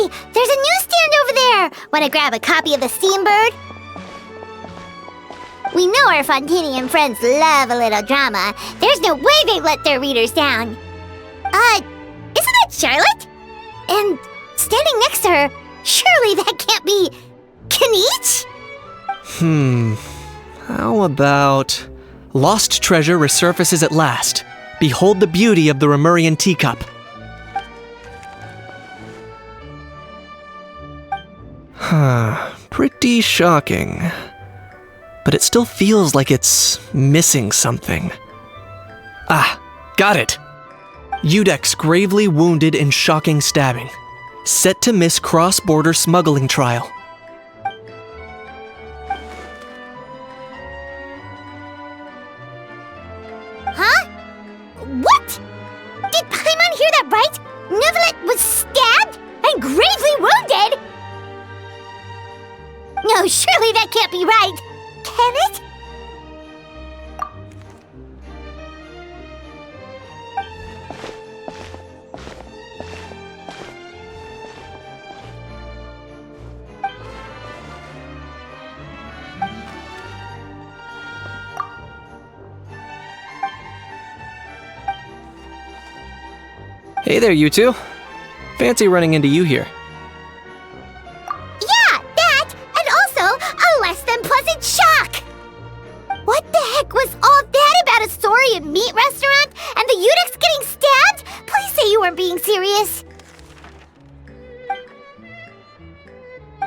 Hey, there's a newsstand over there! Wanna grab a copy of The Steambird? We know our Fontanian friends love a little drama. There's no way they let their readers down. Isn't that Charlotte? And standing next to her, surely that can't be Kaniche? How about... Lost treasure resurfaces at last. Behold the beauty of the Remurian teacup. Pretty shocking. But it still feels like it's missing something. Ah, got it! Udex gravely wounded in shocking stabbing. Set to miss cross-border smuggling trial. Huh? What? Did Paimon hear that right? Neuvillette was stabbed and gravely wounded? No, surely that can't be right. Can it? Hey there, you two. Fancy running into you here. Yeah, that, and also a less than pleasant shock. What the heck was all that about a Saurian meat restaurant and the Udex getting stabbed? Please say you weren't being serious.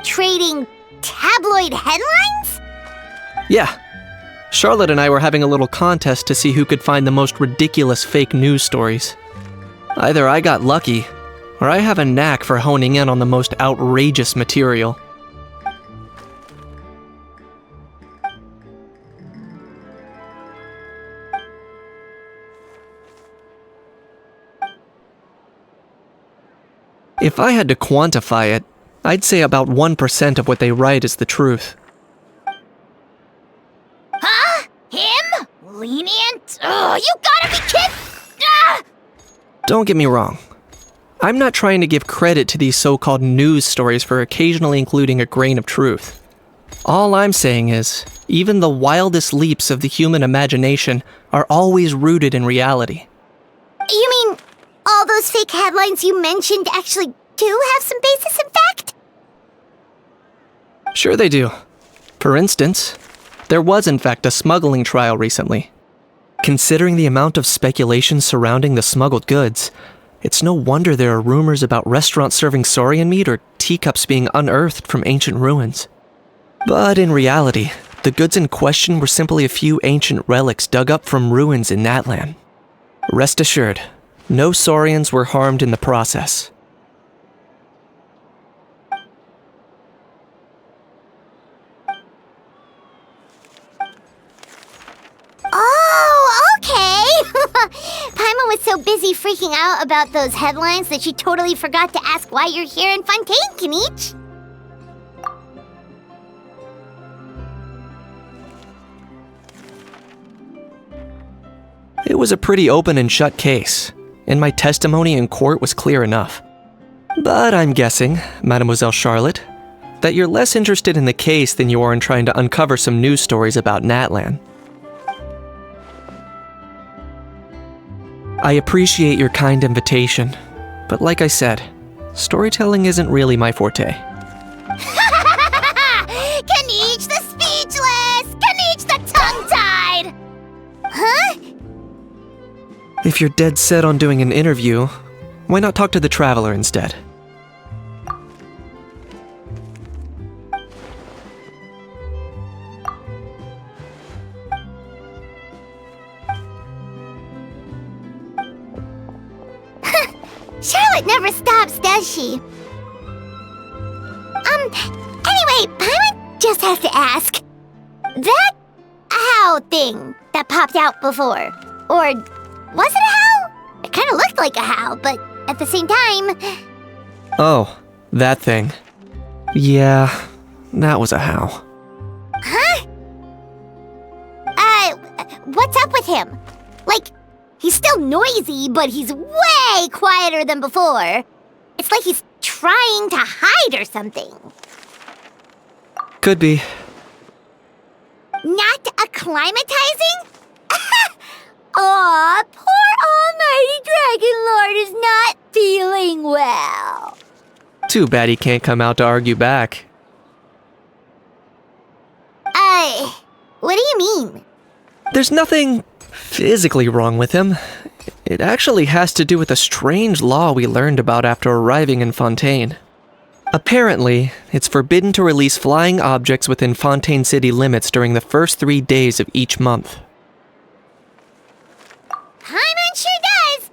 Trading tabloid headlines? Yeah. Charlotte and I were having a little contest to see who could find the most ridiculous fake news stories. Either I got lucky, or I have a knack for honing in on the most outrageous material. If I had to quantify it, I'd say about 1% of what they write is the truth. Huh? Him? Lenient? Ugh, you gotta be kidding! Ah! Don't get me wrong. I'm not trying to give credit to these so-called news stories for occasionally including a grain of truth. All I'm saying is, even the wildest leaps of the human imagination are always rooted in reality. You mean all those fake headlines you mentioned actually do have some basis in fact? Sure they do. For instance, there was in fact a smuggling trial recently. Considering the amount of speculation surrounding the smuggled goods, it's no wonder there are rumors about restaurants serving saurian meat or teacups being unearthed from ancient ruins. But in reality, the goods in question were simply a few ancient relics dug up from ruins in Natlan. Rest assured, no saurians were harmed in the process. Oh, okay! Paimon was so busy freaking out about those headlines that she totally forgot to ask why you're here in Fontaine, Kaniche. It was a pretty open and shut case, and my testimony in court was clear enough. But I'm guessing, Mademoiselle Charlotte, that you're less interested in the case than you are in trying to uncover some news stories about Natlan. I appreciate your kind invitation, but like I said, storytelling isn't really my forte. Kaniche the speechless! Kaniche the tongue-tied! Huh? If you're dead set on doing an interview, why not talk to the Traveler instead? Charlotte never stops, does she? Anyway, Paimon just has to ask. That owl thing that popped out before, or was it a howl? It kind of looked like a howl, but at the same time... Oh, that thing. Yeah, that was a howl. Huh? What's up with him? Like, he's still noisy, but he's way quieter than before. It's like he's trying to hide or something. Could be. Not acclimatizing? Aw, poor Almighty Dragon Lord is not feeling well. Too bad he can't come out to argue back. What do you mean? There's nothing physically wrong with him. It actually has to do with a strange law we learned about after arriving in Fontaine. Apparently, it's forbidden to release flying objects within Fontaine city limits during the first 3 days of each month. Paimon sure does!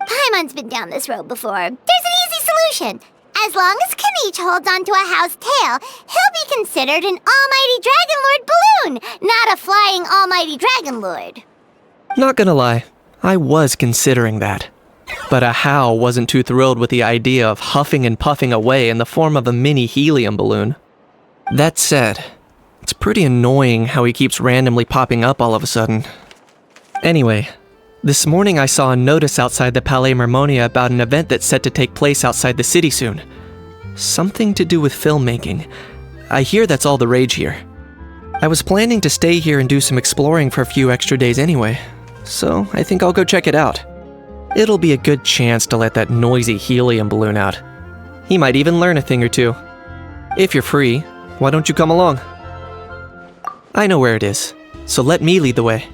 Paimon's been down this road before. There's an easy solution. As long as Kanich holds onto a house tail, he'll be considered an Almighty Dragon Lord balloon, not a flying Almighty Dragon Lord. Not gonna lie, I was considering that. But Ahau wasn't too thrilled with the idea of huffing and puffing away in the form of a mini helium balloon. That said, it's pretty annoying how he keeps randomly popping up all of a sudden. Anyway, this morning I saw a notice outside the Palais Mermonia about an event that's set to take place outside the city soon. Something to do with filmmaking. I hear that's all the rage here. I was planning to stay here and do some exploring for a few extra days anyway, so I think I'll go check it out. It'll be a good chance to let that noisy helium balloon out. He might even learn a thing or two. If you're free, why don't you come along? I know where it is, so let me lead the way.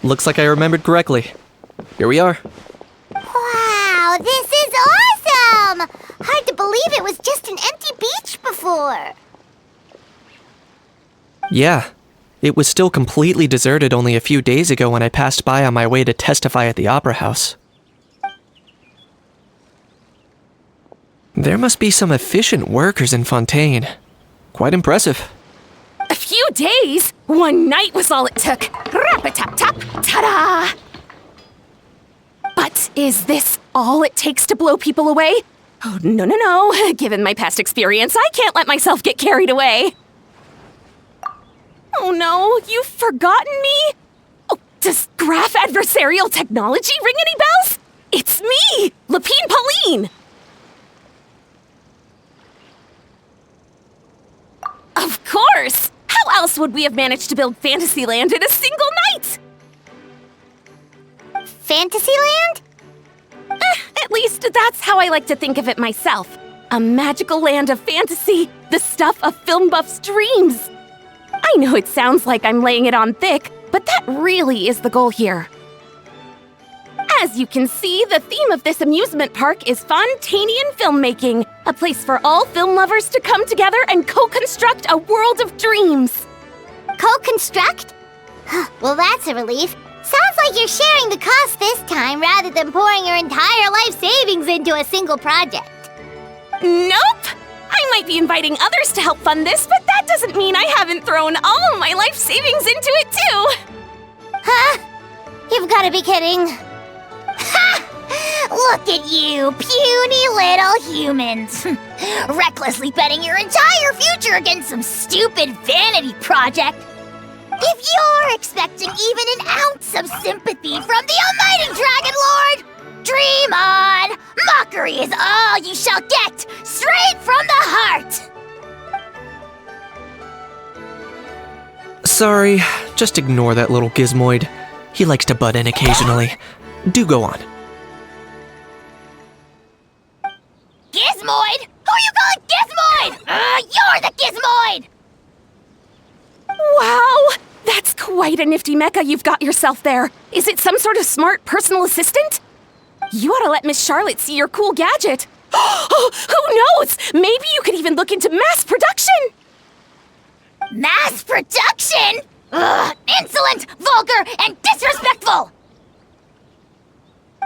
Looks like I remembered correctly. Here we are. Wow, this is awesome! Hard to believe it was just an empty beach before. Yeah, it was still completely deserted only a few days ago when I passed by on my way to testify at the Opera House. There must be some efficient workers in Fontaine. Quite impressive. A few days? One night was all it took. Rap-a-tap-tap, ta-da! But is this all it takes to blow people away? Oh, no. Given my past experience, I can't let myself get carried away. Oh no, you've forgotten me? Oh, does graph adversarial technology ring any bells? It's me, Lapine Pauline! Of course! How else would we have managed to build Fantasyland in a single night? Fantasyland? At least that's how I like to think of it myself. A magical land of fantasy, the stuff of film buffs' dreams. I know it sounds like I'm laying it on thick, but that really is the goal here. As you can see, the theme of this amusement park is Fontainian filmmaking, a place for all film lovers to come together and co-construct a world of dreams. Co-construct? Well, that's a relief. Sounds like you're sharing the cost this time rather than pouring your entire life savings into a single project. Nope! I might be inviting others to help fund this, but that doesn't mean I haven't thrown all of my life savings into it too! Huh? You've got to be kidding. Ha! Look at you, puny little humans. Recklessly betting your entire future against some stupid vanity project. If you're expecting even an ounce of sympathy from the Almighty Dragon Lord, dream on! Mockery is all you shall get, straight from the heart! Sorry, just ignore that little gizmoid. He likes to butt in occasionally. Do go on. Gizmoid? Who you calling Gizmoid? You're the Gizmoid! Wow! That's quite a nifty mecha you've got yourself there. Is it some sort of smart personal assistant? You ought to let Miss Charlotte see your cool gadget. Oh, who knows? Maybe you could even look into mass production! Mass production? Ugh, insolent, vulgar, and disrespectful!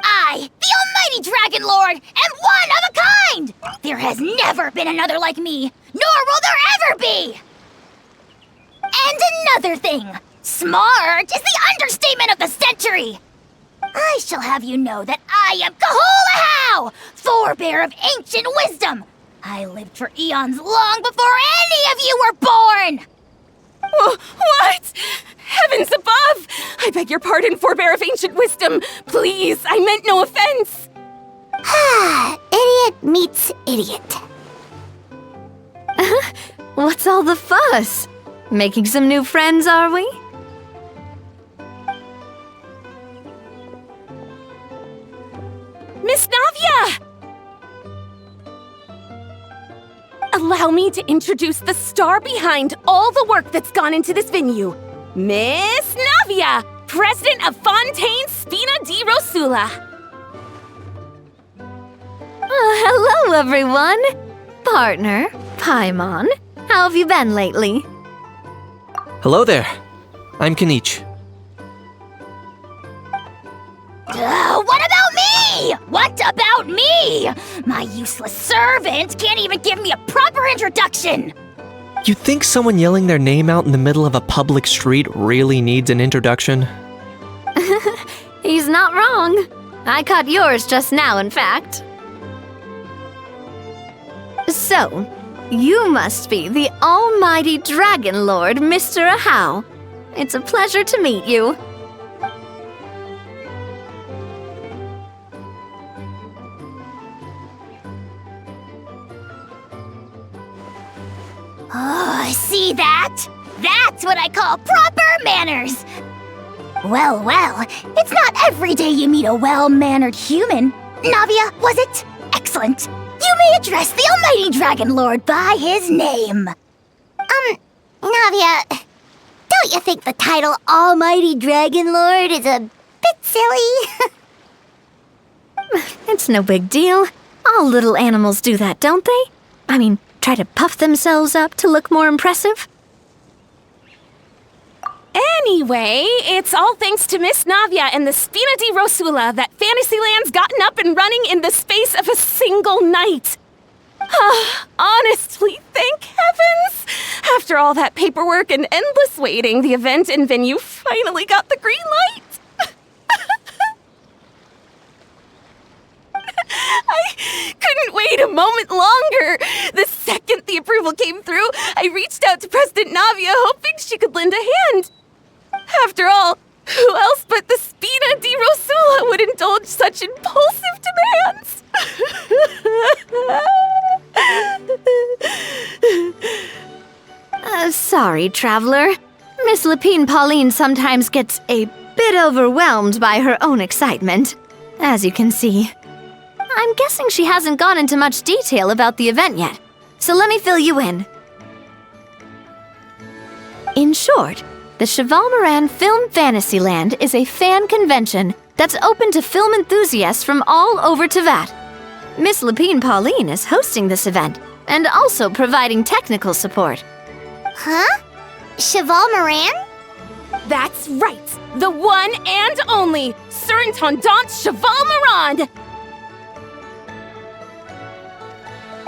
I, the Almighty Dragon Lord, am one of a kind! There has never been another like me, nor will there ever be! And other thing. Smart is the understatement of the century. I shall have you know that I am Kahulahau, forebear of ancient wisdom. I lived for eons long before any of you were born. What? Heavens above! I beg your pardon, forebear of ancient wisdom. Please, I meant no offense. Idiot meets idiot. What's all the fuss? Making some new friends, are we? Miss Navia! Allow me to introduce the star behind all the work that's gone into this venue. Miss Navia, president of Fontaine Spina di Rosula. Hello, everyone. Partner, Paimon, how have you been lately? Hello there. I'm Kanich. What about me? What about me? My useless servant can't even give me a proper introduction. You think someone yelling their name out in the middle of a public street really needs an introduction? He's not wrong. I caught yours just now, in fact. So, you must be the almighty Dragon Lord, Mr. Ahau. It's a pleasure to meet you. Oh, see that? That's what I call proper manners. Well, it's not every day you meet a well-mannered human. Navia, was it? Excellent. You may address the almighty Dragon Lord by his name. Navia, don't you think the title Almighty Dragon Lord is a bit silly? It's no big deal. All little animals do that, don't they? I mean, try to puff themselves up to look more impressive. Anyway, it's all thanks to Miss Navia and the Spina di Rosula that Fantasyland's gotten up and running in the space of a single night. Honestly, thank heavens! After all that paperwork and endless waiting, the event and venue finally got the green light. I couldn't wait a moment longer. The second the approval came through, I reached out to President Navia, hoping she could lend a hand. After all, who else but the Spina di Rosula would indulge such impulsive demands? Sorry, traveler. Miss Lapine Pauline sometimes gets a bit overwhelmed by her own excitement, as you can see. I'm guessing she hasn't gone into much detail about the event yet, so let me fill you in. In short, the Cheval Moran Film Fantasyland is a fan convention that's open to film enthusiasts from all over Teyvat. Miss Lapine Pauline is hosting this event and also providing technical support. Huh? Cheval Moran? That's right! The one and only Surintendant Cheval Moran!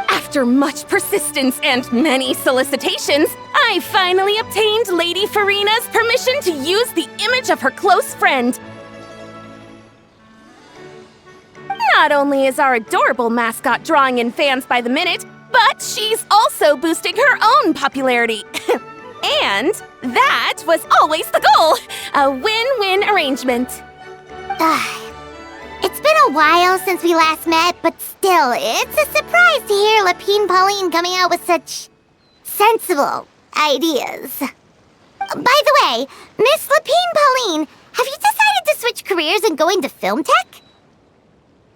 After much persistence and many solicitations, I finally obtained Lady Farina's permission to use the image of her close friend. Not only is our adorable mascot drawing in fans by the minute, but she's also boosting her own popularity. And that was always the goal, a win-win arrangement. It's been a while since we last met, but still, it's a surprise to hear Lapine Pauline coming out with such sensible ideas. By the way, Miss Lapine Pauline, have you decided to switch careers and go into film tech?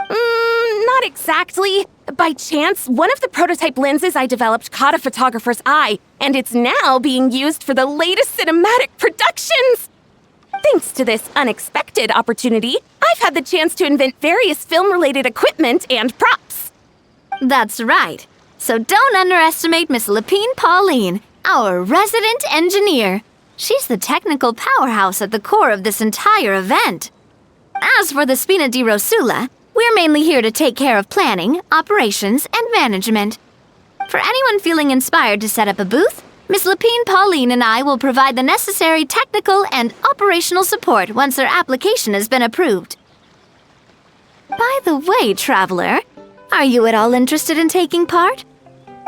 Not exactly. By chance, one of the prototype lenses I developed caught a photographer's eye, and it's now being used for the latest cinematic productions. Thanks to this unexpected opportunity, I've had the chance to invent various film-related equipment and props. That's right. So don't underestimate Miss Lapine Pauline, our resident engineer. She's the technical powerhouse at the core of this entire event. As for the Spina di Rosula, we're mainly here to take care of planning, operations, and management. For anyone feeling inspired to set up a booth, Miss Lapine Pauline and I will provide the necessary technical and operational support once her application has been approved. By the way, traveler, are you at all interested in taking part?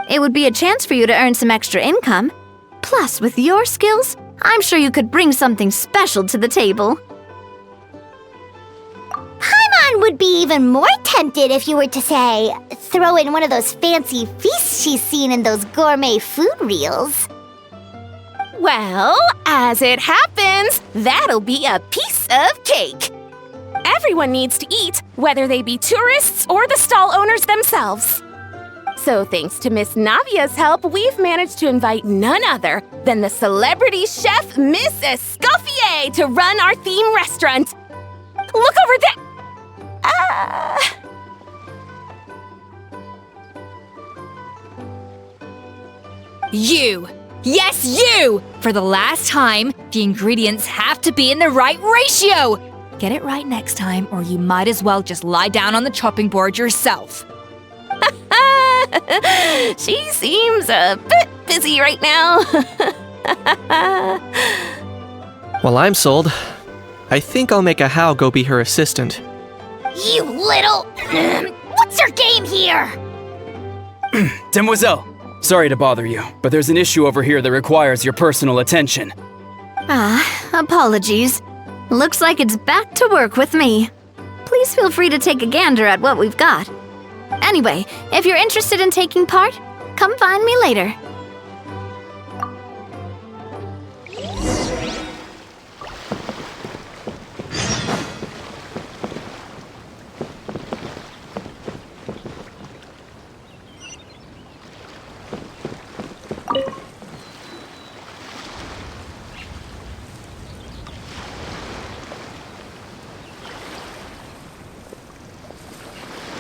It would be a chance for you to earn some extra income. Plus, with your skills, I'm sure you could bring something special to the table. Paimon would be even more tempted if you were to, say, throw in one of those fancy feasts she's seen in those gourmet food reels. Well, as it happens, that'll be a piece of cake. Everyone needs to eat, whether they be tourists or the stall owners themselves. So thanks to Miss Navia's help, we've managed to invite none other than the celebrity chef Miss Escoffier to run our theme restaurant. Look over there! You! Yes, you! For the last time, the ingredients have to be in the right ratio! Get it right next time, or you might as well just lie down on the chopping board yourself. She seems a bit busy right now. Well, I'm sold. I think I'll make a Hao go be her assistant. You little... What's your game here? Demoiselle, sorry to bother you, but there's an issue over here that requires your personal attention. Apologies. Looks like it's back to work with me. Please feel free to take a gander at what we've got. Anyway, if you're interested in taking part, come find me later.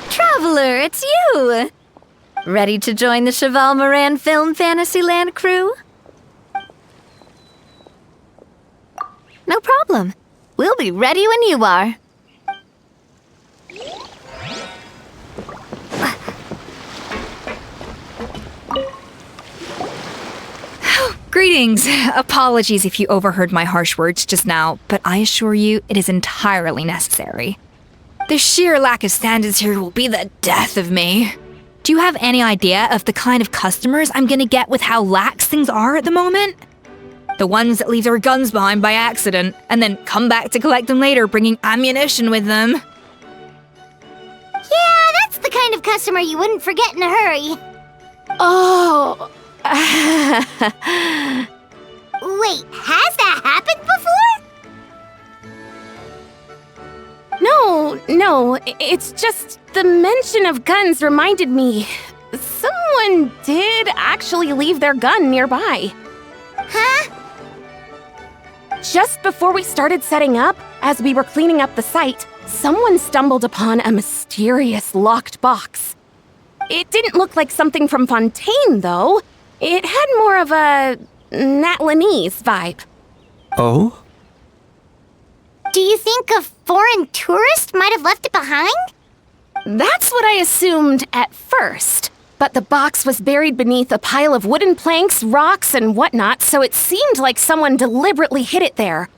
Traveler, it's you! Ready to join the Cheval Moran Film Fantasyland crew? No problem. We'll be ready when you are. Greetings. Apologies if you overheard my harsh words just now, but I assure you it is entirely necessary. The sheer lack of standards here will be the death of me. Do you have any idea of the kind of customers I'm gonna get with how lax things are at the moment? The ones that leave their guns behind by accident and then come back to collect them later bringing ammunition with them. Yeah, that's the kind of customer you wouldn't forget in a hurry. Oh. Wait, has that happened before? No, it's just the mention of guns reminded me. Someone did actually leave their gun nearby. Huh? Just before we started setting up, as we were cleaning up the site, someone stumbled upon a mysterious locked box. It didn't look like something from Fontaine, though. It had more of a Natlanese vibe. Oh? Do you think a foreign tourist might have left it behind? That's what I assumed at first. But the box was buried beneath a pile of wooden planks, rocks, and whatnot, so it seemed like someone deliberately hid it there.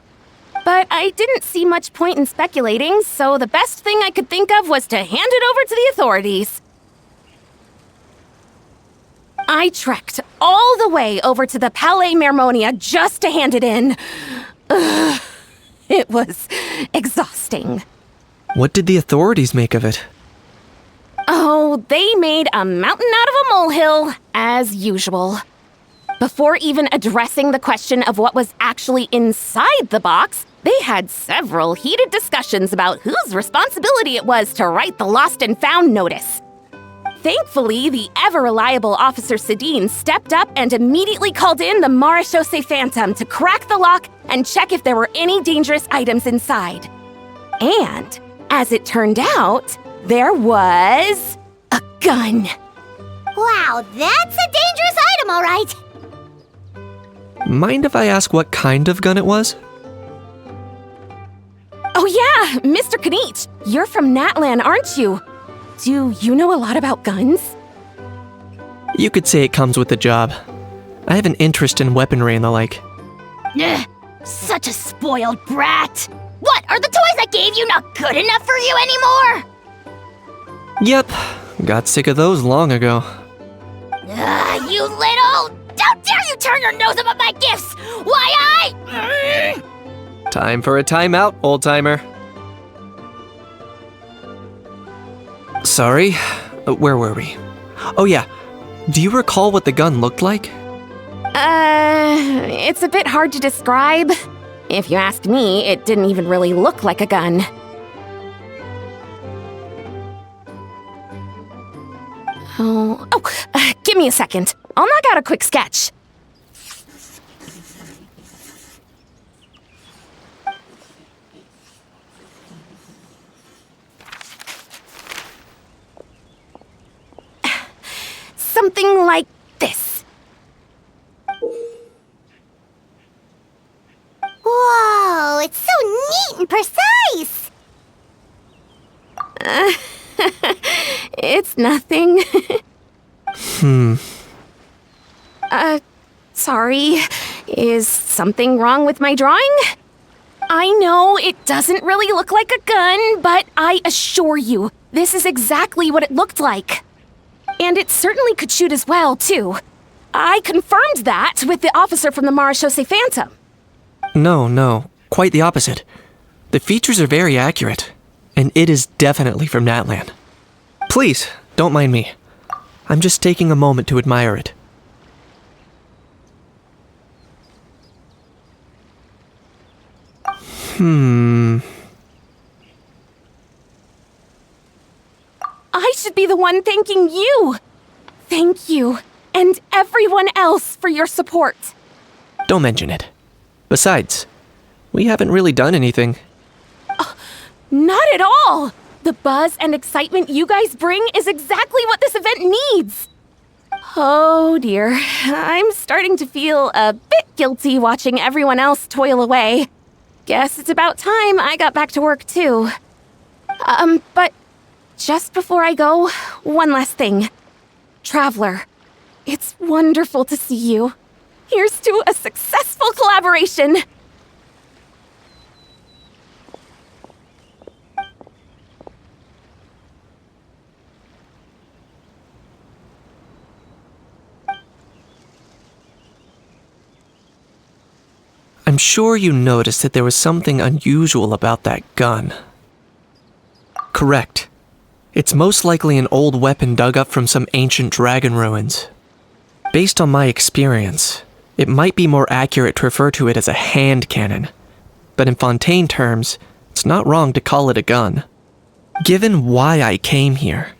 But I didn't see much point in speculating, so the best thing I could think of was to hand it over to the authorities. I trekked all the way over to the Palais Mermonia just to hand it in. Ugh, it was exhausting. What did the authorities make of it? Oh, they made a mountain out of a molehill, as usual. Before even addressing the question of what was actually inside the box, they had several heated discussions about whose responsibility it was to write the lost and found notice. Thankfully, the ever-reliable Officer Sedine stepped up and immediately called in the Marechaussee Phantom to crack the lock and check if there were any dangerous items inside. And, as it turned out, there was a gun. Wow, that's a dangerous item, all right. Mind if I ask what kind of gun it was? Oh yeah, Mr. Kanich, you're from Natlan, aren't you? Do you know a lot about guns? You could say it comes with the job. I have an interest in weaponry and the like. Ugh, such a spoiled brat. What, are the toys I gave you not good enough for you anymore? Yep, got sick of those long ago. You little... How dare you turn your nose up at my gifts! Why Time for a timeout, old-timer. Sorry, where were we? Oh yeah, do you recall what the gun looked like? It's a bit hard to describe. If you ask me, it didn't even really look like a gun. Give me a second. I'll knock out a quick sketch. Something like this. Whoa, it's so neat and precise! It's nothing. Sorry. Is something wrong with my drawing? I know it doesn't really look like a gun, but I assure you, this is exactly what it looked like. And it certainly could shoot as well, too. I confirmed that with the officer from the Marechaussee Phantom. No, quite the opposite. The features are very accurate, and it is definitely from Natlan. Please, don't mind me. I'm just taking a moment to admire it. I should be the one thanking you. Thank you, and everyone else for your support. Don't mention it. Besides, we haven't really done anything. Not at all! The buzz and excitement you guys bring is exactly what this event needs. Oh dear, I'm starting to feel a bit guilty watching everyone else toil away. Guess it's about time I got back to work too. But just before I go, one last thing. Traveler, it's wonderful to see you. Here's to a successful collaboration! I'm sure you noticed that there was something unusual about that gun. Correct. It's most likely an old weapon dug up from some ancient dragon ruins. Based on my experience, it might be more accurate to refer to it as a hand cannon, but in Fontaine terms, it's not wrong to call it a gun. Given why I came here,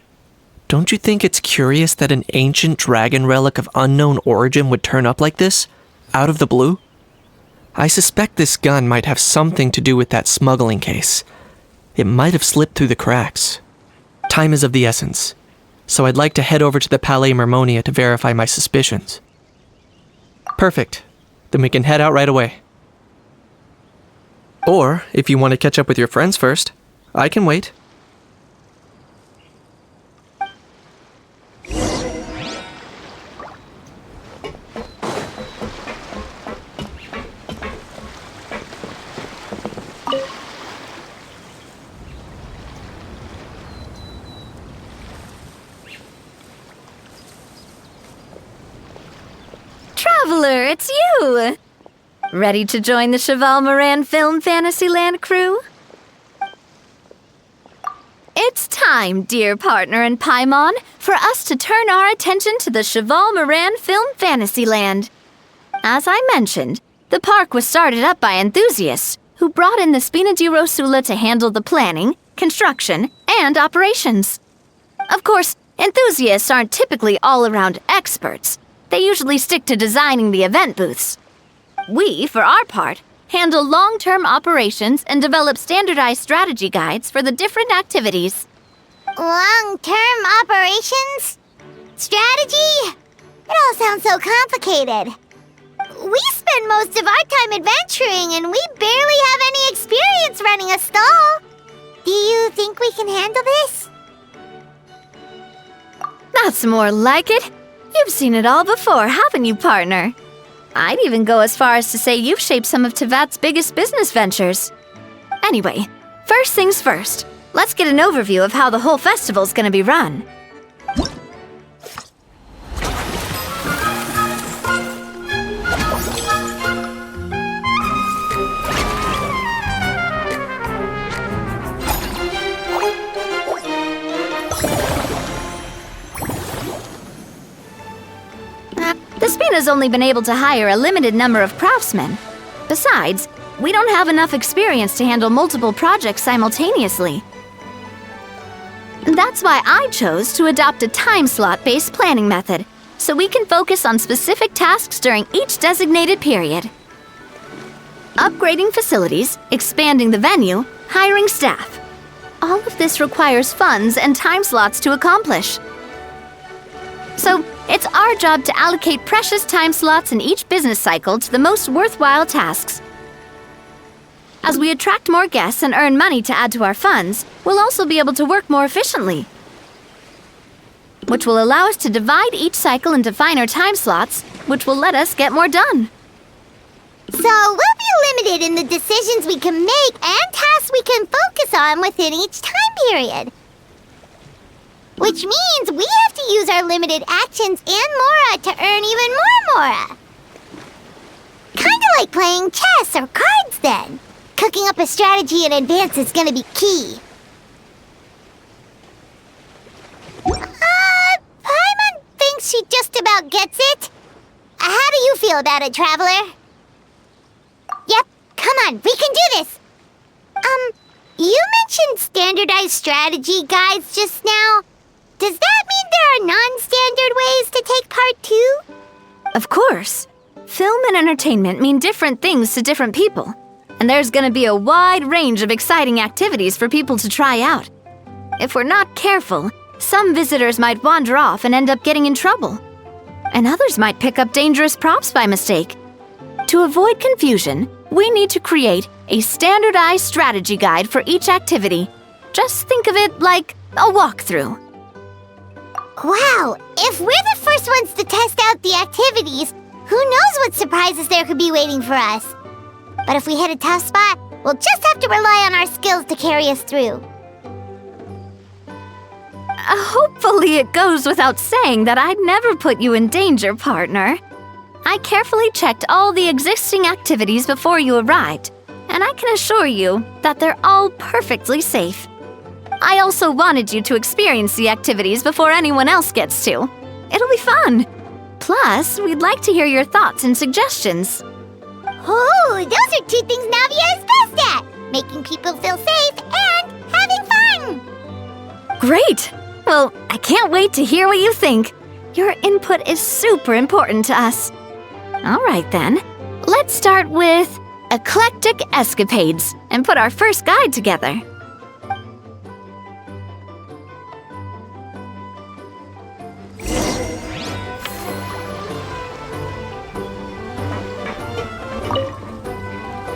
don't you think it's curious that an ancient dragon relic of unknown origin would turn up like this, out of the blue? I suspect this gun might have something to do with that smuggling case. It might have slipped through the cracks. Time is of the essence, so I'd like to head over to the Palais Mermonia to verify my suspicions. Perfect. Then we can head out right away. Or, if you want to catch up with your friends first, I can wait. Traveler, it's you! Ready to join the Cheval Moran Film Fantasyland crew? It's time, dear partner and Paimon, for us to turn our attention to the Cheval Moran Film Fantasyland. As I mentioned, the park was started up by enthusiasts who brought in the Spina di Rosula to handle the planning, construction, and operations. Of course, enthusiasts aren't typically all-around experts. They usually stick to designing the event booths. We, for our part, handle long-term operations and develop standardized strategy guides for the different activities. Long-term operations? Strategy? It all sounds so complicated. We spend most of our time adventuring and we barely have any experience running a stall. Do you think we can handle this? That's more like it. You've seen it all before, haven't you, partner? I'd even go as far as to say you've shaped some of Tevat's biggest business ventures. Anyway, first things first. Let's get an overview of how the whole festival's gonna be run. The Spina's only been able to hire a limited number of craftsmen. Besides, we don't have enough experience to handle multiple projects simultaneously. That's why I chose to adopt a time slot-based planning method, so we can focus on specific tasks during each designated period. Upgrading facilities, expanding the venue, hiring staff. All of this requires funds and time slots to accomplish. So, it's our job to allocate precious time slots in each business cycle to the most worthwhile tasks. As we attract more guests and earn money to add to our funds, we'll also be able to work more efficiently, which will allow us to divide each cycle into finer time slots, which will let us get more done. So we'll be limited in the decisions we can make and tasks we can focus on within each time period. Which means we have to use our limited actions and Mora to earn even more Mora. Kinda like playing chess or cards then. Cooking up a strategy in advance is gonna be key. Paimon thinks she just about gets it. How do you feel about it, Traveler? Yep, come on, we can do this. You mentioned standardized strategy guides just now. Does that mean there are non-standard ways to take part too? Of course. Film and entertainment mean different things to different people. And there's gonna be a wide range of exciting activities for people to try out. If we're not careful, some visitors might wander off and end up getting in trouble. And others might pick up dangerous props by mistake. To avoid confusion, we need to create a standardized strategy guide for each activity. Just think of it like a walkthrough. Wow, if we're the first ones to test out the activities, who knows what surprises there could be waiting for us? But if we hit a tough spot, we'll just have to rely on our skills to carry us through. Hopefully it goes without saying that I'd never put you in danger, partner. I carefully checked all the existing activities before you arrived, and I can assure you that they're all perfectly safe. I also wanted you to experience the activities before anyone else gets to. It'll be fun. Plus, we'd like to hear your thoughts and suggestions. Oh, those are two things Navia is best at! Making people feel safe and having fun! Great! Well, I can't wait to hear what you think. Your input is super important to us. All right then, let's start with Eclectic Escapades and put our first guide together.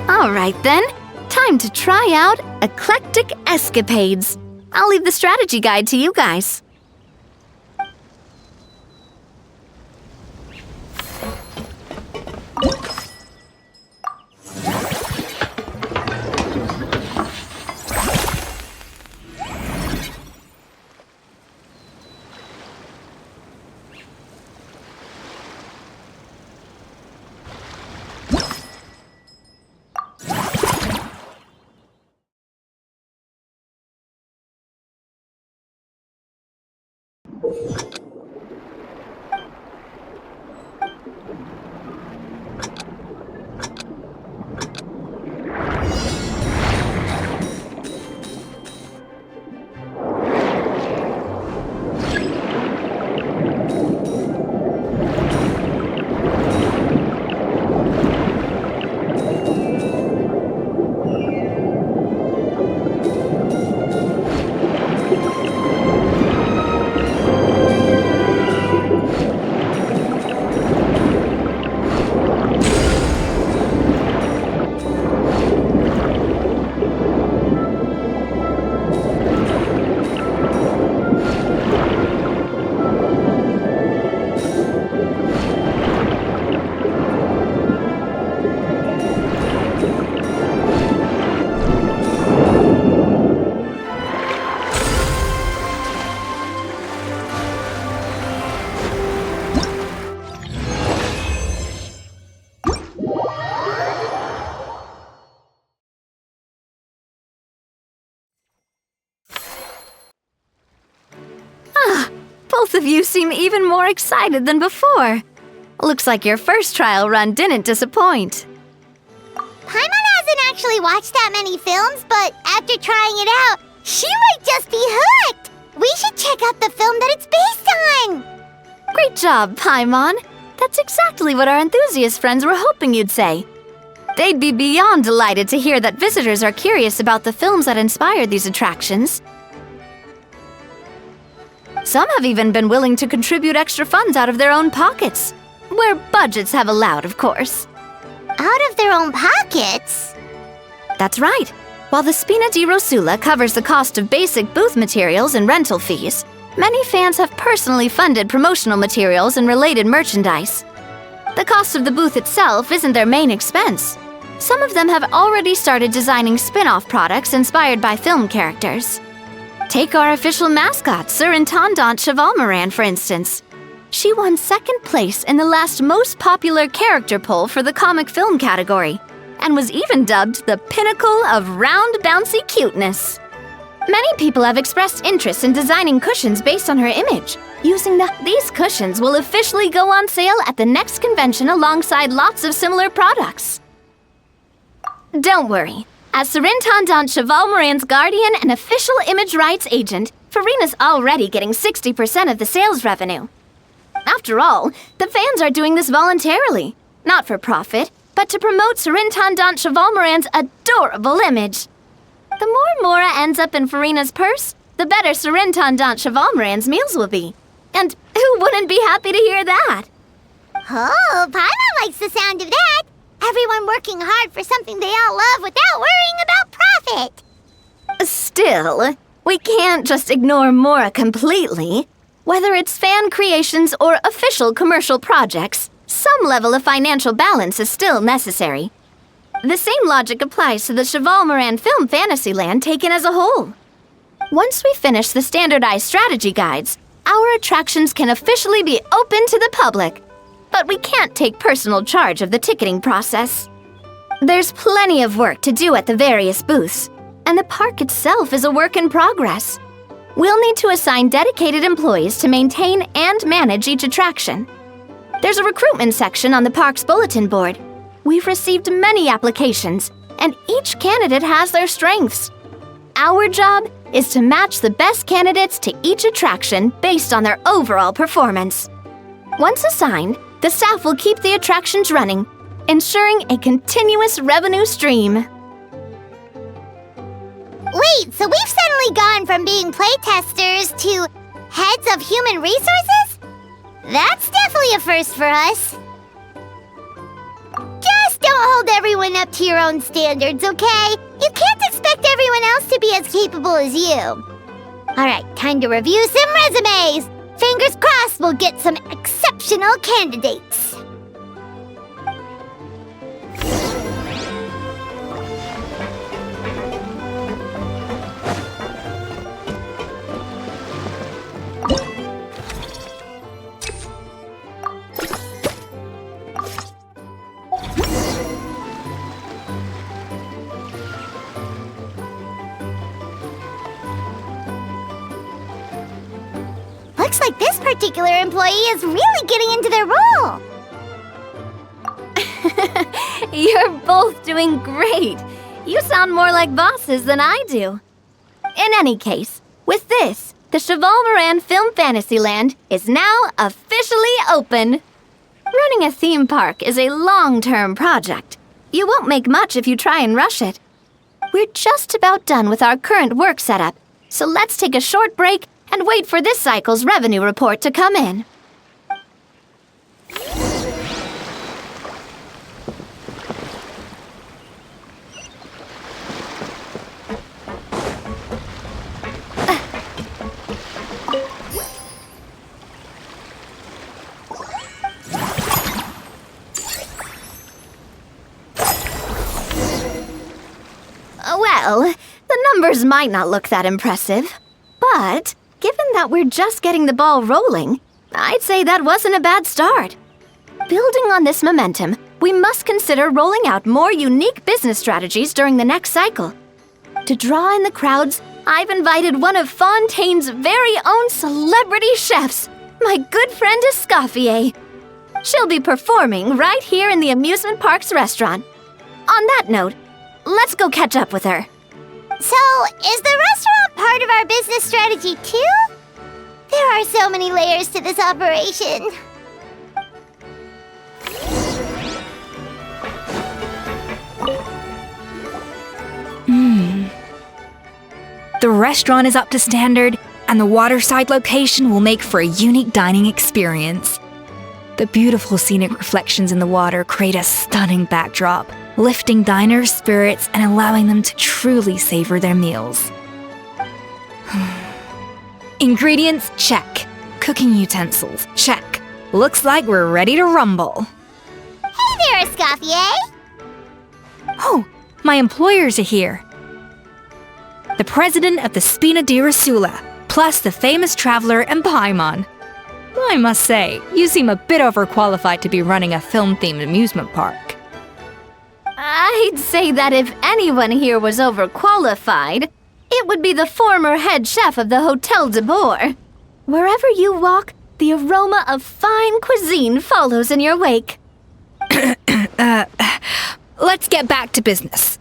All right then, time to try out Eclectic Escapades. I'll leave the strategy guide to you guys. of you seem even more excited than before. Looks like your first trial run didn't disappoint. Paimon hasn't actually watched that many films, but after trying it out, she might just be hooked! We should check out the film that it's based on! Great job, Paimon. That's exactly what our enthusiast friends were hoping you'd say. They'd be beyond delighted to hear that visitors are curious about the films that inspired these attractions. Some have even been willing to contribute extra funds out of their own pockets. Where budgets have allowed, of course. Out of their own pockets? That's right. While the Spina di Rosula covers the cost of basic booth materials and rental fees, many fans have personally funded promotional materials and related merchandise. The cost of the booth itself isn't their main expense. Some of them have already started designing spin-off products inspired by film characters. Take our official mascot, Surintendant Chevalmoran, for instance. She won second place in the last most popular character poll for the comic film category, and was even dubbed the pinnacle of round bouncy cuteness. Many people have expressed interest in designing cushions based on her image. These cushions will officially go on sale at the next convention alongside lots of similar products. Don't worry. As Surintendant Chevalmoran's guardian and official image rights agent, Farina's already getting 60% of the sales revenue. After all, the fans are doing this voluntarily, not for profit, but to promote Surintendant Chevalmoran's adorable image. The more Mora ends up in Farina's purse, the better Surintendant Chevalmoran's meals will be. And who wouldn't be happy to hear that? Oh, Paimon likes the sound of that! Everyone working hard for something they all love without worrying about profit! Still, we can't just ignore Mora completely. Whether it's fan creations or official commercial projects, some level of financial balance is still necessary. The same logic applies to the Chevalmoran Film Fantasyland taken as a whole. Once we finish the standardized strategy guides, our attractions can officially be open to the public. But we can't take personal charge of the ticketing process. There's plenty of work to do at the various booths, and the park itself is a work in progress. We'll need to assign dedicated employees to maintain and manage each attraction. There's a recruitment section on the park's bulletin board. We've received many applications, and each candidate has their strengths. Our job is to match the best candidates to each attraction based on their overall performance. Once assigned, the staff will keep the attractions running, ensuring a continuous revenue stream. Wait, so we've suddenly gone from being playtesters to heads of human resources? That's definitely a first for us. Just don't hold everyone up to your own standards, okay? You can't expect everyone else to be as capable as you. Alright, time to review some resumes. Fingers crossed we'll get some exceptional candidates. Looks like this particular employee is really getting into their role. You're both doing great. You sound more like bosses than I do. In any case, with this, the Chevalmoran Film Fantasyland is now officially open. Running a theme park is a long-term project. You won't make much if you try and rush it. We're just about done with our current work setup, so let's take a short break and wait for this cycle's revenue report to come in. Well, the numbers might not look that impressive, but given that we're just getting the ball rolling, I'd say that wasn't a bad start. Building on this momentum, we must consider rolling out more unique business strategies during the next cycle. To draw in the crowds, I've invited one of Fontaine's very own celebrity chefs, My good friend Escoffier. She'll be performing right here in the amusement park's restaurant. On that note, let's go catch up with her. So, is the restaurant part of our business strategy too? There are so many layers to this operation. The restaurant is up to standard, and the waterside location will make for a unique dining experience. The beautiful scenic reflections in the water create a stunning backdrop, lifting diners' spirits and allowing them to truly savor their meals. Ingredients, check. Cooking utensils, check. Looks like we're ready to rumble. Hey there, Escoffier! Oh, my employers are here. The president of the Spina di Rasula, plus the famous traveler and Paimon. I must say, you seem a bit overqualified to be running a film-themed amusement park. I'd say that if anyone here was overqualified, it would be the former head chef of the Hotel de Boer. Wherever you walk, the aroma of fine cuisine follows in your wake. Let's get back to business.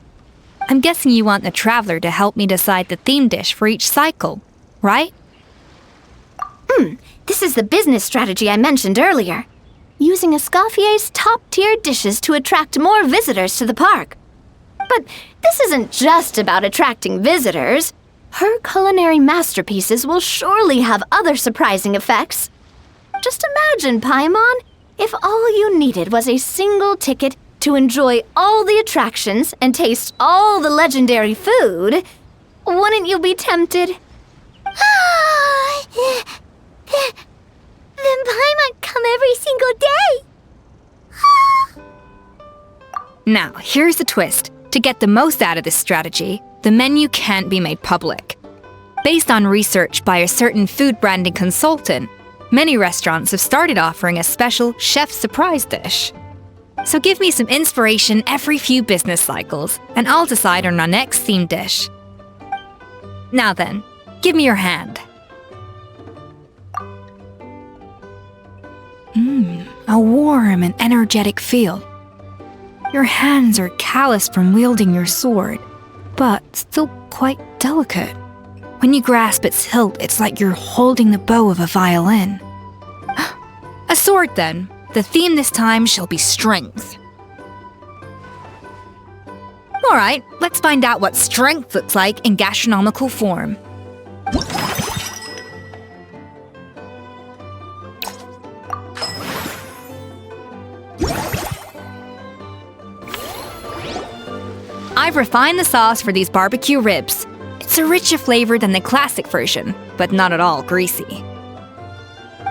I'm guessing you want the traveler to help me decide the theme dish for each cycle, right? This is the business strategy I mentioned earlier. Using Escoffier's top-tier dishes to attract more visitors to the park. But this isn't just about attracting visitors. Her culinary masterpieces will surely have other surprising effects. Just imagine, Paimon, if all you needed was a single ticket to enjoy all the attractions and taste all the legendary food. Wouldn't you be tempted? Then Paimon come every single day! Now, here's the twist. To get the most out of this strategy, the menu can't be made public. Based on research by a certain food branding consultant, many restaurants have started offering a special chef surprise dish. So give me some inspiration every few business cycles, and I'll decide on our next theme dish. Now then, give me your hand. A warm and energetic feel. Your hands are calloused from wielding your sword, but still quite delicate. When you grasp its hilt, it's like you're holding the bow of a violin. A sword, then. The theme this time shall be strength. Alright, let's find out what strength looks like in gastronomical form. I've refined the sauce for these barbecue ribs. It's a richer flavor than the classic version, but not at all greasy.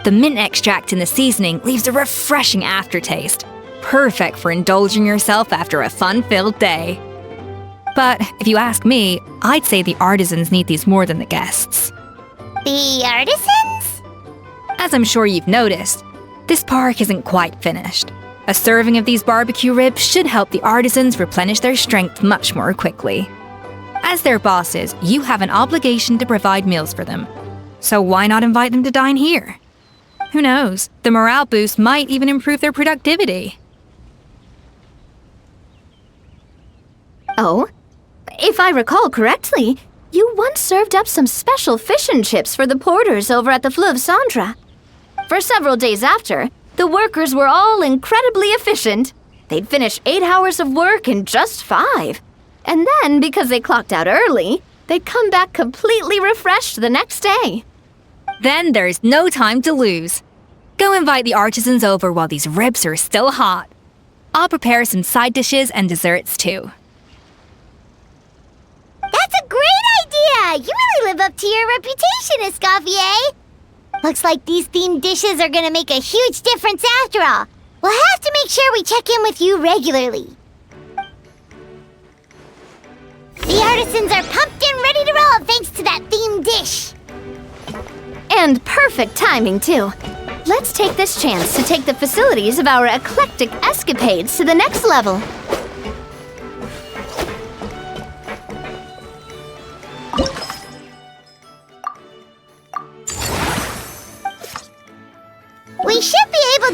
The mint extract in the seasoning leaves a refreshing aftertaste, perfect for indulging yourself after a fun-filled day. But if you ask me, I'd say the artisans need these more than the guests. The artisans? As I'm sure you've noticed, this park isn't quite finished. A serving of these barbecue ribs should help the artisans replenish their strength much more quickly. As their bosses, you have an obligation to provide meals for them. So why not invite them to dine here? Who knows? The morale boost might even improve their productivity. Oh, if I recall correctly, you once served up some special fish and chips for the porters over at the Fleuve Centre. For several days after, the workers were all incredibly efficient. They'd finish 8 hours of work in just 5. And then, because they clocked out early, they'd come back completely refreshed the next day. Then there's no time to lose. Go invite the artisans over while these ribs are still hot. I'll prepare some side dishes and desserts too. That's a great idea! You really live up to your reputation, Escoffier! Looks like these themed dishes are gonna make a huge difference after all. We'll have to make sure we check in with you regularly. The artisans are pumped and ready to roll thanks to that themed dish. And perfect timing, too. Let's take this chance to take the facilities of our eclectic escapades to the next level.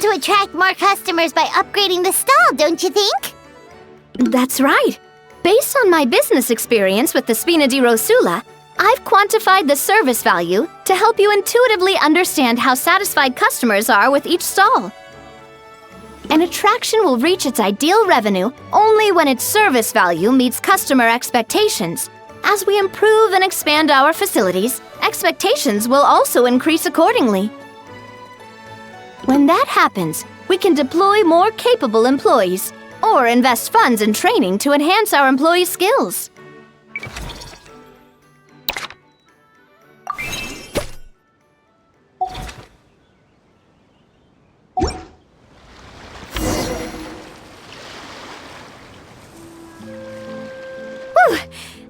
to attract more customers by upgrading the stall, don't you think? That's right. Based on my business experience with the Spina di Rosula, I've quantified the service value to help you intuitively understand how satisfied customers are with each stall. An attraction will reach its ideal revenue only when its service value meets customer expectations. As we improve and expand our facilities, expectations will also increase accordingly. When that happens, we can deploy more capable employees or invest funds in training to enhance our employees' skills.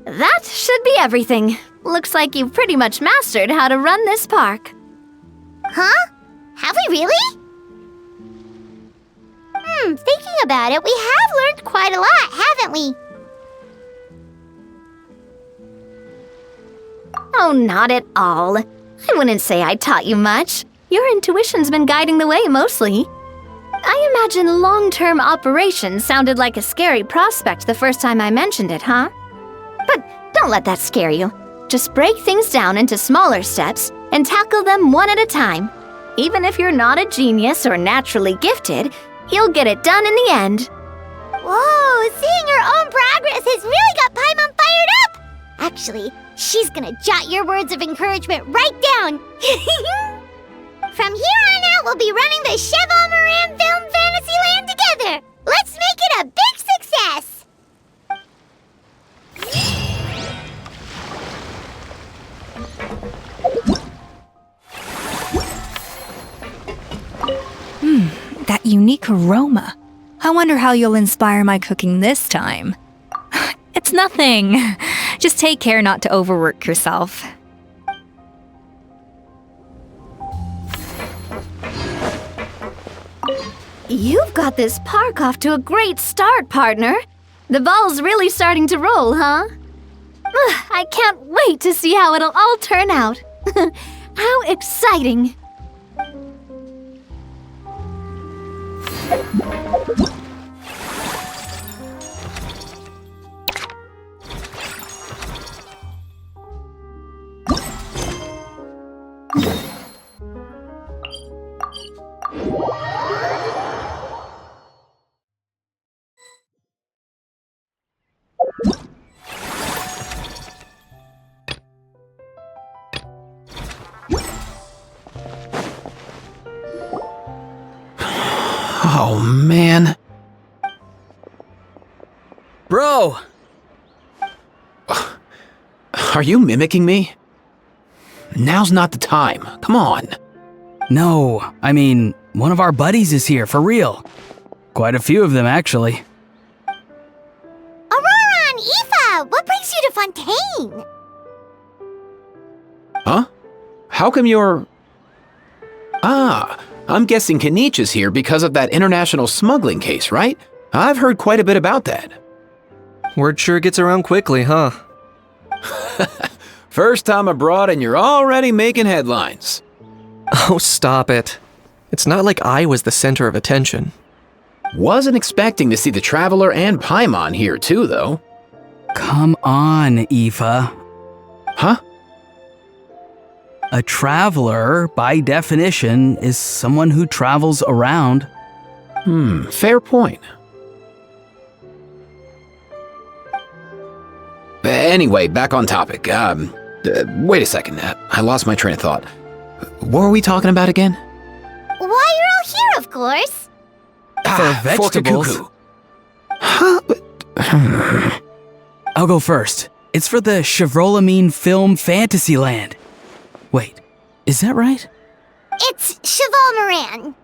That should be everything. Looks like you've pretty much mastered how to run this park. Huh? Have we really? Thinking about it, we have learned quite a lot, haven't we? Oh, not at all. I wouldn't say I taught you much. Your intuition's been guiding the way mostly. I imagine long-term operations sounded like a scary prospect the first time I mentioned it, huh? But don't let that scare you. Just break things down into smaller steps and tackle them one at a time. Even if you're not a genius or naturally gifted, you'll get it done in the end. Whoa, seeing your own progress has really got Paimon fired up! Actually, she's gonna jot your words of encouragement right down. From here on out, we'll be running the Cheval Moran Film Fantasyland together. Let's make it a big success! That unique aroma. I wonder how you'll inspire my cooking this time. It's nothing. Just take care not to overwork yourself. You've got this park off to a great start, partner. The ball's really starting to roll, huh? I can't wait to see how it'll all turn out. How exciting! Oh, man. Bro! Are you mimicking me? Now's not the time. Come on. No, I mean, one of our buddies is here, for real. Quite a few of them, actually. Aurora and Aoife, what brings you to Fontaine? Huh? How come you're... Ah, I'm guessing Kenichi is here because of that international smuggling case, right? I've heard quite a bit about that. Word sure gets around quickly, huh? First time abroad and you're already making headlines. Oh, stop it. It's not like I was the center of attention. Wasn't expecting to see the Traveler and Paimon here too, though. Come on, Aoife. Huh? A traveler, by definition, is someone who travels around. Fair point. Anyway, back on topic. Wait a second. I lost my train of thought. What were we talking about again? Why, you're all here, of course. For vegetables. Fork a cuckoo. Huh? I'll go first. It's for the Chevrolamine Film Fantasyland. Wait, is that right? It's Cheval Moran.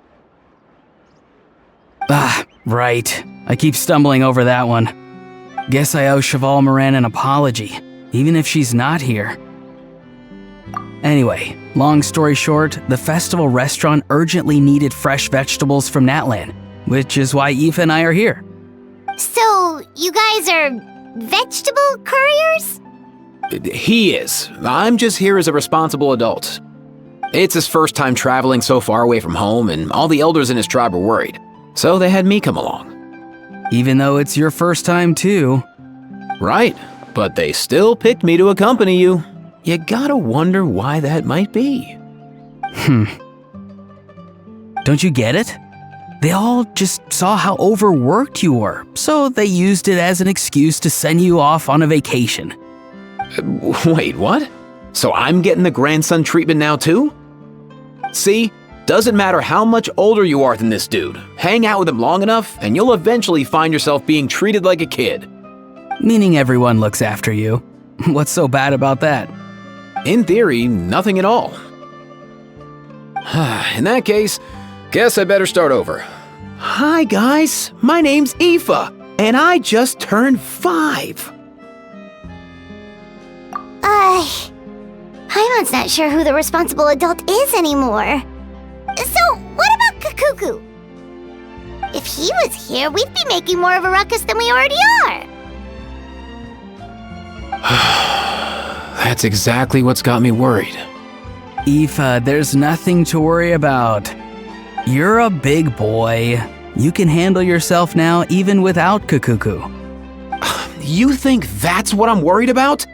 Ah, right. I keep stumbling over that one. Guess I owe Cheval Moran an apology, even if she's not here. Anyway, long story short, the festival restaurant urgently needed fresh vegetables from Natlan, which is why Aoife and I are here. So, you guys are vegetable couriers? He is. I'm just here as a responsible adult. It's his first time traveling so far away from home, and all the elders in his tribe were worried. So they had me come along. Even though it's your first time too. Right, but they still picked me to accompany you. You gotta wonder why that might be. Don't you get it? They all just saw how overworked you were, so they used it as an excuse to send you off on a vacation. Wait, what? So I'm getting the grandson treatment now too? See? Doesn't matter how much older you are than this dude. Hang out with him long enough, and you'll eventually find yourself being treated like a kid. Meaning everyone looks after you. What's so bad about that? In theory, nothing at all. In that case, guess I better start over. Hi guys, my name's Aoife, and I just turned 5. Paimon's not sure who the responsible adult is anymore. So, what about Kakuku? If he was here, we'd be making more of a ruckus than we already are. That's exactly what's got me worried. Aoife, there's nothing to worry about. You're a big boy. You can handle yourself now even without Kakuku. You think that's what I'm worried about?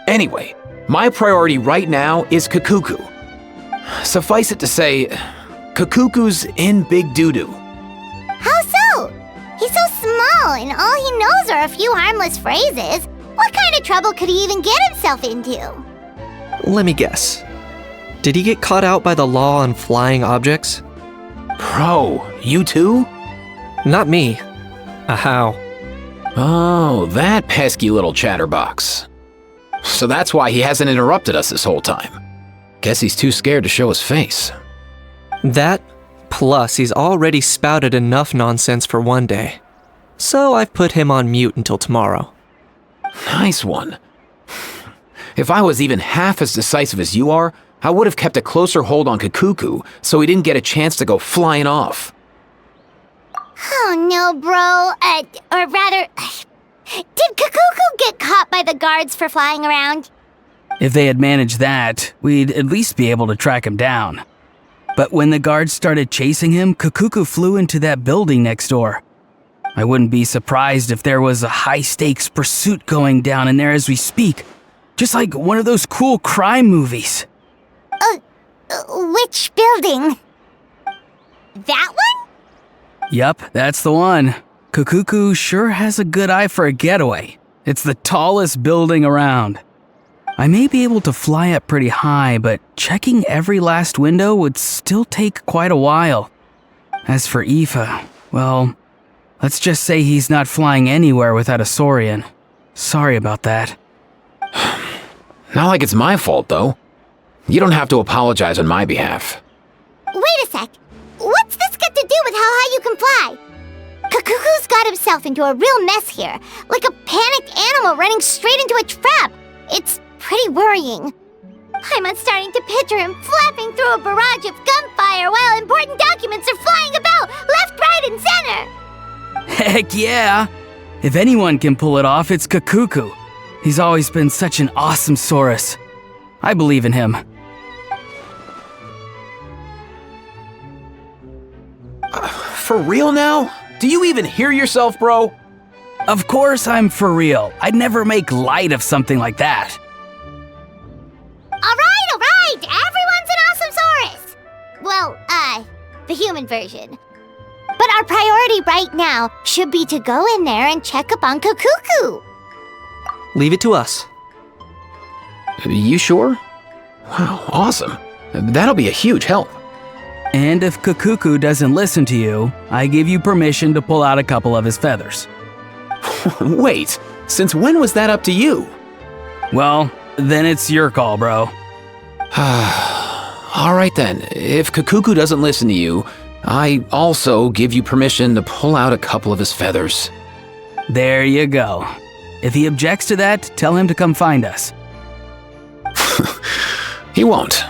Anyway, my priority right now is Kakuku. Suffice it to say, Kakuku's in big doo-doo. How so? He's so small, and all he knows are a few harmless phrases. What kind of trouble could he even get himself into? Let me guess. Did he get caught out by the law on flying objects? Bro, you too? Not me. How? Oh, that pesky little chatterbox. So that's why he hasn't interrupted us this whole time. Guess he's too scared to show his face. That, plus he's already spouted enough nonsense for one day. So I've put him on mute until tomorrow. Nice one. If I was even half as decisive as you are, I would have kept a closer hold on Kakuku so he didn't get a chance to go flying off. Oh no, bro. Or rather, did Kakuku get caught by the guards for flying around? If they had managed that, we'd at least be able to track him down. But when the guards started chasing him, Kakuku flew into that building next door. I wouldn't be surprised if there was a high-stakes pursuit going down in there as we speak. Just like one of those cool crime movies. Which building? That one? Yup, that's the one. Kakuku sure has a good eye for a getaway. It's the tallest building around. I may be able to fly up pretty high, but checking every last window would still take quite a while. As for Aoife, well, let's just say he's not flying anywhere without a Saurian. Sorry about that. Not like it's my fault, though. You don't have to apologize on my behalf. Wait a sec. What's this got to do with how high you can fly? Kakuku's got himself into a real mess here, like a panicked animal running straight into a trap. It's pretty worrying. I'm starting to picture him flapping through a barrage of gunfire while important documents are flying about left, right, and center. Heck yeah! If anyone can pull it off, it's Kakuku. He's always been such an awesome Saurus. I believe in him. For real now? Do you even hear yourself, bro? Of course I'm for real. I'd never make light of something like that. All right. Everyone's an awesome Saurus. Well, the human version. But our priority right now should be to go in there and check up on Kakuku. Leave it to us. You sure? Wow, awesome. That'll be a huge help. And if Kakuku doesn't listen to you, I give you permission to pull out a couple of his feathers. Wait, since when was that up to you? Well, then it's your call, bro. All right then, if Kakuku doesn't listen to you, I also give you permission to pull out a couple of his feathers. There you go. If he objects to that, tell him to come find us. He won't.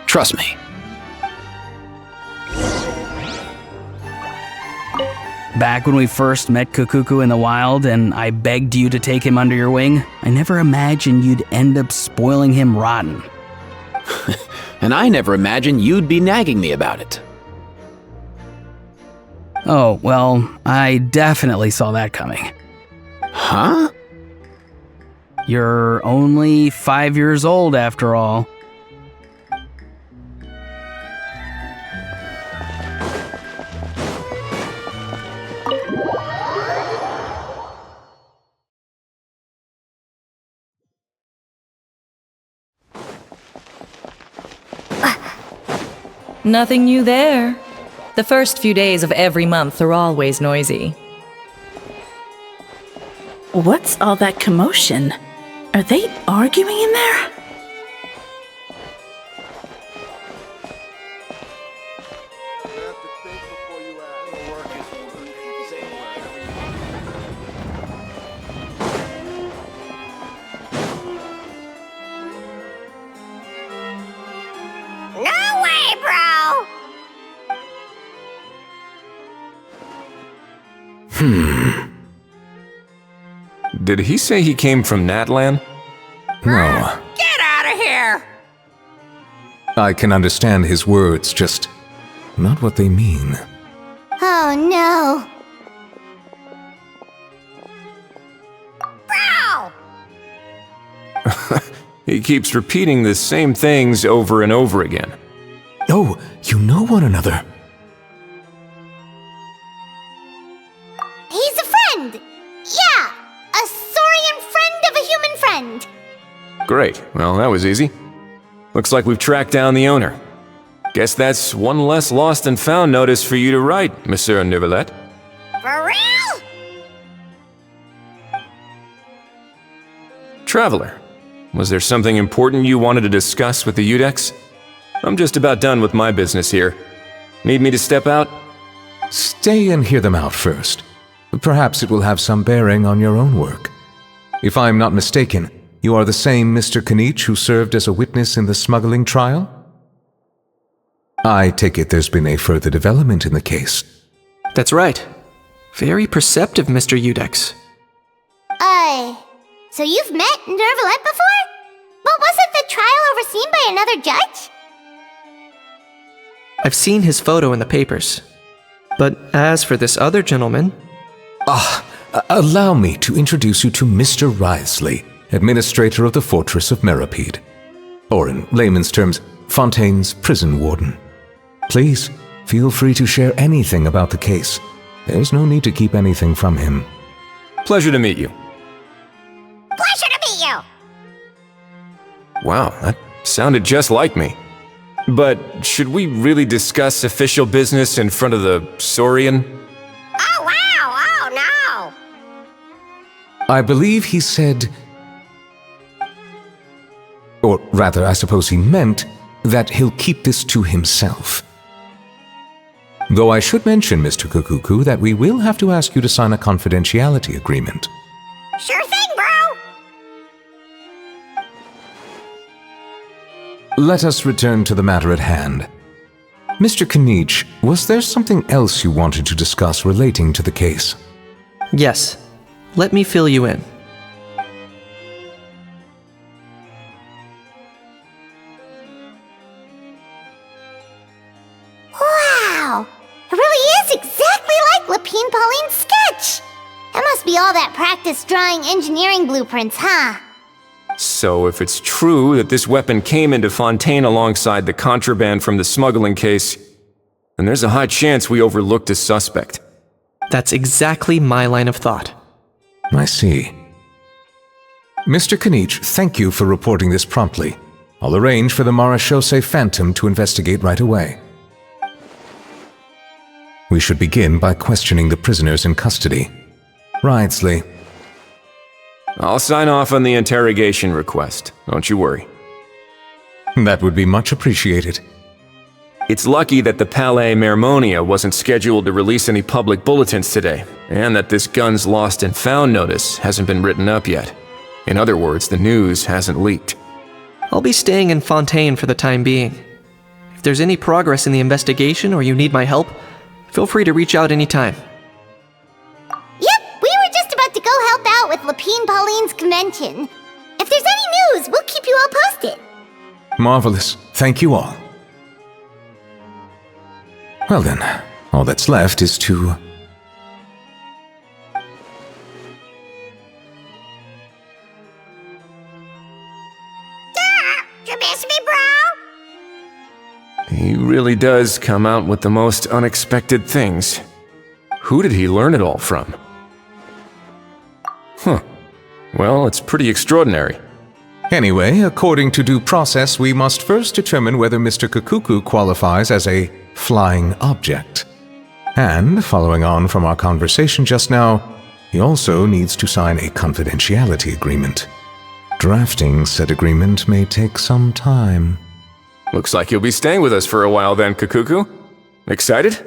Trust me. Back when we first met Kakuku in the wild and I begged you to take him under your wing, I never imagined you'd end up spoiling him rotten. and I never imagined you'd be nagging me about it. Oh, well, I definitely saw that coming. Huh? You're only 5 years old after all. Nothing new there. The first few days of every month are always noisy. What's all that commotion? Are they arguing in there? No way, bro! Did he say he came from Natlan? No. Get out of here! I can understand his words, just not what they mean. Oh no. Bro! He keeps repeating the same things over and over again. Oh, you know one another. He's a friend! Yeah! A saurian friend of a human friend! Great, well, that was easy. Looks like we've tracked down the owner. Guess that's one less lost and found notice for you to write, Monsieur Neuvillette. For real? Traveler, was there something important you wanted to discuss with the Udex? I'm just about done with my business here. Need me to step out? Stay and hear them out first. Perhaps it will have some bearing on your own work. If I'm not mistaken, you are the same Mr. Kanich who served as a witness in the smuggling trial? I take it there's been a further development in the case. That's right. Very perceptive, Mr. Udex. So you've met Neuvillette before? But wasn't the trial overseen by another judge? I've seen his photo in the papers. But as for this other gentleman... Allow me to introduce you to Mr. Wriothesley, administrator of the Fortress of Meripede. Or in layman's terms, Fontaine's prison warden. Please, feel free to share anything about the case. There's no need to keep anything from him. Pleasure to meet you. Pleasure to meet you! Wow, that sounded just like me. But should we really discuss official business in front of the Saurian? Oh wow! Oh no! I believe he said... Or rather, I suppose he meant that he'll keep this to himself. Though I should mention, Mr. Kukuku, that we will have to ask you to sign a confidentiality agreement. Sure thing, bro! Let us return to the matter at hand. Mr. Kanich, was there something else you wanted to discuss relating to the case? Yes. Let me fill you in. Wow! It really is exactly like Lapine Pauline's sketch! That must be all that practice drawing engineering blueprints, huh? So if it's true that this weapon came into Fontaine alongside the contraband from the smuggling case, then there's a high chance we overlooked a suspect. That's exactly my line of thought. I see. Mr. Kanich, thank you for reporting this promptly. I'll arrange for the Marechaussee Phantom to investigate right away. We should begin by questioning the prisoners in custody. Wriothesley. I'll sign off on the interrogation request, don't you worry. That would be much appreciated. It's lucky that the Palais Mermonia wasn't scheduled to release any public bulletins today, and that this guns lost and found notice hasn't been written up yet. In other words, the news hasn't leaked. I'll be staying in Fontaine for the time being. If there's any progress in the investigation or you need my help, feel free to reach out anytime. Yep, we were just about to go help out with Lapine Pauline's convention. If there's any news, we'll keep you all posted. Marvelous. Thank you all. Well then, all that's left is to... You miss me, bro? He really does come out with the most unexpected things. Who did he learn it all from? Huh. Well, it's pretty extraordinary. Anyway, according to due process, we must first determine whether Mr. Kakuku qualifies as a flying object. And, following on from our conversation just now, he also needs to sign a confidentiality agreement. Drafting said agreement may take some time. Looks like you'll be staying with us for a while then, Kakuku. Excited?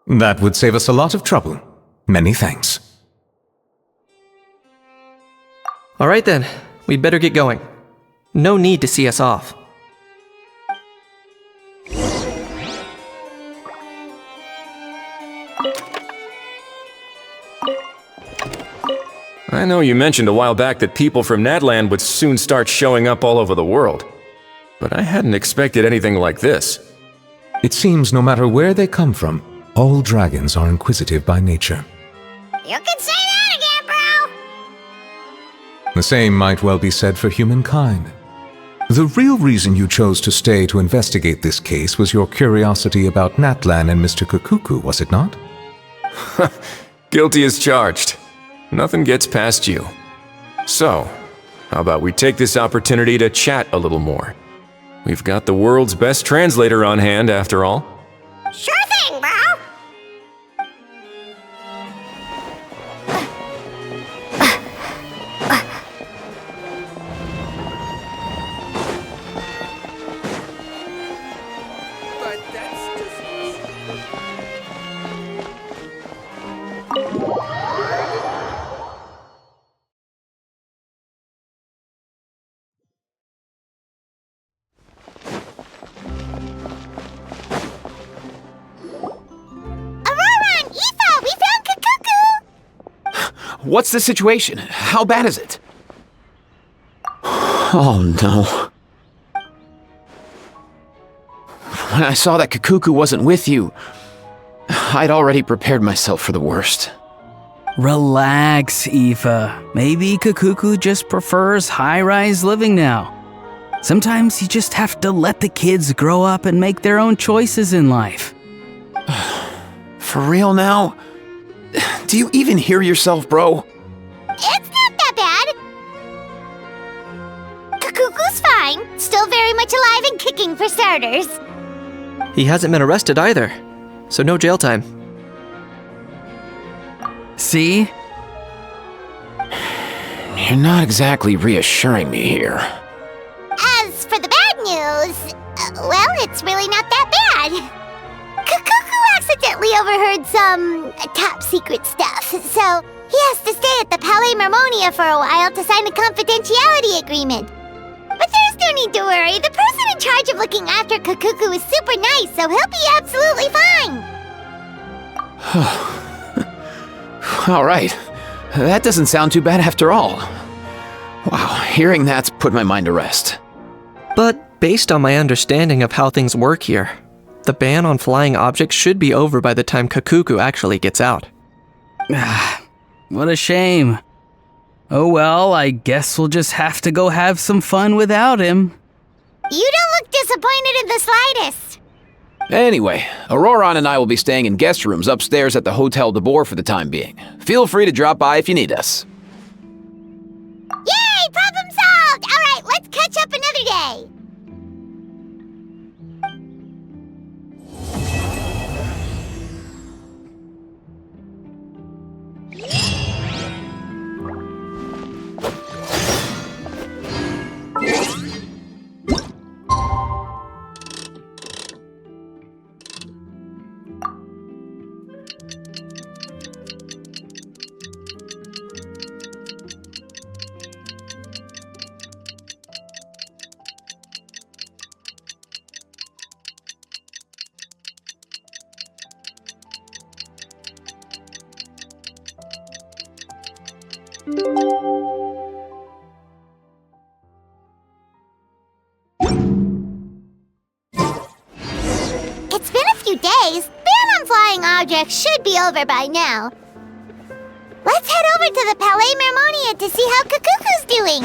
That would save us a lot of trouble. Many thanks. All right then, we'd better get going. No need to see us off. I know you mentioned a while back that people from Natland would soon start showing up all over the world. But I hadn't expected anything like this. It seems no matter where they come from, all dragons are inquisitive by nature. You can say that again, bro! The same might well be said for humankind. The real reason you chose to stay to investigate this case was your curiosity about Natlan and Mr. Kakuku, was it not? Guilty as charged. Nothing gets past you. So, how about we take this opportunity to chat a little more? We've got the world's best translator on hand, after all. Sure thing, bro! What's the situation? How bad is it? Oh no. When I saw that Kakuku wasn't with you, I'd already prepared myself for the worst. Relax, Aoife. Maybe Kakuku just prefers high-rise living now. Sometimes you just have to let the kids grow up and make their own choices in life. For real now? Do you even hear yourself, bro? It's not that bad. Kakuku's fine. Still very much alive and kicking for starters. He hasn't been arrested either, so no jail time. See? You're not exactly reassuring me here. As for the bad news, well, it's really not that bad. Kakuku accidentally overheard some top-secret stuff, so he has to stay at the Palais Marmonia for a while to sign a confidentiality agreement. But there's no need to worry. The person in charge of looking after Kakuku is super nice, so he'll be absolutely fine. All right. That doesn't sound too bad after all. Wow, hearing that's put my mind to rest. But based on my understanding of how things work here, the ban on flying objects should be over by the time Kakuku actually gets out. What a shame. Oh well, I guess we'll just have to go have some fun without him. You don't look disappointed in the slightest. Anyway, Auroron and I will be staying in guest rooms upstairs at the Hotel de Boer for the time being. Feel free to drop by if you need us. Yay! Problem solved! Alright, let's catch up another day. object should be over by now. Let's head over to the Palais Mermonia to see how Kukuku's doing.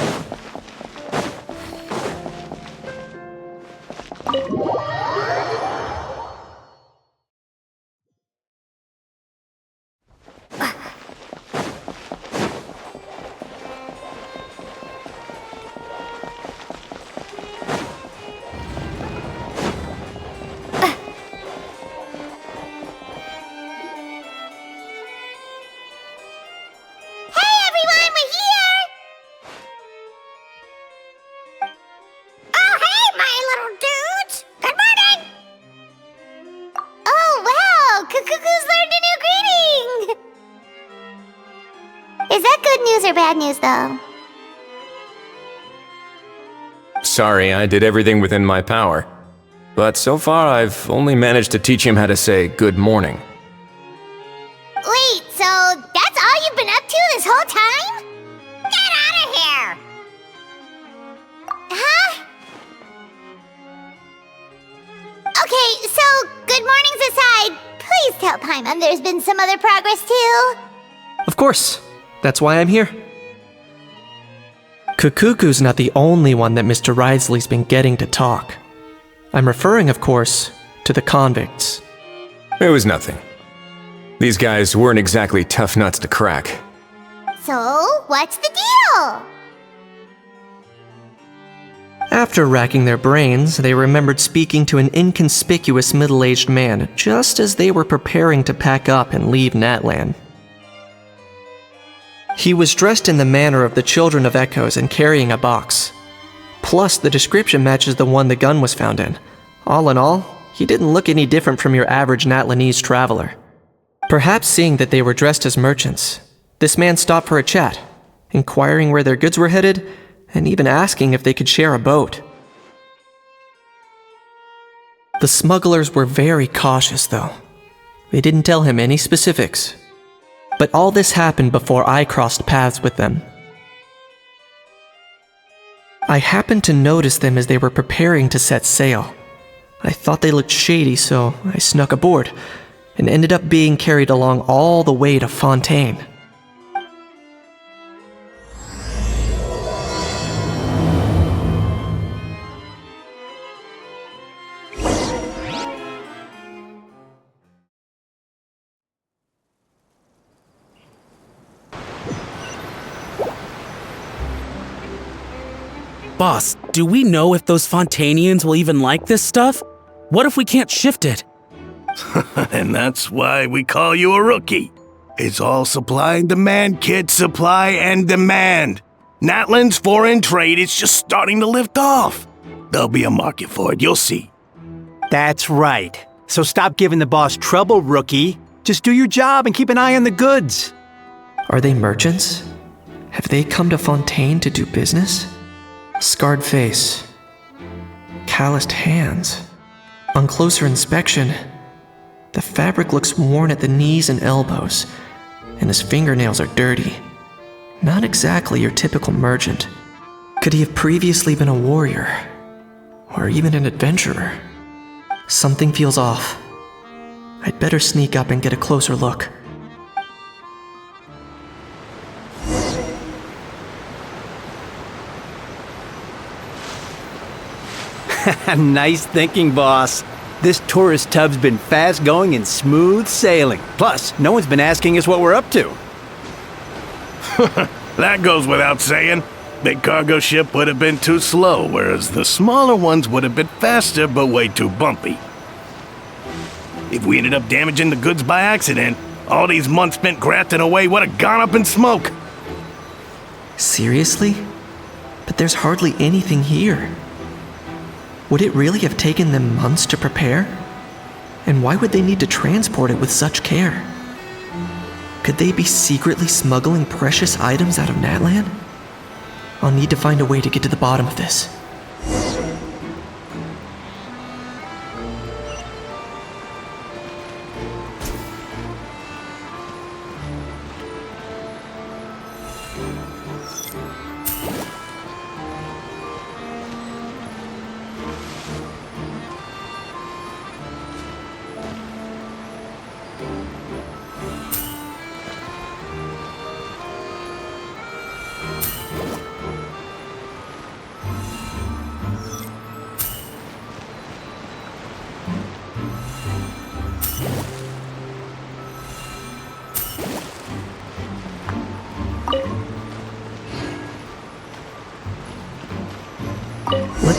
Is that good news or bad news, though? Sorry, I did everything within my power. But so far, I've only managed to teach him how to say good morning. Wait, so that's all you've been up to this whole time? Get out of here! Huh? Okay, so good mornings aside, please tell Paimon there's been some other progress too. Of course. That's why I'm here. Kukuku's not the only one that Mr. Ridesley's been getting to talk. I'm referring, of course, to the convicts. It was nothing. These guys weren't exactly tough nuts to crack. So, what's the deal? After racking their brains, they remembered speaking to an inconspicuous middle-aged man just as they were preparing to pack up and leave Natlan. He was dressed in the manner of the Children of Echoes and carrying a box. Plus, the description matches the one the gun was found in. All in all, he didn't look any different from your average Natlanese traveler. Perhaps seeing that they were dressed as merchants, this man stopped for a chat, inquiring where their goods were headed, and even asking if they could share a boat. The smugglers were very cautious, though. They didn't tell him any specifics. But all this happened before I crossed paths with them. I happened to notice them as they were preparing to set sail. I thought they looked shady, so I snuck aboard, and ended up being carried along all the way to Fontaine. Boss, do we know if those Fontainians will even like this stuff? What if we can't shift it? And that's why we call you a rookie. It's all supply and demand, kid. Supply and demand. Natlan's foreign trade is just starting to lift off. There'll be a market for it, you'll see. That's right. So stop giving the boss trouble, rookie. Just do your job and keep an eye on the goods. Are they merchants? Have they come to Fontaine to do business? Scarred face. Calloused hands. On closer inspection, the fabric looks worn at the knees and elbows, and his fingernails are dirty. Not exactly your typical merchant. Could he have previously been a warrior? Or even an adventurer? Something feels off. I'd better sneak up and get a closer look. Nice thinking, boss. This tourist tub's been fast going and smooth sailing. Plus, no one's been asking us what we're up to. That goes without saying. Big cargo ship would have been too slow, whereas the smaller ones would have been faster but way too bumpy. If we ended up damaging the goods by accident, all these months spent grafting away would have gone up in smoke. Seriously? But there's hardly anything here. Would it really have taken them months to prepare? And why would they need to transport it with such care? Could they be secretly smuggling precious items out of Natlan? I'll need to find a way to get to the bottom of this.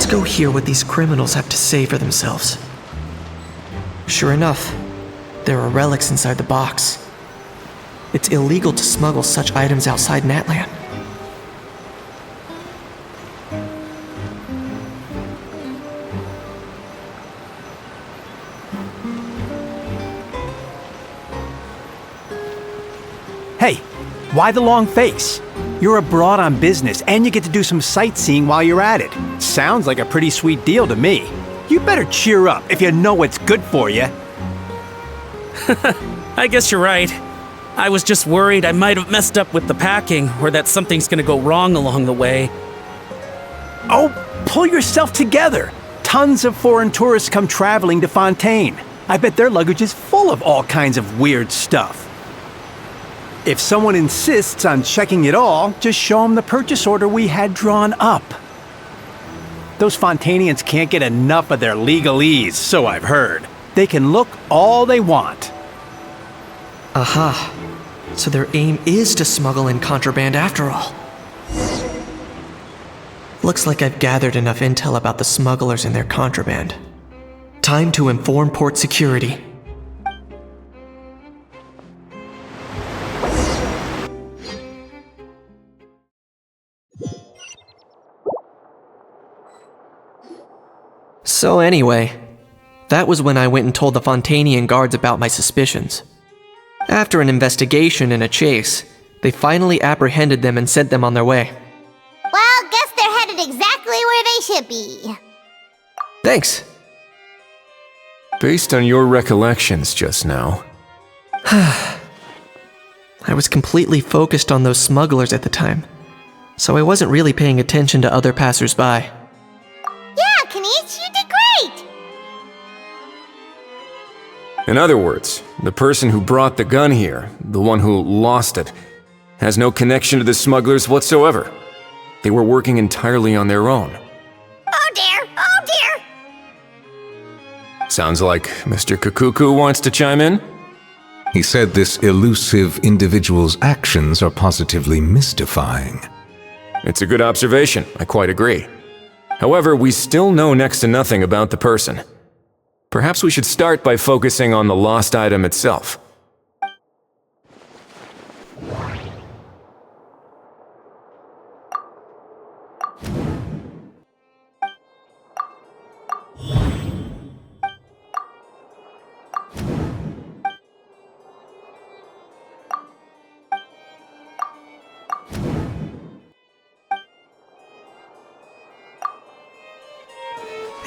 Let's go hear what these criminals have to say for themselves. Sure enough, there are relics inside the box. It's illegal to smuggle such items outside Natlan. Hey, why the long face? You're abroad on business, and you get to do some sightseeing while you're at it. Sounds like a pretty sweet deal to me. You better cheer up if you know what's good for you. I guess you're right. I was just worried I might have messed up with the packing, or that something's gonna go wrong along the way. Oh, pull yourself together. Tons of foreign tourists come traveling to Fontaine. I bet their luggage is full of all kinds of weird stuff. If someone insists on checking it all, just show them the purchase order we had drawn up. Those Fontainians can't get enough of their legalese, so I've heard. They can look all they want. Aha. So their aim is to smuggle in contraband after all. Looks like I've gathered enough intel about the smugglers and their contraband. Time to inform port security. So anyway, that was when I went and told the Fontainian guards about my suspicions. After an investigation and a chase, they finally apprehended them and sent them on their way. Well, guess they're headed exactly where they should be. Thanks. Based on your recollections just now, I was completely focused on those smugglers at the time, so I wasn't really paying attention to other passersby. Yeah, Kanish, you did great! in other words, the person who brought the gun here, the one who lost it, has no connection to the smugglers whatsoever. They were working entirely on their own. Oh dear, oh dear! Sounds like Mr. Kakuku wants to chime in? He said this elusive individual's actions are positively mystifying. It's a good observation, I quite agree. However, we still know next to nothing about the person. Perhaps we should start by focusing on the lost item itself.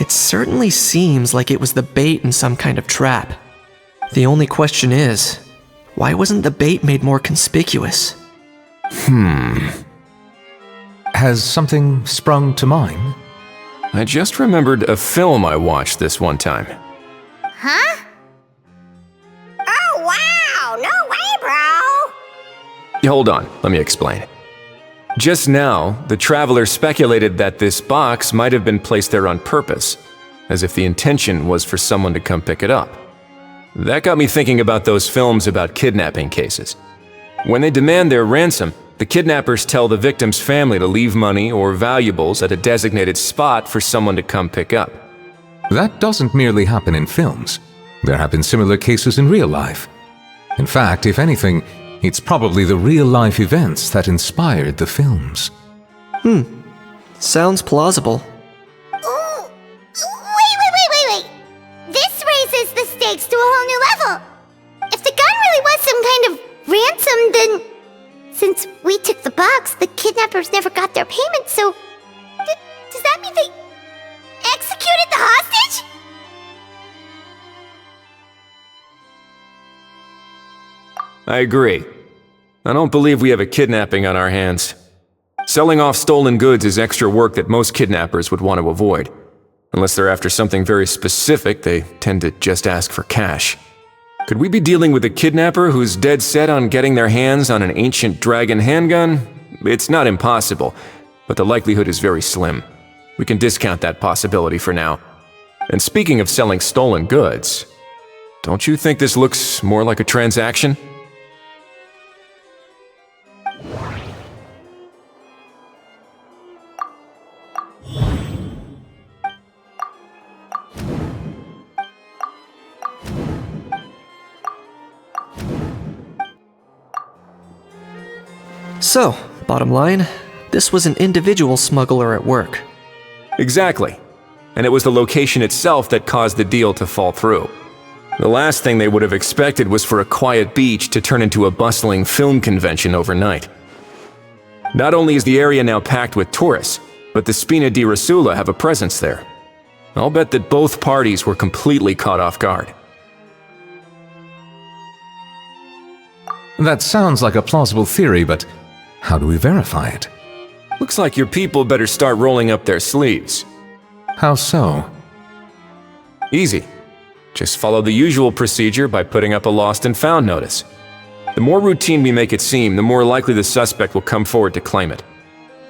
It certainly seems like it was the bait in some kind of trap. The only question is, why wasn't the bait made more conspicuous? Has something sprung to mind? I just remembered a film I watched this one time. Huh? Oh wow, no way, bro! Hold on, let me explain. Just now, the traveler speculated that this box might have been placed there on purpose, as if the intention was for someone to come pick it up. That got me thinking about those films about kidnapping cases. When they demand their ransom, the kidnappers tell the victim's family to leave money or valuables at a designated spot for someone to come pick up. That doesn't merely happen in films. There have been similar cases in real life. In fact, if anything, it's probably the real-life events that inspired the films. Sounds plausible. Ooh, wait. This raises the stakes to a whole new level. If the gun really was some kind of ransom, then since we took the box, the kidnappers never got their payment, so does that mean they executed the hostage? I agree. I don't believe we have a kidnapping on our hands. Selling off stolen goods is extra work that most kidnappers would want to avoid. Unless they're after something very specific, they tend to just ask for cash. Could we be dealing with a kidnapper who's dead set on getting their hands on an ancient dragon handgun? It's not impossible, but the likelihood is very slim. We can discount that possibility for now. And speaking of selling stolen goods, don't you think this looks more like a transaction? So, bottom line, this was an individual smuggler at work. Exactly. And it was the location itself that caused the deal to fall through. The last thing they would have expected was for a quiet beach to turn into a bustling film convention overnight. Not only is the area now packed with tourists, but the Spina di Rosula have a presence there. I'll bet that both parties were completely caught off guard. That sounds like a plausible theory, but how do we verify it? Looks like your people better start rolling up their sleeves. How so? Easy. Just follow the usual procedure by putting up a lost and found notice. The more routine we make it seem, the more likely the suspect will come forward to claim it.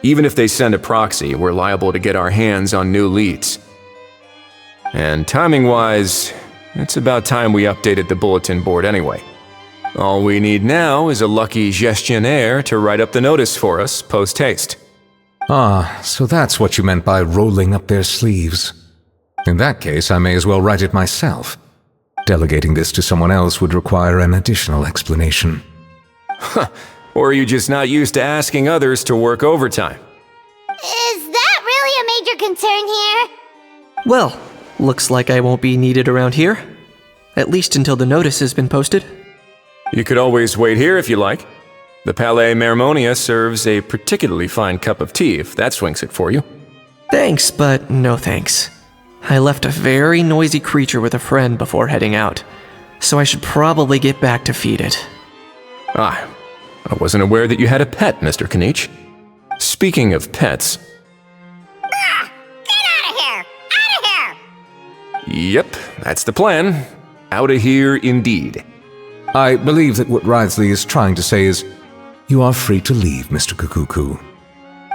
Even if they send a proxy, we're liable to get our hands on new leads. And timing-wise, it's about time we updated the bulletin board anyway. All we need now is a lucky gestionnaire to write up the notice for us post-haste. Ah, so that's what you meant by rolling up their sleeves. In that case, I may as well write it myself. Delegating this to someone else would require an additional explanation. Or are you just not used to asking others to work overtime? Is that really a major concern here? Well, looks like I won't be needed around here. At least until the notice has been posted. You could always wait here if you like. The Palais Mermonia serves a particularly fine cup of tea if that swings it for you. Thanks, but no thanks. I left a very noisy creature with a friend before heading out, so I should probably get back to feed it. Ah, I wasn't aware that you had a pet, Mr. Kanich. Speaking of pets... Get out of here! Out of here! Yep, that's the plan. Outta here indeed. I believe that what Wriothesley is trying to say is, you are free to leave, Mr. Kukuku.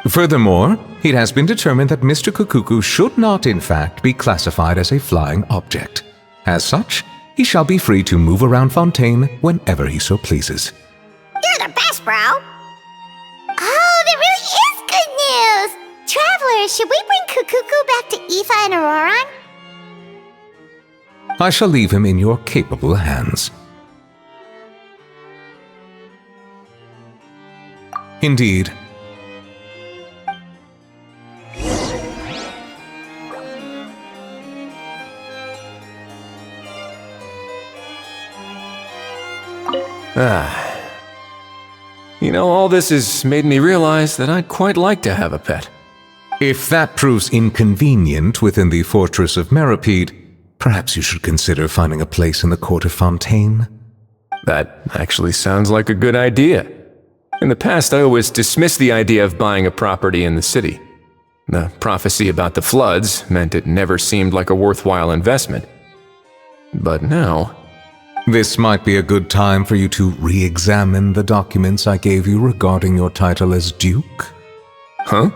Furthermore, it has been determined that Mr. Kukuku should not, in fact, be classified as a flying object. As such, he shall be free to move around Fontaine whenever he so pleases. You're the best, bro! Oh, that really is good news! Travelers, should we bring Kukuku back to Aoife and Auroran? I shall leave him in your capable hands. Indeed. You know, all this has made me realize that I'd quite like to have a pet. If that proves inconvenient within the fortress of Meripede, perhaps you should consider finding a place in the court of Fontaine. That actually sounds like a good idea. In the past, I always dismissed the idea of buying a property in the city. The prophecy about the floods meant it never seemed like a worthwhile investment. But now... This might be a good time for you to re-examine the documents I gave you regarding your title as Duke. Huh?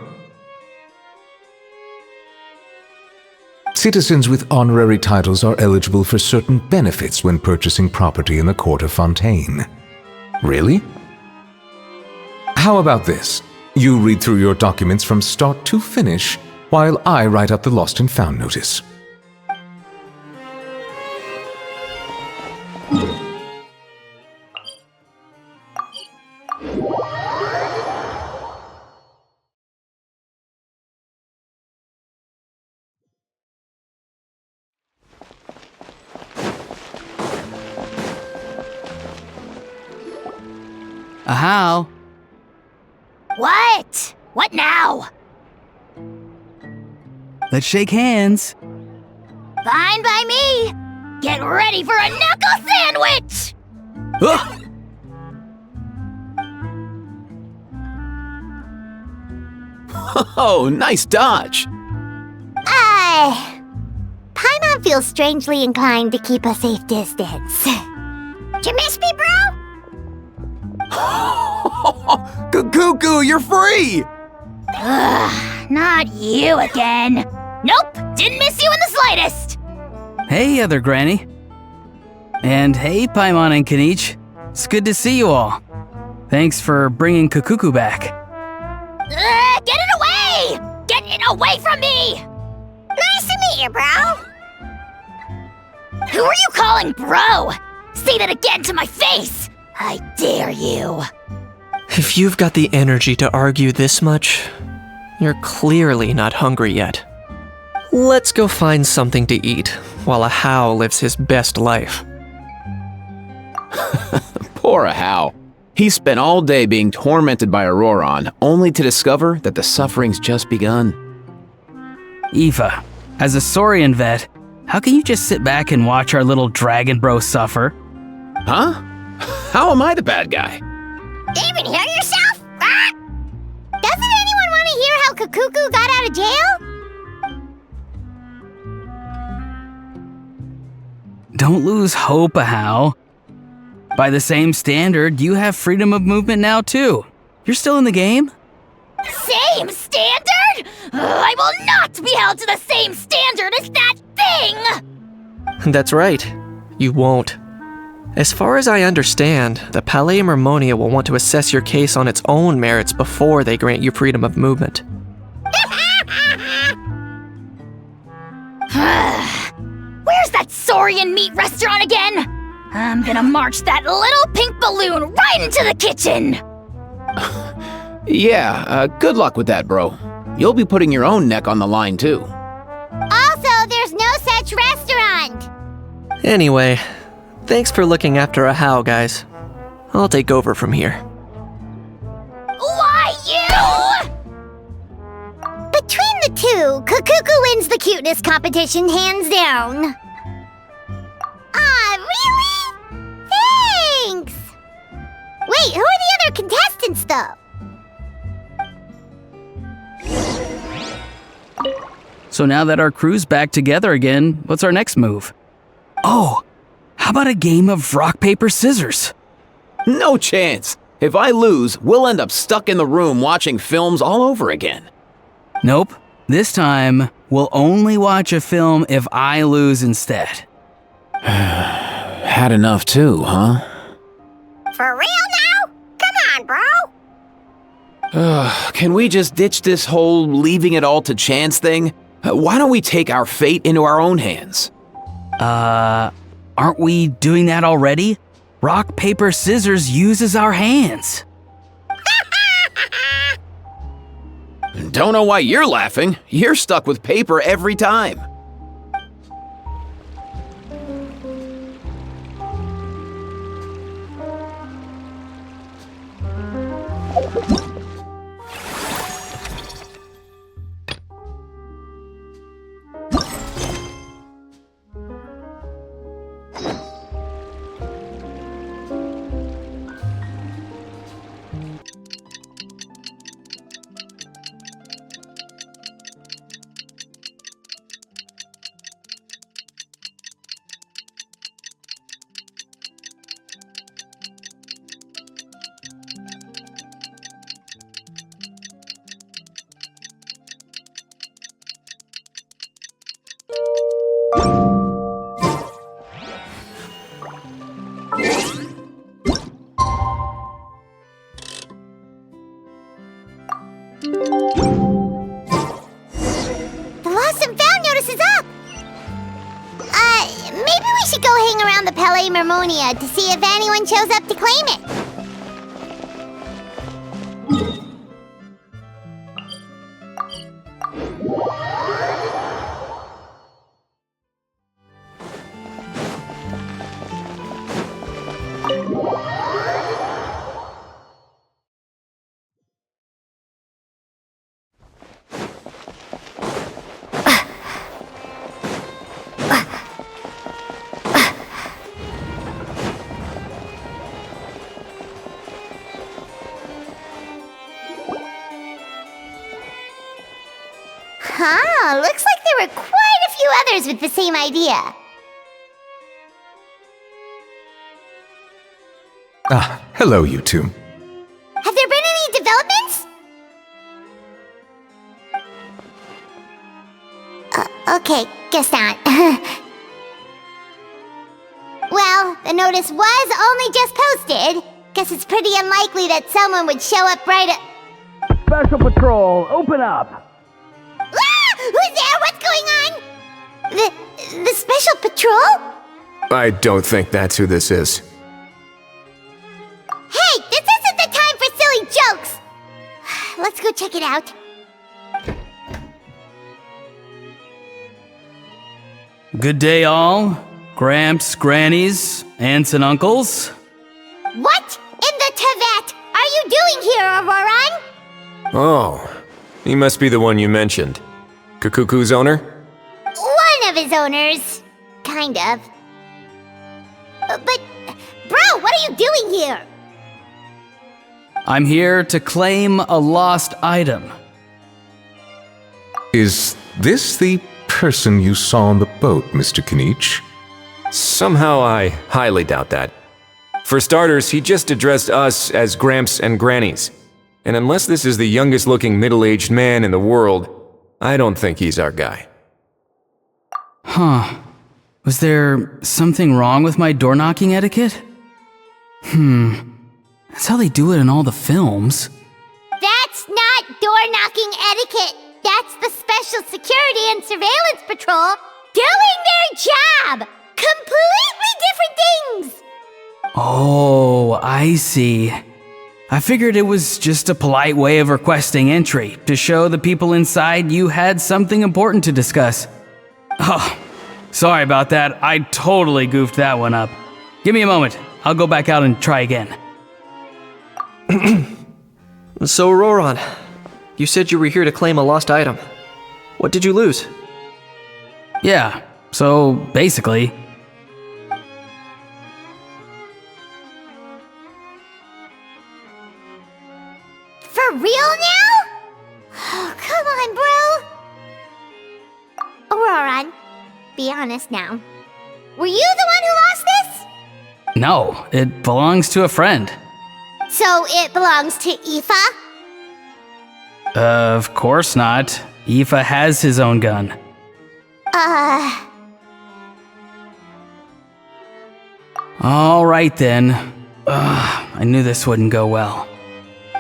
Citizens with honorary titles are eligible for certain benefits when purchasing property in the court of Fontaine. Really? How about this? You read through your documents from start to finish, while I write up the lost and found notice. How? What? What now? Let's shake hands. Fine by me! Get ready for a knuckle sandwich! Ugh. Oh, nice dodge! Paimon feels strangely inclined to keep a safe distance. Did you miss me, bro? Kukuku, you're free! Ugh, not you again. Nope, didn't miss you in the slightest. Hey, other granny. And hey, Paimon and Kanich. It's good to see you all. Thanks for bringing Kukuku back. Get it away! Get it away from me! Nice to meet you, bro. Who are you calling bro? Say that again to my face! I dare you. If you've got the energy to argue this much, you're clearly not hungry yet. Let's go find something to eat while a How lives his best life. Poor Ahau. He spent all day being tormented by Auroron, only to discover that the suffering's just begun. Eva, as a Saurian vet, how can you just sit back and watch our little dragon bro suffer? Huh? How am I the bad guy? Even hear yourself? Ah! Doesn't anyone want to hear how Kakuku got out of jail? Don't lose hope, Ahau. By the same standard, you have freedom of movement now too. You're still in the game? Same standard? I will not be held to the same standard as that thing! That's right. You won't. As far as I understand, the Palais Mermonia will want to assess your case on its own merits before they grant you freedom of movement. Where's that Saurian meat restaurant again? I'm gonna march that little pink balloon right into the kitchen! Yeah, good luck with that, bro. You'll be putting your own neck on the line, too. Also, there's no such restaurant! Anyway, thanks for looking after a How, guys. I'll take over from here. Why you? Between the two, Kakuku wins the cuteness competition hands down. Really? Thanks! Wait, who are the other contestants, though? So now that our crew's back together again, what's our next move? Oh, how about a game of rock, paper, scissors? No chance. If I lose, we'll end up stuck in the room watching films all over again. Nope. This time, we'll only watch a film if I lose instead. Had enough too, huh? For real now? Come on, bro! Can we just ditch this whole leaving it all to chance thing? Why don't we take our fate into our own hands? Aren't we doing that already? Rock, paper, scissors uses our hands. Don't know why you're laughing. You're stuck with paper every time. The Lost and Found notice is up! Maybe we should go hang around the Palais Mermonia to see if anyone shows up to claim it. Huh, looks like there were quite a few others with the same idea. Ah, hello, you two. Have there been any developments? Okay, guess not. Well, the notice was only just posted. Guess it's pretty unlikely that someone would show up right at... Special Patrol, open up! Ah! Who's there? What's going on? The Special Patrol? I don't think that's who this is. Hey, this isn't the time for silly let's go check it out. Good day, all. Gramps, grannies, aunts, and uncles. What in the Tibet are you doing here, Auroran? Oh, he must be the one you mentioned. Kukuku's owner? One of his owners. Kind of. But, bro, what are you doing here? I'm here to claim a lost item. Is this the person you saw on the boat, Mr. Kinich? Somehow I highly doubt that. For starters, he just addressed us as Gramps and Grannies. And unless this is the youngest looking middle-aged man in the world, I don't think he's our guy. Huh. Was there something wrong with my door-knocking etiquette? That's how they do it in all the films. That's not door-knocking etiquette. That's the Special Security and Surveillance Patrol doing their job. Completely different things. Oh, I see. I figured it was just a polite way of requesting entry to show the people inside you had something important to discuss. Oh, sorry about that. I totally goofed that one up. Give me a moment. I'll go back out and try again. So, Auroran, you said you were here to claim a lost item. What did you lose? Yeah, so basically... For real now? Oh, come on, bro. Auroran, be honest now. Were you the one who lost this? No, it belongs to a friend. So it belongs to Aoife? Of course not. Aoife has his own gun. All right then. I knew this wouldn't go well.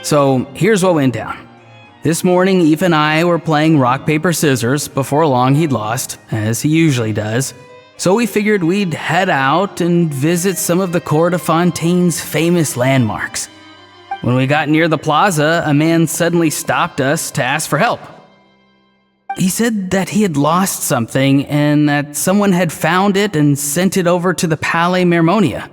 So here's what went down. This morning, Aoife and I were playing rock, paper, scissors. Before long, he'd lost, as he usually does. So we figured we'd head out and visit some of the Cour de Fontaine's famous landmarks. When we got near the plaza, a man suddenly stopped us to ask for help. He said that he had lost something and that someone had found it and sent it over to the Palais Mermonia.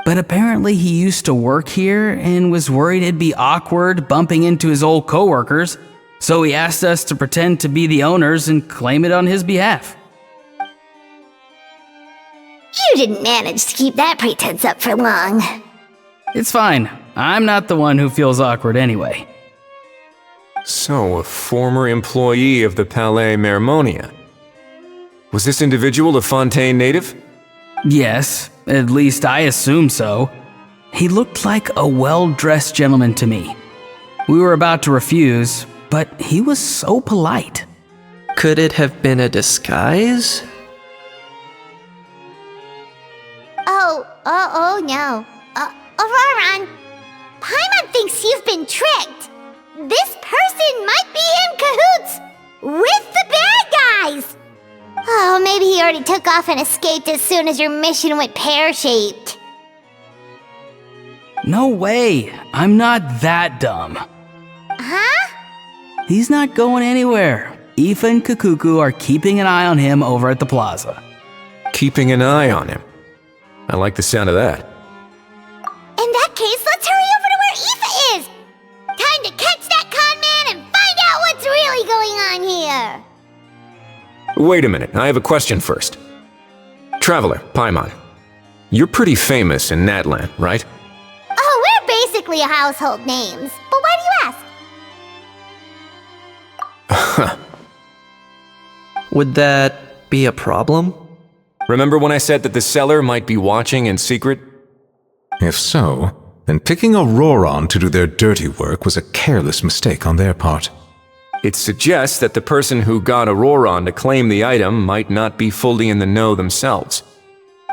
But apparently he used to work here and was worried it'd be awkward bumping into his old coworkers, so he asked us to pretend to be the owners and claim it on his behalf. You didn't manage to keep that pretense up for long. It's fine. I'm not the one who feels awkward anyway. So, a former employee of the Palais Mermonia. Was this individual a Fontaine native? Yes, at least I assume so. He looked like a well-dressed gentleman to me. We were about to refuse, but he was so polite. Could it have been a disguise? Oh no. Auroran, Paimon thinks you've been tricked. This person might be in cahoots with the bad guys. Oh, maybe he already took off and escaped as soon as your mission went pear-shaped. No way. I'm not that dumb. Huh? He's not going anywhere. Aoife and Kukuku are keeping an eye on him over at the plaza. Keeping an eye on him. I like the sound of that. In that case, let's hurry over to where Aoife is. Time to catch that con man and find out what's really going on here. Wait a minute, I have a question first. Traveler, Paimon, you're pretty famous in Natlan, right? Oh, we're basically household names. But why do you ask? Would that be a problem? Remember when I said that the seller might be watching in secret? If so, then picking Auroran to do their dirty work was a careless mistake on their part. It suggests that the person who got Auroran to claim the item might not be fully in the know themselves.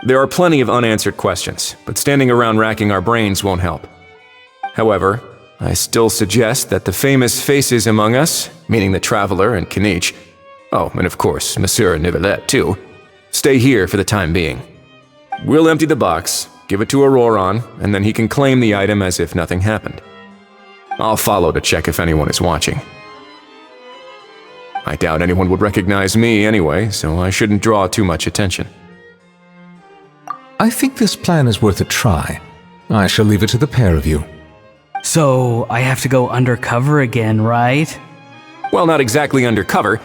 There are plenty of unanswered questions, but standing around racking our brains won't help. However, I still suggest that the famous faces among us, meaning the Traveler and Kinich, oh, and of course, Monsieur Nivelette too, stay here for the time being. We'll empty the box, give it to Auroran, and then he can claim the item as if nothing happened. I'll follow to check if anyone is watching. I doubt anyone would recognize me anyway, so I shouldn't draw too much attention. I think this plan is worth a try. I shall leave it to the pair of you. So, I have to go undercover again, right? Well, not exactly undercover.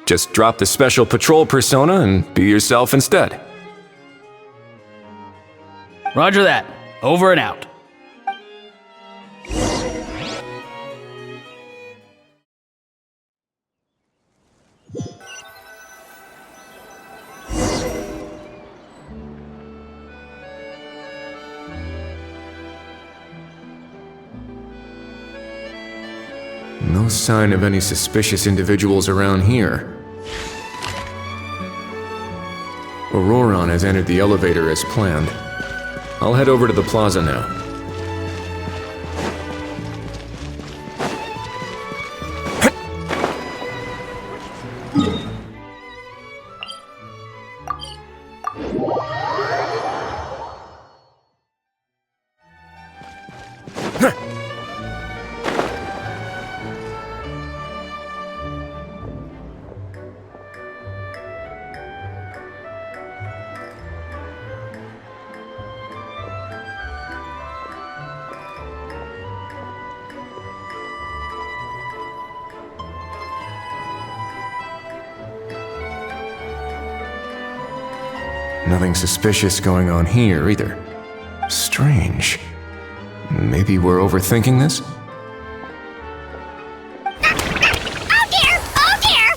Just drop the special patrol persona and be yourself instead. Roger that. Over and out. No sign of any suspicious individuals around here. Auroron has entered the elevator as planned. I'll head over to the plaza now. Nothing suspicious going on here, either. Strange. Maybe we're overthinking this? Oh dear! Oh dear!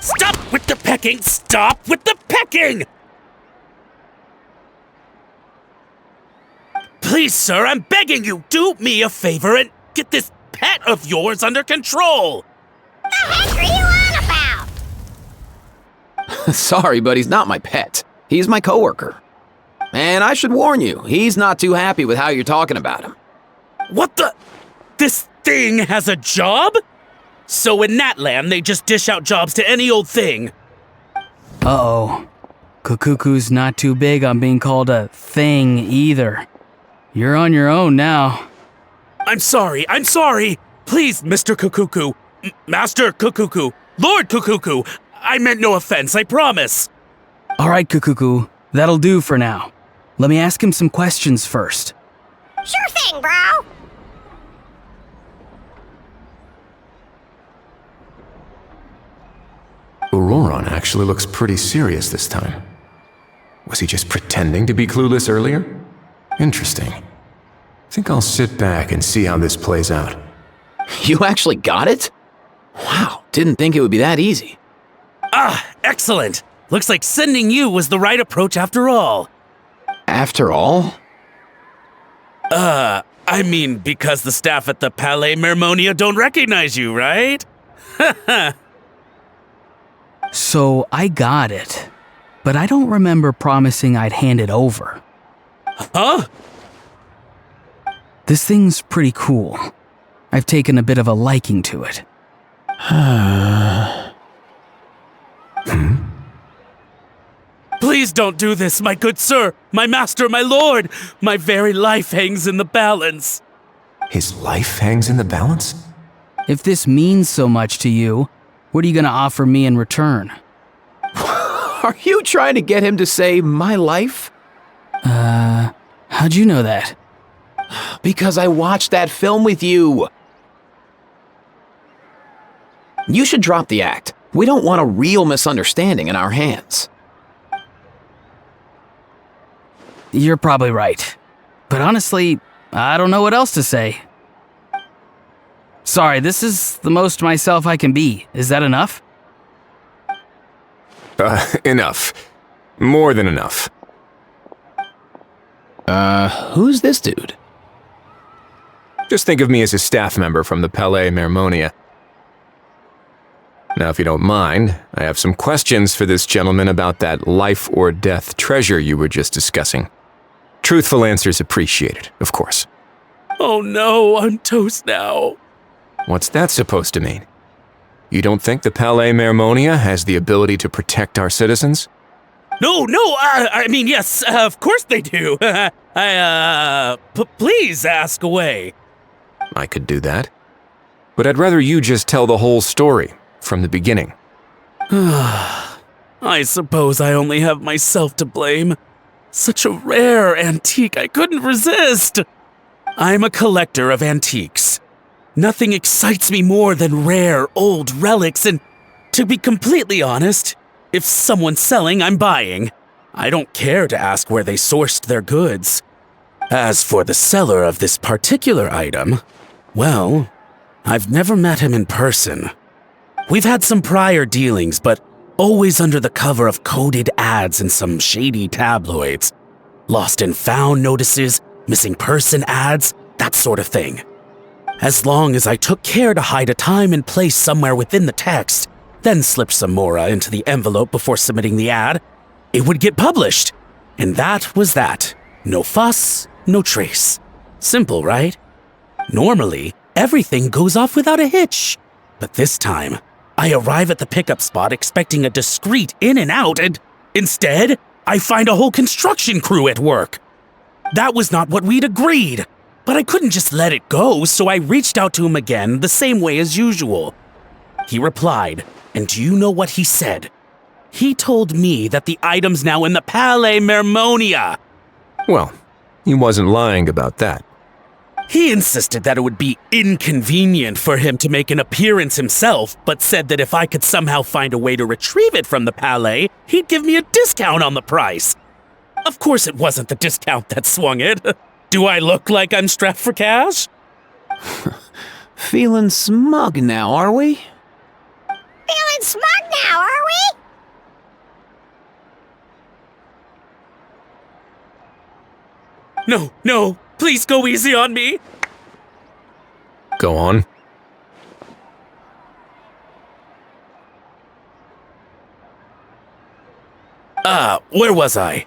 Stop with the pecking! Stop with the pecking! Please, sir, I'm begging you, do me a favor and get this pet of yours under control! The heck are you on about? Sorry, but he's not my pet. He's my coworker. And I should warn you, he's not too happy with how you're talking about him. What the? This thing has a job? So in that land, they just dish out jobs to any old thing. Uh-oh. Kukuku's not too big on being called a thing either. You're on your own now. I'm sorry. Please, Mr. Kukuku. Master Kukuku. Lord Kukuku. I meant no offense, I promise. All right, Kukuku. That'll do for now. Let me ask him some questions first. Sure thing, bro. Auroron actually looks pretty serious this time. Was he just pretending to be clueless earlier? Interesting. Think I'll sit back and see how this plays out. You actually got it? Wow, didn't think it would be that easy. Ah, excellent. Looks like sending you was the right approach after all. After all? I mean, because the staff at the Palais Mermonia don't recognize you, right? So, I got it. But I don't remember promising I'd hand it over. Huh? This thing's pretty cool. I've taken a bit of a liking to it. Please don't do this, my good sir, my master, my lord. My very life hangs in the balance. His life hangs in the balance? If this means so much to you, what are you gonna offer me in return? Are you trying to get him to say my life? How'd you know that? Because I watched that film with you. You should drop the act. We don't want a real misunderstanding in our hands. You're probably right. But honestly, I don't know what else to say. Sorry, this is the most myself I can be. Is that enough? Enough. More than enough. Who's this dude? Just think of me as a staff member from the Palais Mermonia. Now, if you don't mind, I have some questions for this gentleman about that life or death treasure you were just discussing. Truthful answers appreciated, of course. Oh no, I'm toast now. What's that supposed to mean? You don't think the Palais Mermonia has the ability to protect our citizens? No, I mean, yes, of course they do. Please ask away. I could do that. But I'd rather you just tell the whole story from the beginning. I suppose I only have myself to blame. Such a rare antique, I couldn't resist. I'm a collector of antiques. Nothing excites me more than rare, old relics, and to be completely honest, if someone's selling, I'm buying. I don't care to ask where they sourced their goods. As for the seller of this particular item, well, I've never met him in person. We've had some prior dealings, but always under the cover of coded ads in some shady tabloids. Lost and found notices, missing person ads, that sort of thing. As long as I took care to hide a time and place somewhere within the text, then slipped some mora into the envelope before submitting the ad, it would get published. And that was that. No fuss, no trace. Simple, right? Normally, everything goes off without a hitch. But this time, I arrive at the pickup spot expecting a discreet in and out, and instead, I find a whole construction crew at work. That was not what we'd agreed, but I couldn't just let it go, so I reached out to him again the same way as usual. He replied, and do you know what he said? He told me that the item's now in the Palais Mermonia. Well, he wasn't lying about that. He insisted that it would be inconvenient for him to make an appearance himself, but said that if I could somehow find a way to retrieve it from the Palais, he'd give me a discount on the price. Of course it wasn't the discount that swung it. Do I look like I'm strapped for cash? Feeling smug now, are we? Feeling smug now, are we? No, please go easy on me. Go on. Where was I?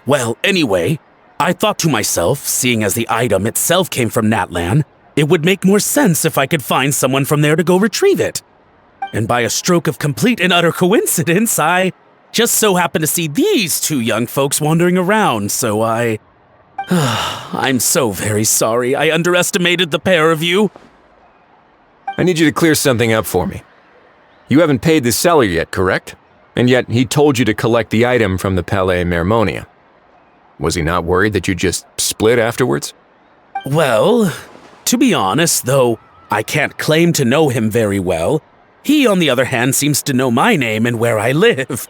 Well, anyway, I thought to myself, seeing as the item itself came from Natlan, it would make more sense if I could find someone from there to go retrieve it. And by a stroke of complete and utter coincidence, I just so happened to see these two young folks wandering around, so I'm so very sorry I underestimated the pair of you. I need you to clear something up for me. You haven't paid the seller yet, correct? And yet he told you to collect the item from the Palais Mermonia. Was he not worried that you just split afterwards? Well, to be honest, though I can't claim to know him very well, he, on the other hand, seems to know my name and where I live.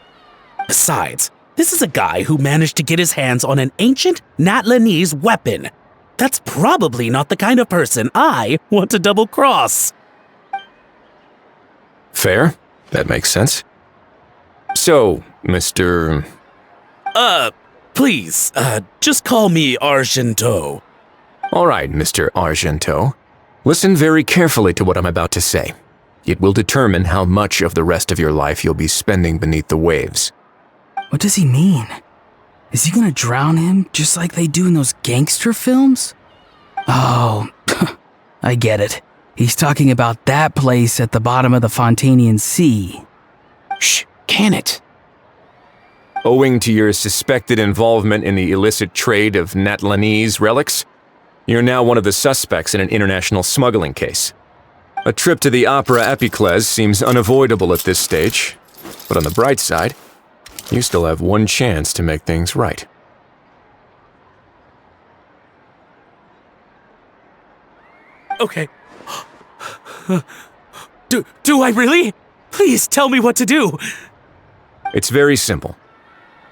Besides, this is a guy who managed to get his hands on an ancient Natlanese weapon. That's probably not the kind of person I want to double-cross. Fair. That makes sense. So, Mr. Please, just call me Argento. All right, Mr. Argento. Listen very carefully to what I'm about to say. It will determine how much of the rest of your life you'll be spending beneath the waves. What does he mean? Is he gonna drown him just like they do in those gangster films? Oh, I get it. He's talking about that place at the bottom of the Fontanian Sea. Shh, can it? Owing to your suspected involvement in the illicit trade of Natlanese relics, you're now one of the suspects in an international smuggling case. A trip to the Opera Epiclese seems unavoidable at this stage, but on the bright side, you still have one chance to make things right. Okay. Do I really? Please tell me what to do. It's very simple.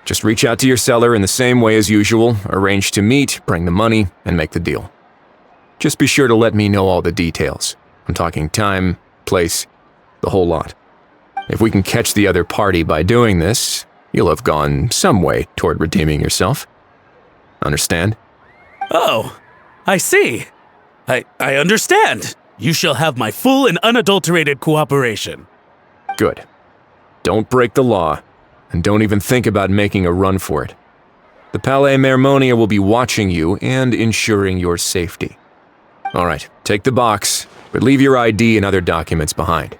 Just reach out to your seller in the same way as usual, arrange to meet, bring the money, and make the deal. Just be sure to let me know all the details. I'm talking time, place, the whole lot. If we can catch the other party by doing this, you'll have gone some way toward redeeming yourself. Understand? Oh, I see. I understand. You shall have my full and unadulterated cooperation. Good. Don't break the law, and don't even think about making a run for it. The Palais Mermonia will be watching you and ensuring your safety. All right, take the box, but leave your ID and other documents behind.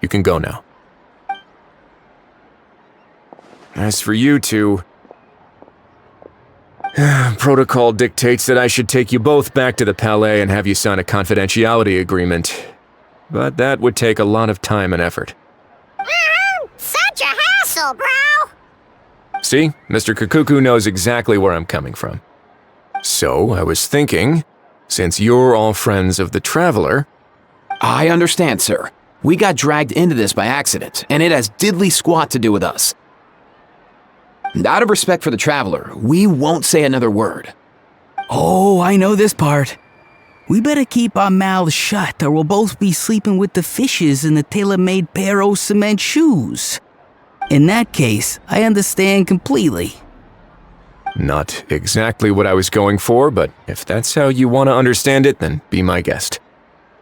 You can go now. As for you two... Protocol dictates that I should take you both back to the Palais and have you sign a confidentiality agreement. But that would take a lot of time and effort. Such a hassle, bro! See? Mr. Kakuku knows exactly where I'm coming from. So, I was thinking, since you're all friends of the Traveler... I understand, sir. We got dragged into this by accident, and it has diddly squat to do with us. And out of respect for the Traveler, we won't say another word. Oh, I know this part. We better keep our mouths shut or we'll both be sleeping with the fishes in the tailor-made pair of cement shoes. In that case, I understand completely. Not exactly what I was going for, but if that's how you want to understand it, then be my guest.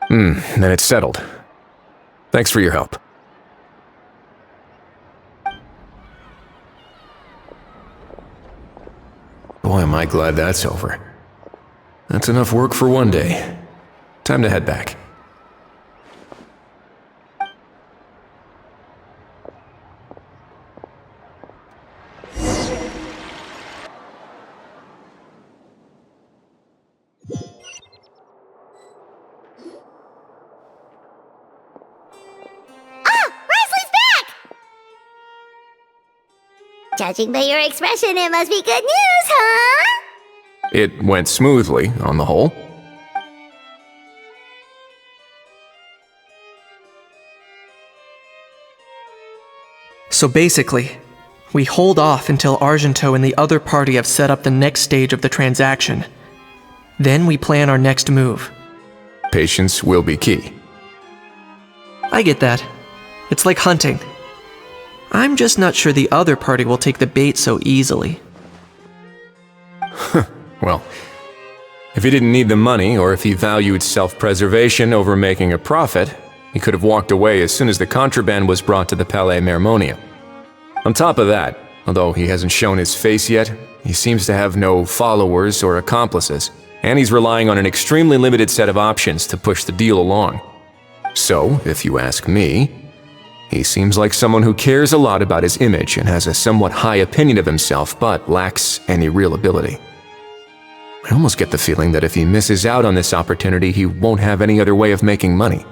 Then it's settled. Thanks for your help. Boy, am I glad that's over. That's enough work for one day. Time to head back. Judging by your expression, it must be good news, huh? It went smoothly, on the whole. So basically, we hold off until Argento and the other party have set up the next stage of the transaction. Then we plan our next move. Patience will be key. I get that. It's like hunting. I'm just not sure the other party will take the bait so easily. Well, if he didn't need the money, or if he valued self-preservation over making a profit, he could have walked away as soon as the contraband was brought to the Palais Mermonia. On top of that, although he hasn't shown his face yet, he seems to have no followers or accomplices, and he's relying on an extremely limited set of options to push the deal along. So, if you ask me, he seems like someone who cares a lot about his image and has a somewhat high opinion of himself, but lacks any real ability. I almost get the feeling that if he misses out on this opportunity, he won't have any other way of making money.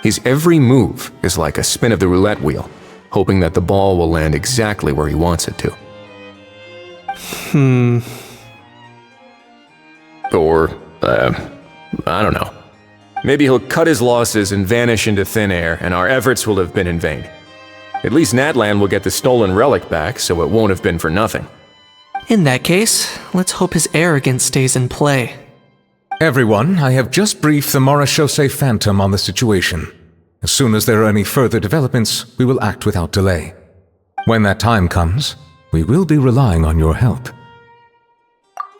His every move is like a spin of the roulette wheel, hoping that the ball will land exactly where he wants it to. Or, I don't know. Maybe he'll cut his losses and vanish into thin air, and our efforts will have been in vain. At least Natlan will get the stolen relic back, so it won't have been for nothing. In that case, let's hope his arrogance stays in play. Everyone, I have just briefed the Marechaussee Phantom on the situation. As soon as there are any further developments, we will act without delay. When that time comes, we will be relying on your help.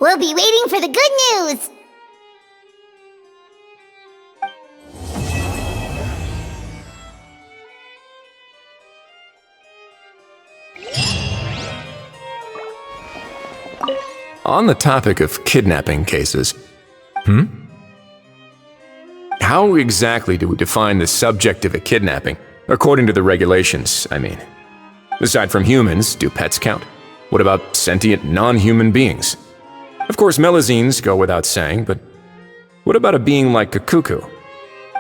We'll be waiting for the good news! On the topic of kidnapping cases... How exactly do we define the subject of a kidnapping? According to the regulations, I mean. Aside from humans, do pets count? What about sentient non-human beings? Of course, Melazines go without saying, but what about a being like Kakuku?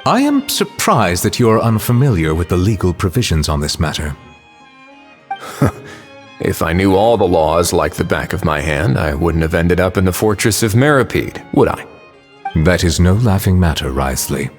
I am surprised that you are unfamiliar with the legal provisions on this matter. If I knew all the laws like the back of my hand, I wouldn't have ended up in the fortress of Meripede, would I? That is no laughing matter, Wriothesley.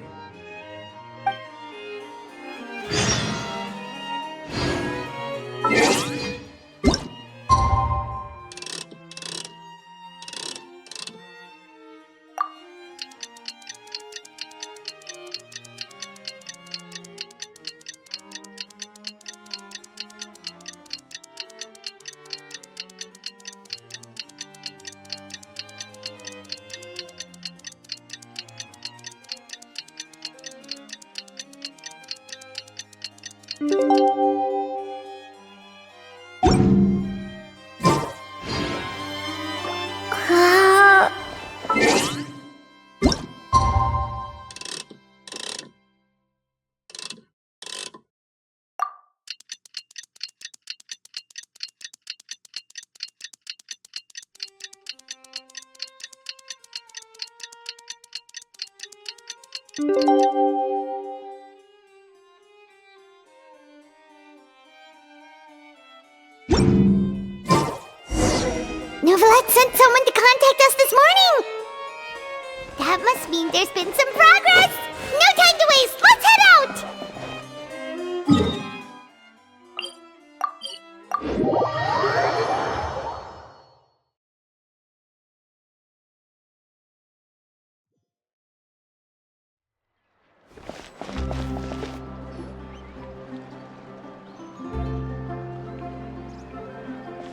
Novelette sent someone to contact us this morning! That must mean there's been some progress! No time to waste! Let's head out!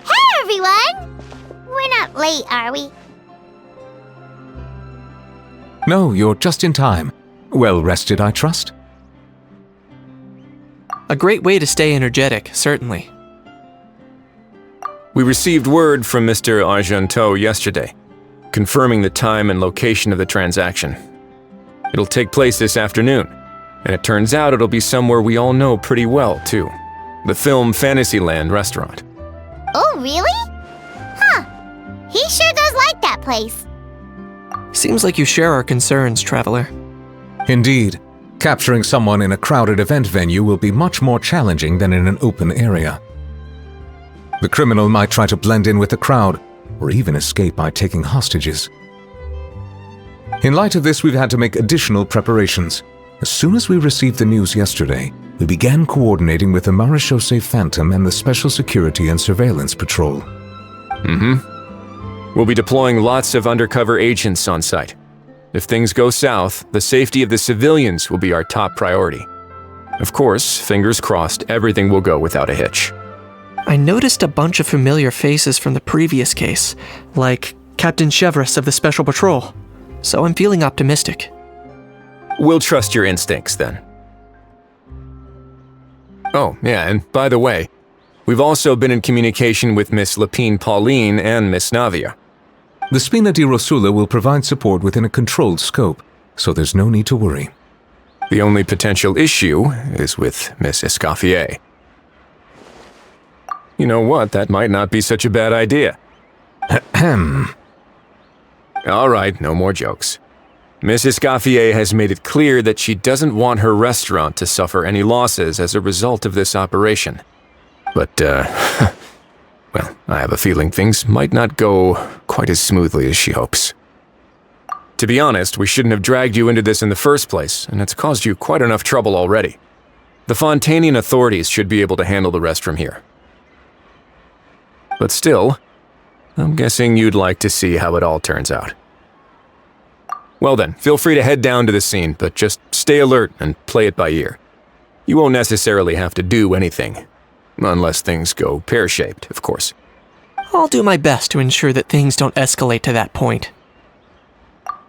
Hey, everyone! We're not late, are we? No, you're just in time. Well rested, I trust? A great way to stay energetic, certainly. We received word from Mr. Argenteau yesterday, confirming the time and location of the transaction. It'll take place this afternoon, and it turns out it'll be somewhere we all know pretty well, too. The Film Fantasyland restaurant. Oh, really? Huh. He sure does like that place. Seems like you share our concerns, Traveler. Indeed. Capturing someone in a crowded event venue will be much more challenging than in an open area. The criminal might try to blend in with the crowd, or even escape by taking hostages. In light of this, we've had to make additional preparations. As soon as we received the news yesterday, we began coordinating with the Marechaussee Phantom and the Special Security and Surveillance Patrol. We'll be deploying lots of undercover agents on site. If things go south, the safety of the civilians will be our top priority. Of course, fingers crossed, everything will go without a hitch. I noticed a bunch of familiar faces from the previous case, like Captain Chevrolet of the Special Patrol, so I'm feeling optimistic. We'll trust your instincts, then. Oh, yeah, and by the way, we've also been in communication with Miss Lapine Pauline and Miss Navia. The Spina di Rosula will provide support within a controlled scope, so there's no need to worry. The only potential issue is with Miss Escoffier. You know what, that might not be such a bad idea. Ahem. All right, no more jokes. Miss Escoffier has made it clear that she doesn't want her restaurant to suffer any losses as a result of this operation. But, well, I have a feeling things might not go quite as smoothly as she hopes. To be honest, we shouldn't have dragged you into this in the first place, and it's caused you quite enough trouble already. The Fontanian authorities should be able to handle the rest from here. But still, I'm guessing you'd like to see how it all turns out. Well then, feel free to head down to the scene, but just stay alert and play it by ear. You won't necessarily have to do anything. Unless things go pear-shaped, of course. I'll do my best to ensure that things don't escalate to that point.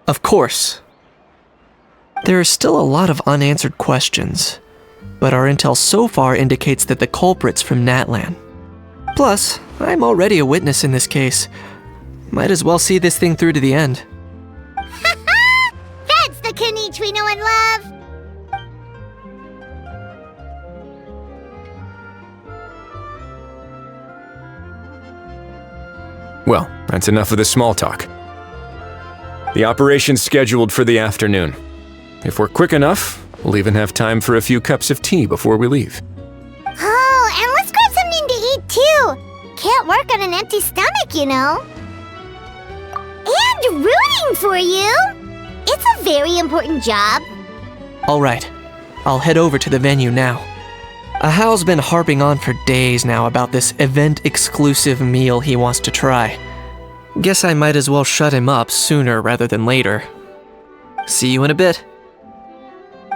Of course. There are still a lot of unanswered questions, but our intel so far indicates that the culprit's from Natlan. Plus, I'm already a witness in this case. Might as well see this thing through to the end. That's the Kanichi we know and love! Well, that's enough of the small talk. The operation's scheduled for the afternoon. If we're quick enough, we'll even have time for a few cups of tea before we leave. Oh, and let's grab something to eat too! Can't work on an empty stomach, you know. And rooting for you! It's a very important job. Alright, I'll head over to the venue now. Ahal's been harping on for days now about this event-exclusive meal he wants to try. Guess I might as well shut him up sooner rather than later. See you in a bit.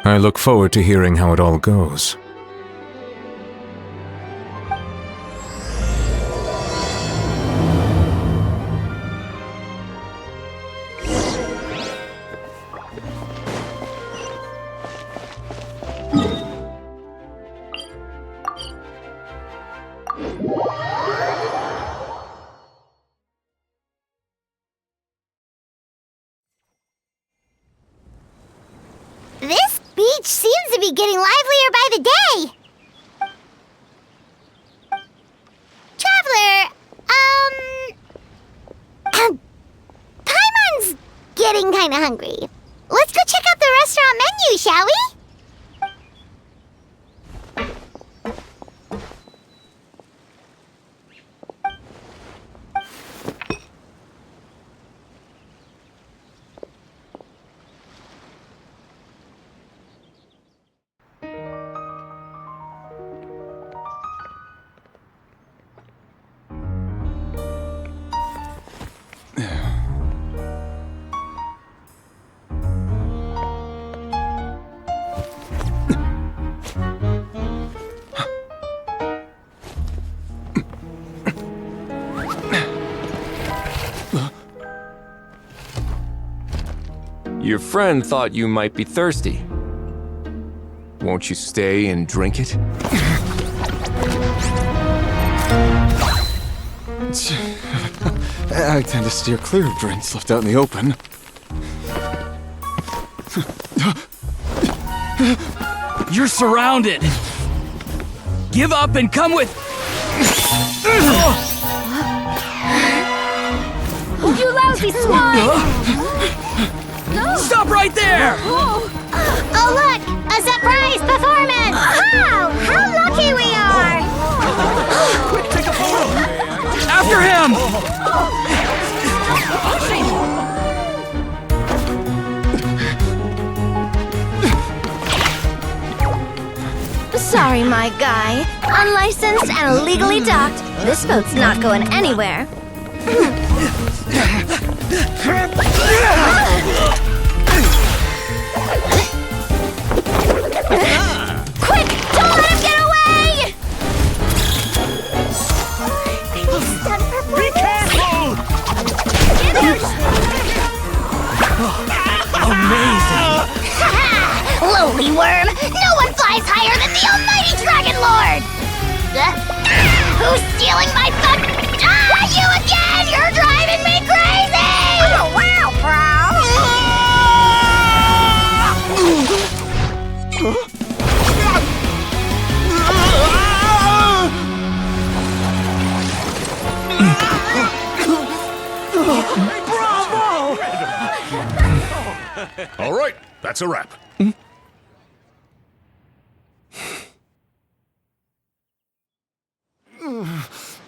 I look forward to hearing how it all goes. This beach seems to be getting livelier by the day. Traveler, Paimon's getting kinda hungry. Let's go check out the restaurant menu, shall we? Your friend thought you might be thirsty. Won't you stay and drink it? I tend to steer clear of drinks left out in the open. You're surrounded. Give up and come with. You lousy swine! Stop right there! Oh look! A surprise performance! Wow! How lucky we are! Quick, take a photo! After him! Sorry, my guy. Unlicensed and illegally docked, this boat's not going anywhere. Quick! Don't let him get away! Be careful! Amazing! Lowly worm! No one flies higher than the almighty Dragon Lord! Who's stealing my fun? You again! You're driving me crazy! Oh, wow, Bravo! All right, that's a wrap.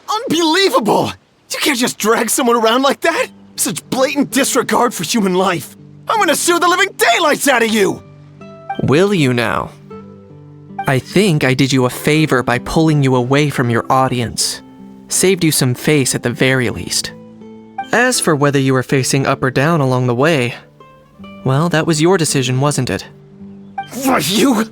Unbelievable! You can't just drag someone around like that! Such blatant disregard for human life! I'm gonna sue the living daylights out of you! Will you now? I think I did you a favor by pulling you away from your audience. Saved you some face at the very least. As for whether you were facing up or down along the way, well, that was your decision, wasn't it? What, you...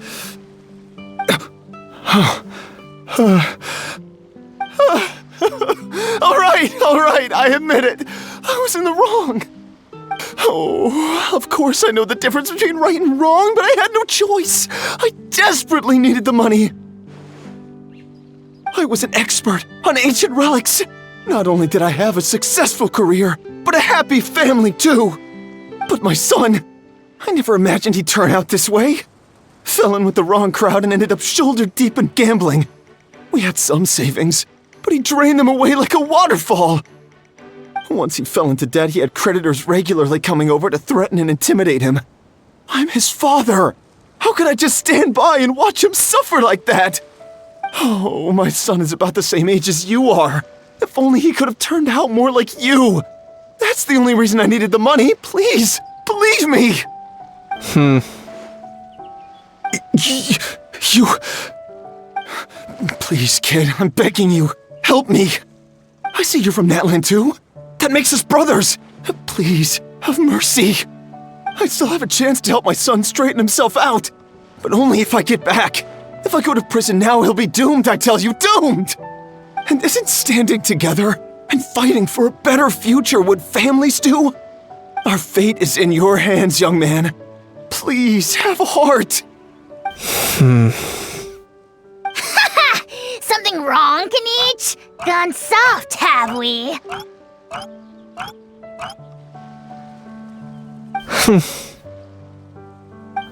All right, I admit it. I was in the wrong. Oh, of course I know the difference between right and wrong, but I had no choice. I desperately needed the money. I was an expert on ancient relics. Not only did I have a successful career, but a happy family too. But my son, I never imagined he'd turn out this way. Fell in with the wrong crowd and ended up shoulder deep in gambling. We had some savings, but he drained them away like a waterfall. Once he fell into debt, he had creditors regularly coming over to threaten and intimidate him. I'm his father. How could I just stand by and watch him suffer like that? Oh, my son is about the same age as you are. If only he could have turned out more like you. That's the only reason I needed the money. Please, believe me. You... Please, kid, I'm begging you. Help me. I see you're from Natland too. That makes us brothers. Please, have mercy. I still have a chance to help my son straighten himself out. But only if I get back. If I go to prison now, he'll be doomed, I tell you, doomed! And isn't standing together and fighting for a better future what families do? Our fate is in your hands, young man. Please, have a heart. Something wrong, Kanich? Gone soft, have we?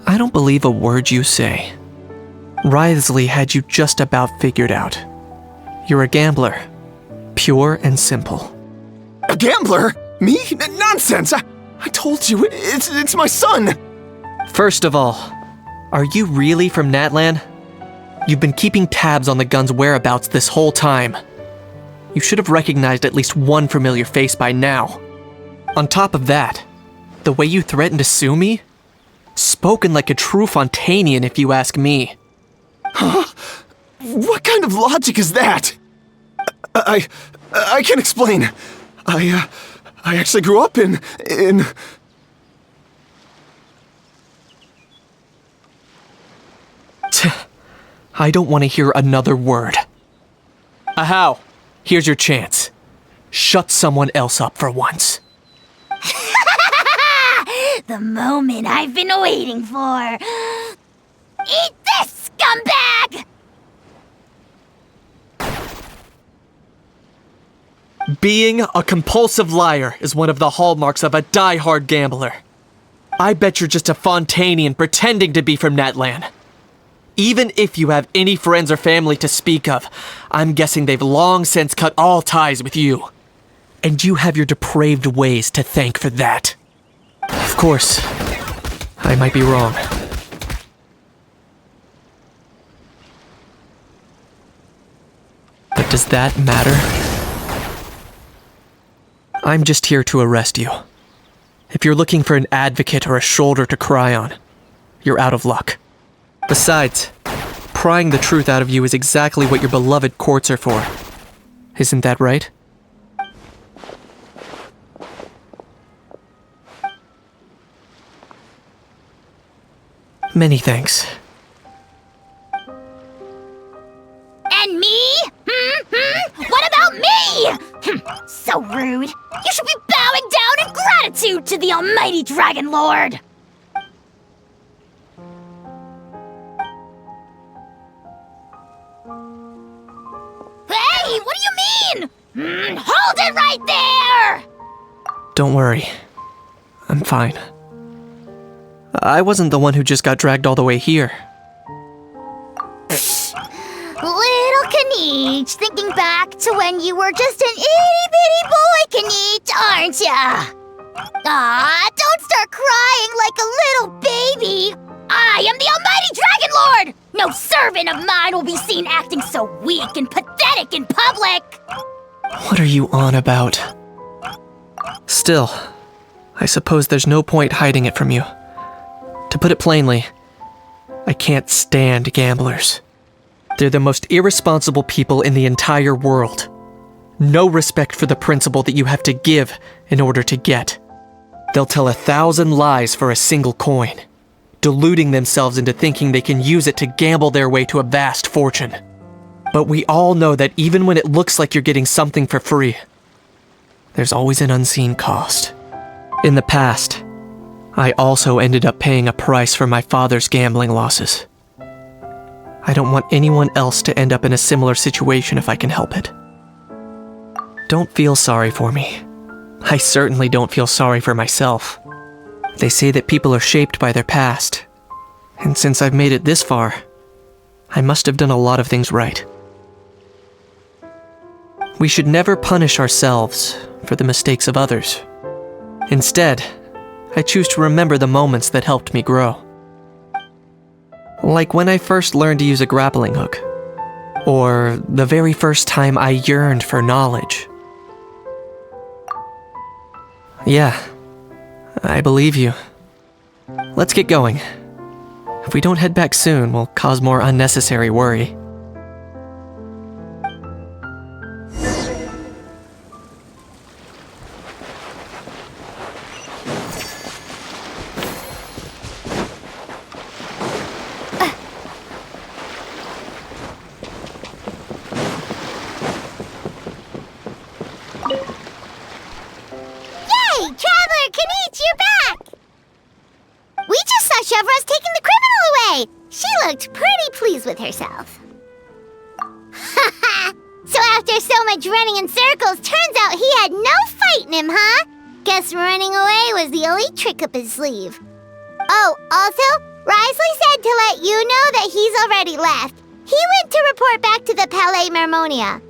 I don't believe a word you say. Wriothesley had you just about figured out. You're a gambler. Pure and simple. A gambler? Me? Nonsense! I told you, it's my son! First of all, are you really from Natlan? You've been keeping tabs on the gun's whereabouts this whole time. You should have recognized at least one familiar face by now. On top of that, the way you threatened to sue me? Spoken like a true Fontanian, if you ask me. Huh? What kind of logic is that? I can't explain. I actually grew up in... I don't want to hear another word. Ahau, here's your chance. Shut someone else up for once. The moment I've been waiting for. Eat this, scumbag! Being a compulsive liar is one of the hallmarks of a die-hard gambler. I bet you're just a Fontanian pretending to be from Natlan. Even if you have any friends or family to speak of, I'm guessing they've long since cut all ties with you. And you have your depraved ways to thank for that. Of course, I might be wrong. But does that matter? I'm just here to arrest you. If you're looking for an advocate or a shoulder to cry on, you're out of luck. Besides, prying the truth out of you is exactly what your beloved courts are for. Isn't that right? Many thanks. And me? What about me? So rude. You should be bowing down in gratitude to the almighty Dragon Lord. Hey, what do you mean? Hold it right there! Don't worry. I'm fine. I wasn't the one who just got dragged all the way here. Little Kanich, thinking back to when you were just an itty-bitty boy, Kanich, aren't ya? Aw, don't start crying like a little baby. I am the almighty Dragon Lord! No servant of mine will be seen acting so weak and pathetic in public! What are you on about? Still, I suppose there's no point hiding it from you. To put it plainly, I can't stand gamblers. They're the most irresponsible people in the entire world. No respect for the principle that you have to give in order to get. They'll tell 1,000 lies for a single coin, deluding themselves into thinking they can use it to gamble their way to a vast fortune. But we all know that even when it looks like you're getting something for free, there's always an unseen cost. In the past, I also ended up paying a price for my father's gambling losses. I don't want anyone else to end up in a similar situation if I can help it. Don't feel sorry for me. I certainly don't feel sorry for myself. They say that people are shaped by their past, and since I've made it this far, I must have done a lot of things right. We should never punish ourselves for the mistakes of others. Instead, I choose to remember the moments that helped me grow. Like when I first learned to use a grappling hook, or the very first time I yearned for knowledge. Yeah, I believe you. Let's get going. If we don't head back soon, we'll cause more unnecessary worry. Yay! Traveler Kanich, you're back! We just saw Chevro's taking the criminal away! She looked pretty pleased with herself. Haha! So after so much running in circles, turns out he had no fight in him, huh? Guess running away was the only trick up his sleeve. Oh, also, Risley said to let you know that he's already left. He went to report back to the Palais Mermonia.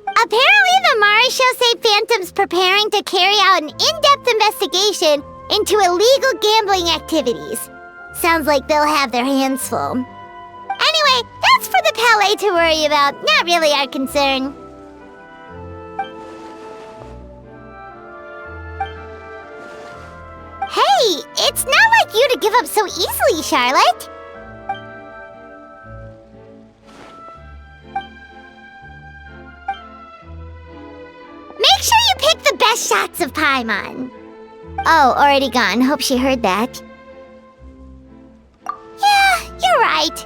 Apparently, the Marisho say Phantom's preparing to carry out an in-depth investigation into illegal gambling activities. sounds like they'll have their hands full. Anyway, that's for the Palais to worry about, not really our concern. Hey, it's not like you to give up so easily, Charlotte. Make sure you pick the best shots of Paimon. Oh, already gone. Hope she heard that. Yeah, you're right.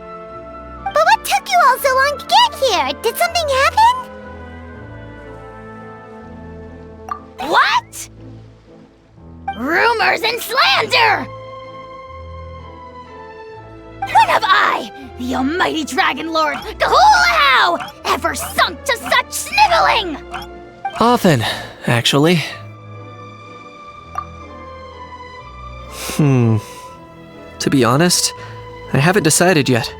But what took you all so long to get here? Did something happen? What? Rumors and slander! When have I, the almighty Dragon Lord, Kahulahau, ever sunk to such sniveling? Often, actually. To be honest, I haven't decided yet.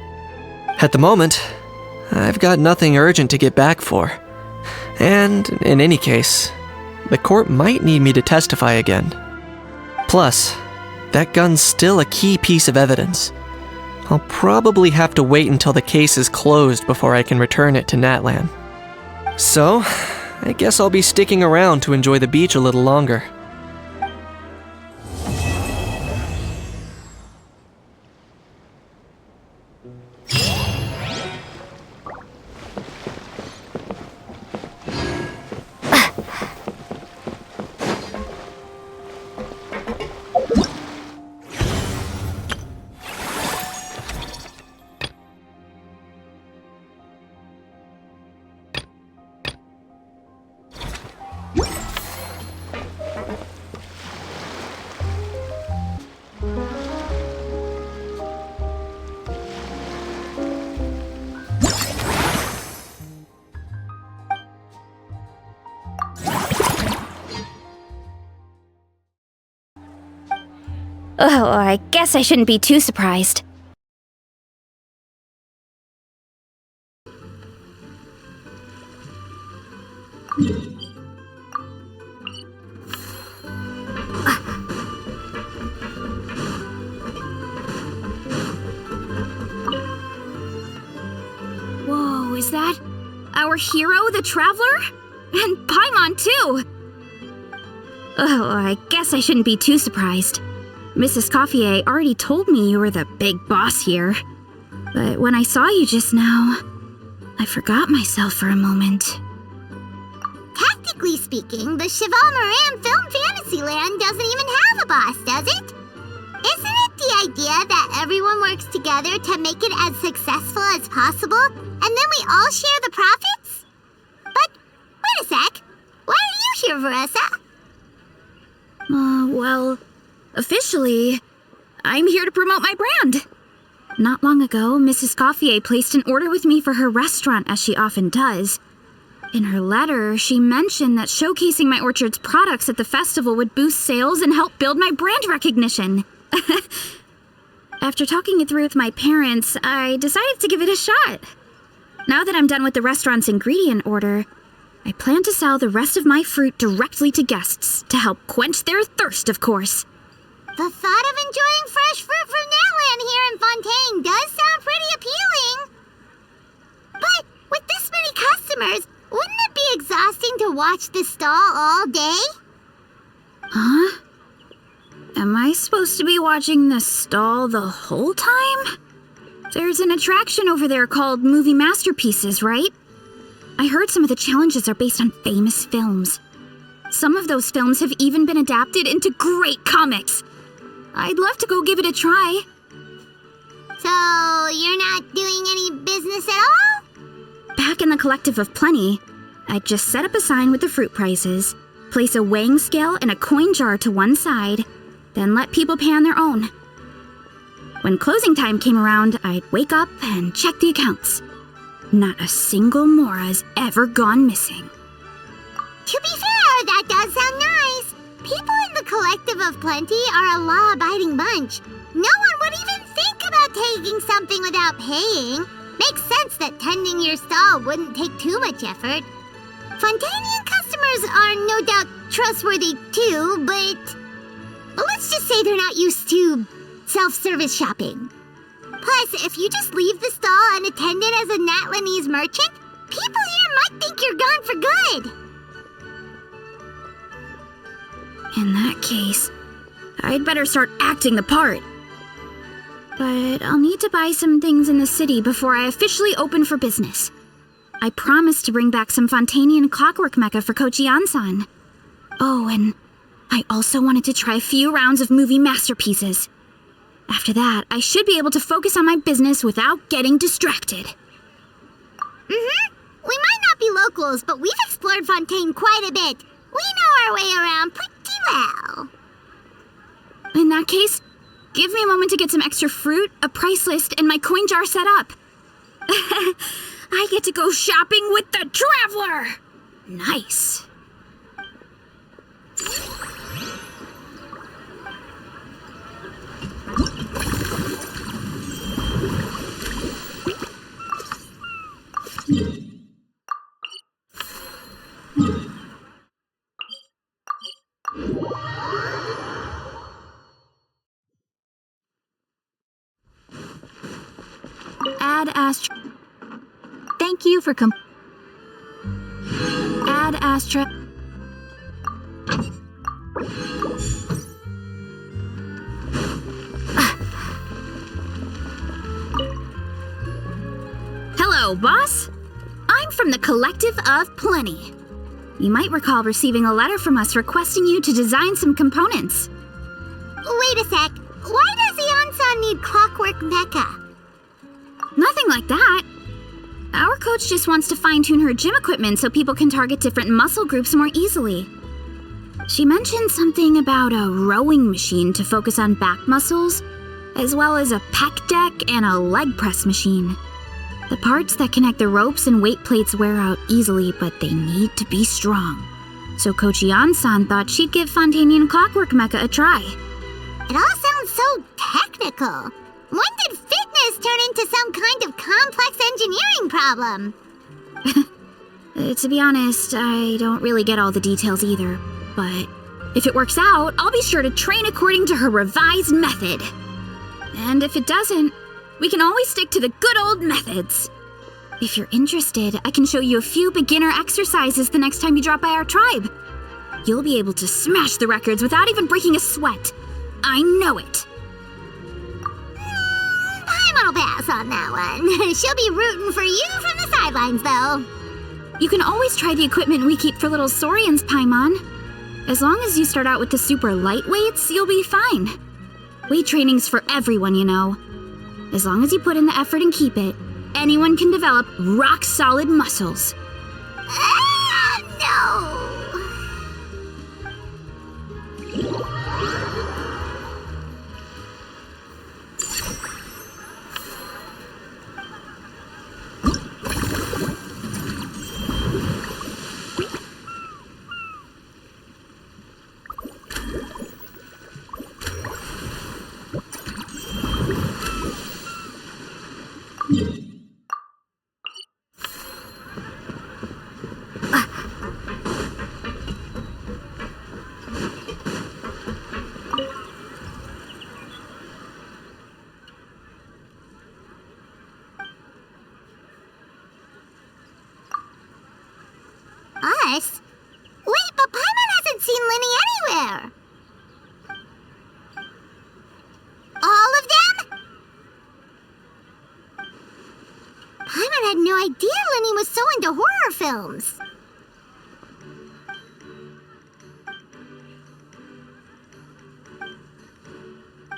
At the moment, I've got nothing urgent to get back for. And, in any case, the court might need me to testify again. Plus, that gun's still a key piece of evidence. I'll probably have to wait until the case is closed before I can return it to Natlan. So, I guess I'll be sticking around to enjoy the beach a little longer. Oh, I guess I shouldn't be too surprised. Whoa, is that our hero, the Traveler? And Paimon, too! Oh, I guess I shouldn't be too surprised. Mrs. Coiffier already told me you were the big boss here. But when I saw you just now, I forgot myself for a moment. Technically speaking, the Cheval Moran Film Fantasyland doesn't even have a boss, does it? Isn't it the idea that everyone works together to make it as successful as possible, and then we all share the profits? But, wait a sec. Why are you here, Veressa? Well, officially, I'm here to promote my brand. Not long ago, Mrs. Coiffier placed an order with me for her restaurant, as she often does. In her letter, she mentioned that showcasing my orchard's products at the festival would boost sales and help build my brand recognition. After talking it through with my parents, I decided to give it a shot. Now that I'm done with the restaurant's ingredient order, I plan to sell the rest of my fruit directly to guests to help quench their thirst, of course. The thought of enjoying fresh fruit from Natlan here in Fontaine does sound pretty appealing. But with this many customers, wouldn't it be exhausting to watch the stall all day? Huh? Am I supposed to be watching the stall the whole time? There's an attraction over there called Movie Masterpieces, right? I heard some of the challenges are based on famous films. Some of those films have even been adapted into great comics. I'd love to go give it a try. So, you're not doing any business at all? Back in the Collective of Plenty, I'd just set up a sign with the fruit prices, place a weighing scale and a coin jar to one side, then let people pay on their own. When closing time came around, I'd wake up and check the accounts. Not a single Mora has ever gone missing. To be fair, that does sound nice. People in the Collective of Plenty are a law-abiding bunch. No one would even think about taking something without paying. Makes sense that tending your stall wouldn't take too much effort. Fontainian customers are no doubt trustworthy too, but let's just say they're not used to self-service shopping. Plus, if you just leave the stall unattended as a Natlanese merchant, people here might think you're gone for good. In that case, I'd better start acting the part. But I'll need to buy some things in the city before I officially open for business. I promised to bring back some Fontanian clockwork mecha for Kochi-an-san. Oh, and I also wanted to try a few rounds of movie masterpieces. After that, I should be able to focus on my business without getting distracted. Mm-hmm. We might not be locals, but we've explored Fontaine quite a bit. We know our way around pretty well. In that case, give me a moment to get some extra fruit, a price list, and my coin jar set up. I get to go shopping with the Traveler! Nice. Add Astra. Thank you for Add Astra. Hello, boss. I'm from the Collective of Plenty. You might recall receiving a letter from us requesting you to design some components. Wait a sec. Why does Ion-san need clockwork mecha? Nothing like that. Our coach just wants to fine-tune her gym equipment so people can target different muscle groups more easily. She mentioned something about a rowing machine to focus on back muscles, as well as a pec deck and a leg press machine. The parts that connect the ropes and weight plates wear out easily, but they need to be strong. So Coach Ion-san thought she'd give Fontanian Clockwork Mecha a try. It all sounds so technical. When did fitness turn into some kind of complex engineering problem? To be honest, I don't really get all the details either. But if it works out, I'll be sure to train according to her revised method. And if it doesn't, we can always stick to the good old methods. If you're interested, I can show you a few beginner exercises the next time you drop by our tribe. You'll be able to smash the records without even breaking a sweat. I know it. I'll pass on that one. She'll be rooting for you from the sidelines, though. You can always try the equipment we keep for little Saurians, Paimon. As long as you start out with the super lightweights, you'll be fine. Weight training's for everyone, you know. As long as you put in the effort and keep it, anyone can develop rock-solid muscles. No! Us? Wait, but Paimon hasn't seen Linny anywhere. All of them? Paimon had no idea Linny was so into horror films.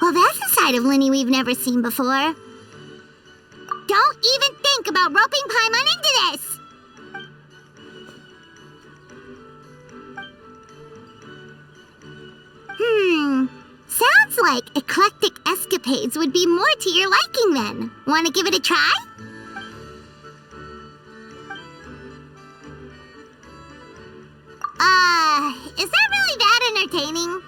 Well, that's a side of Linny we've never seen before. Don't even think about roping Paimon into this! Sounds like eclectic escapades would be more to your liking then. Want to give it a try? Is that really that entertaining?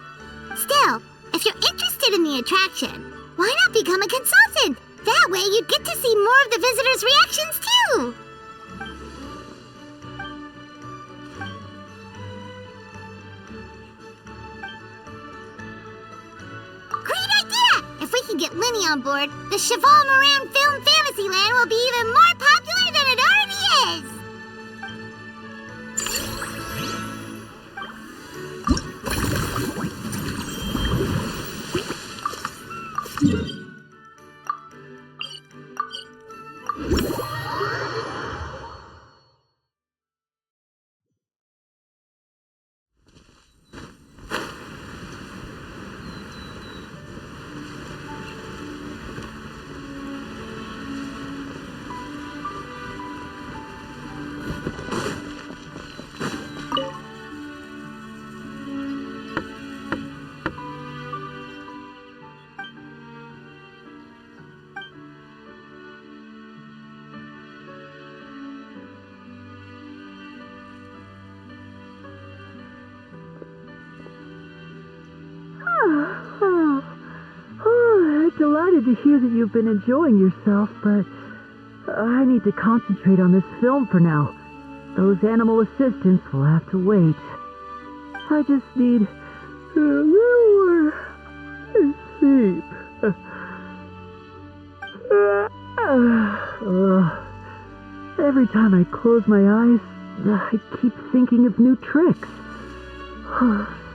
Still, if you're interested in the attraction, why not become a consultant? That way you'd get to see more of the visitors' reactions too. If we can get Linny on board, the Cheval Moran Film Fantasyland will be even more popular than it already is! Delighted to hear that you've been enjoying yourself, but I need to concentrate on this film for now. Those animal assistants will have to wait. I just need a little more sleep. Every time I close my eyes, I keep thinking of new tricks.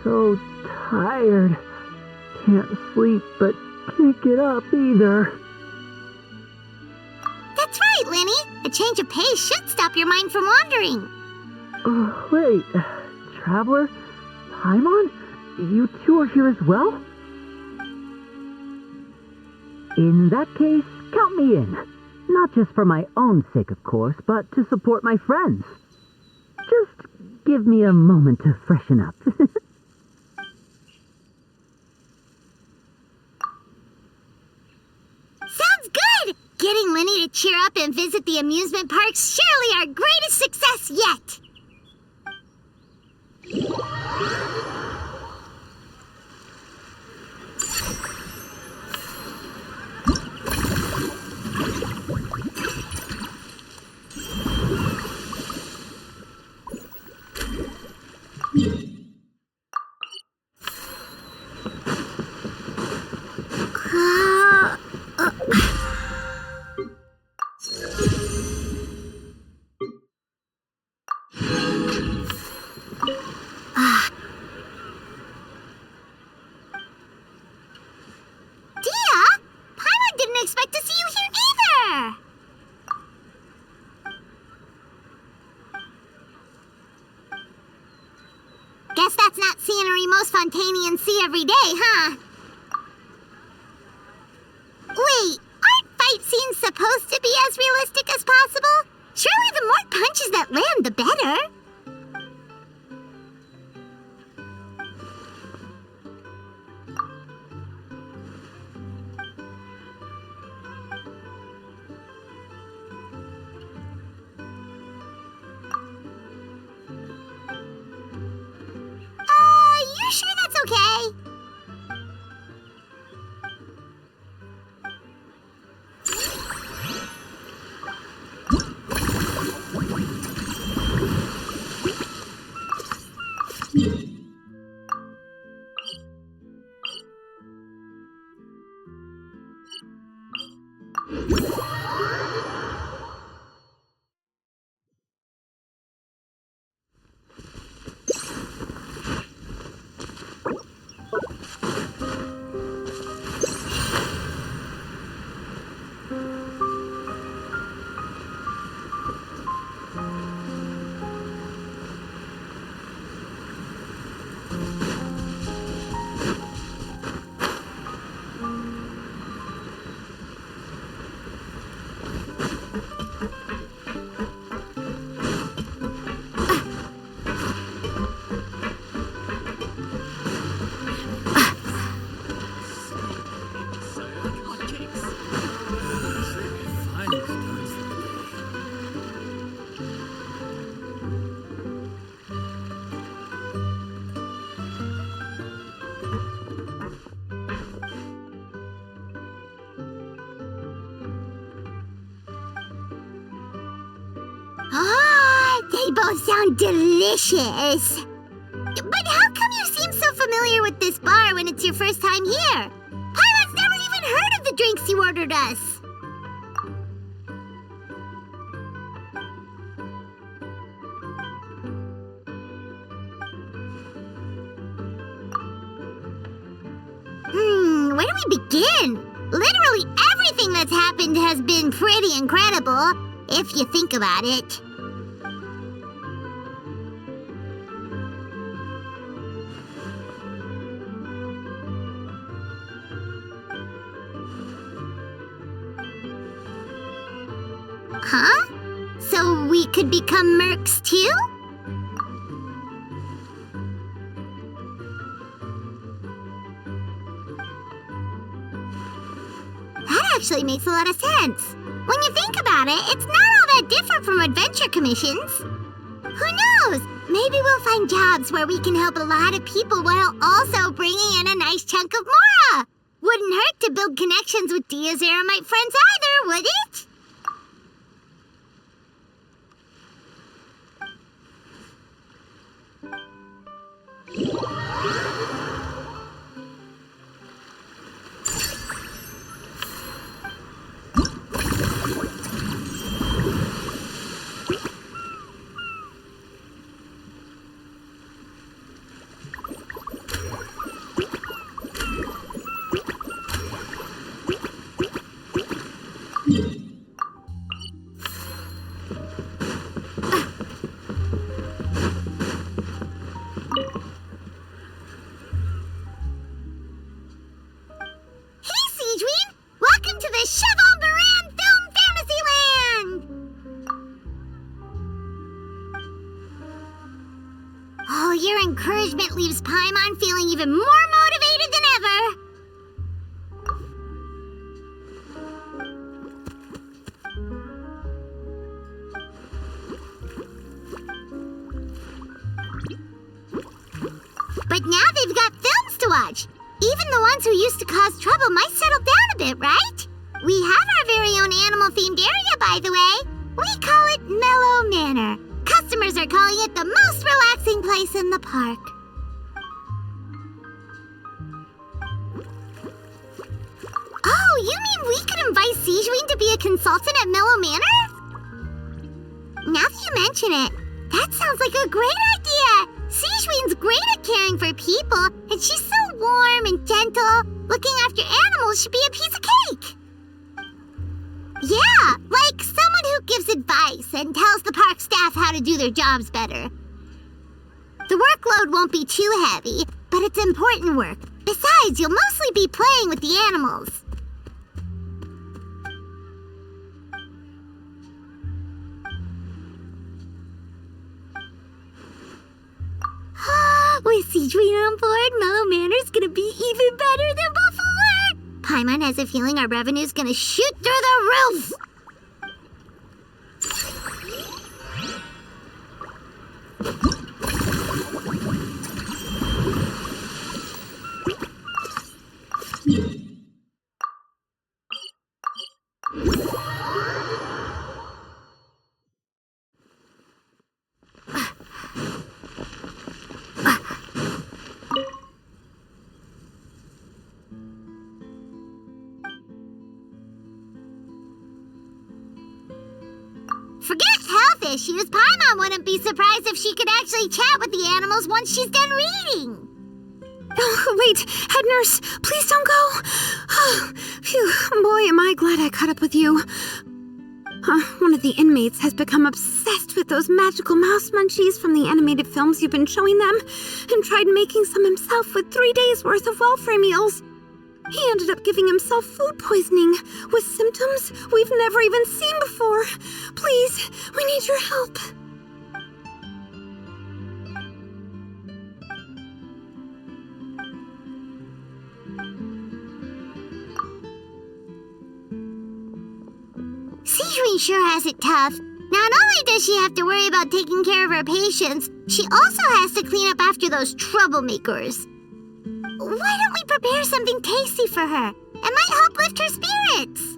So tired. Can't sleep, but can't get up either. That's right, Linny. A change of pace should stop your mind from wandering. Wait, Traveler? Paimon? You two are here as well? In that case, count me in. Not just for my own sake, of course, but to support my friends. Just give me a moment to freshen up. Sounds good! Getting Linny to cheer up and visit the amusement park's surely our greatest success yet! Expect to see you here either! Guess that's not scenery most Fontanians see every day, huh? Wait, aren't fight scenes supposed to be as realistic as possible? Surely the more punches that land, the better. You sure that's okay? They both sound delicious. But how come you seem so familiar with this bar when it's your first time here? Pirate's never even drinks you ordered us. Where do we begin? Literally everything that's happened has been pretty incredible, if you think about it. Huh? So we could become mercs too? That actually makes a lot of sense. When you think about it, it's not all that different from adventure commissions. Who knows? Maybe we'll find jobs where we can help a lot of people while also bringing in a nice chunk of Mora. Wouldn't hurt to build connections with Dia's Eremite friends either, would it? Oh, your encouragement leaves Paimon feeling even more motivated than ever. But now they've got films to watch. Even the ones who used to cause trouble might settle down a bit, right? We have our very own animal-themed area, by the way. We call it Mellow Manor. Customers are calling it the most relaxing place in the park. Oh, you mean we could invite Sigewinne to be a consultant at Mellow Manor? Now that you mention it, that sounds like a great idea! Sigewinne's great at caring for people, and she's so warm and gentle. Looking after animals should be a piece of cake. Yeah, like someone who gives advice and tells the park staff how to do their jobs better. The workload won't be too heavy, but it's important work. Besides, you'll mostly be playing with the animals. With Sigewinne on board, Mellow Manor's gonna be even better than before! Paimon has a feeling our revenue's gonna shoot through the roof! Forget health issues. Paimon wouldn't be surprised if she could actually chat with the animals once she's done reading. Oh, wait, head nurse, please don't go. Oh, phew, boy, am I glad I caught up with you. One of the inmates has become obsessed with those magical mouse munchies from the animated films you've been showing them, and tried making some himself with 3 days' worth of welfare meals. He ended up giving himself food poisoning, with symptoms we've never even seen before. Please, we need your help. Sigewinne sure has it tough. Not only does she have to worry about taking care of her patients, she also has to clean up after those troublemakers. Why don't we prepare something tasty for her? It might help lift her spirits.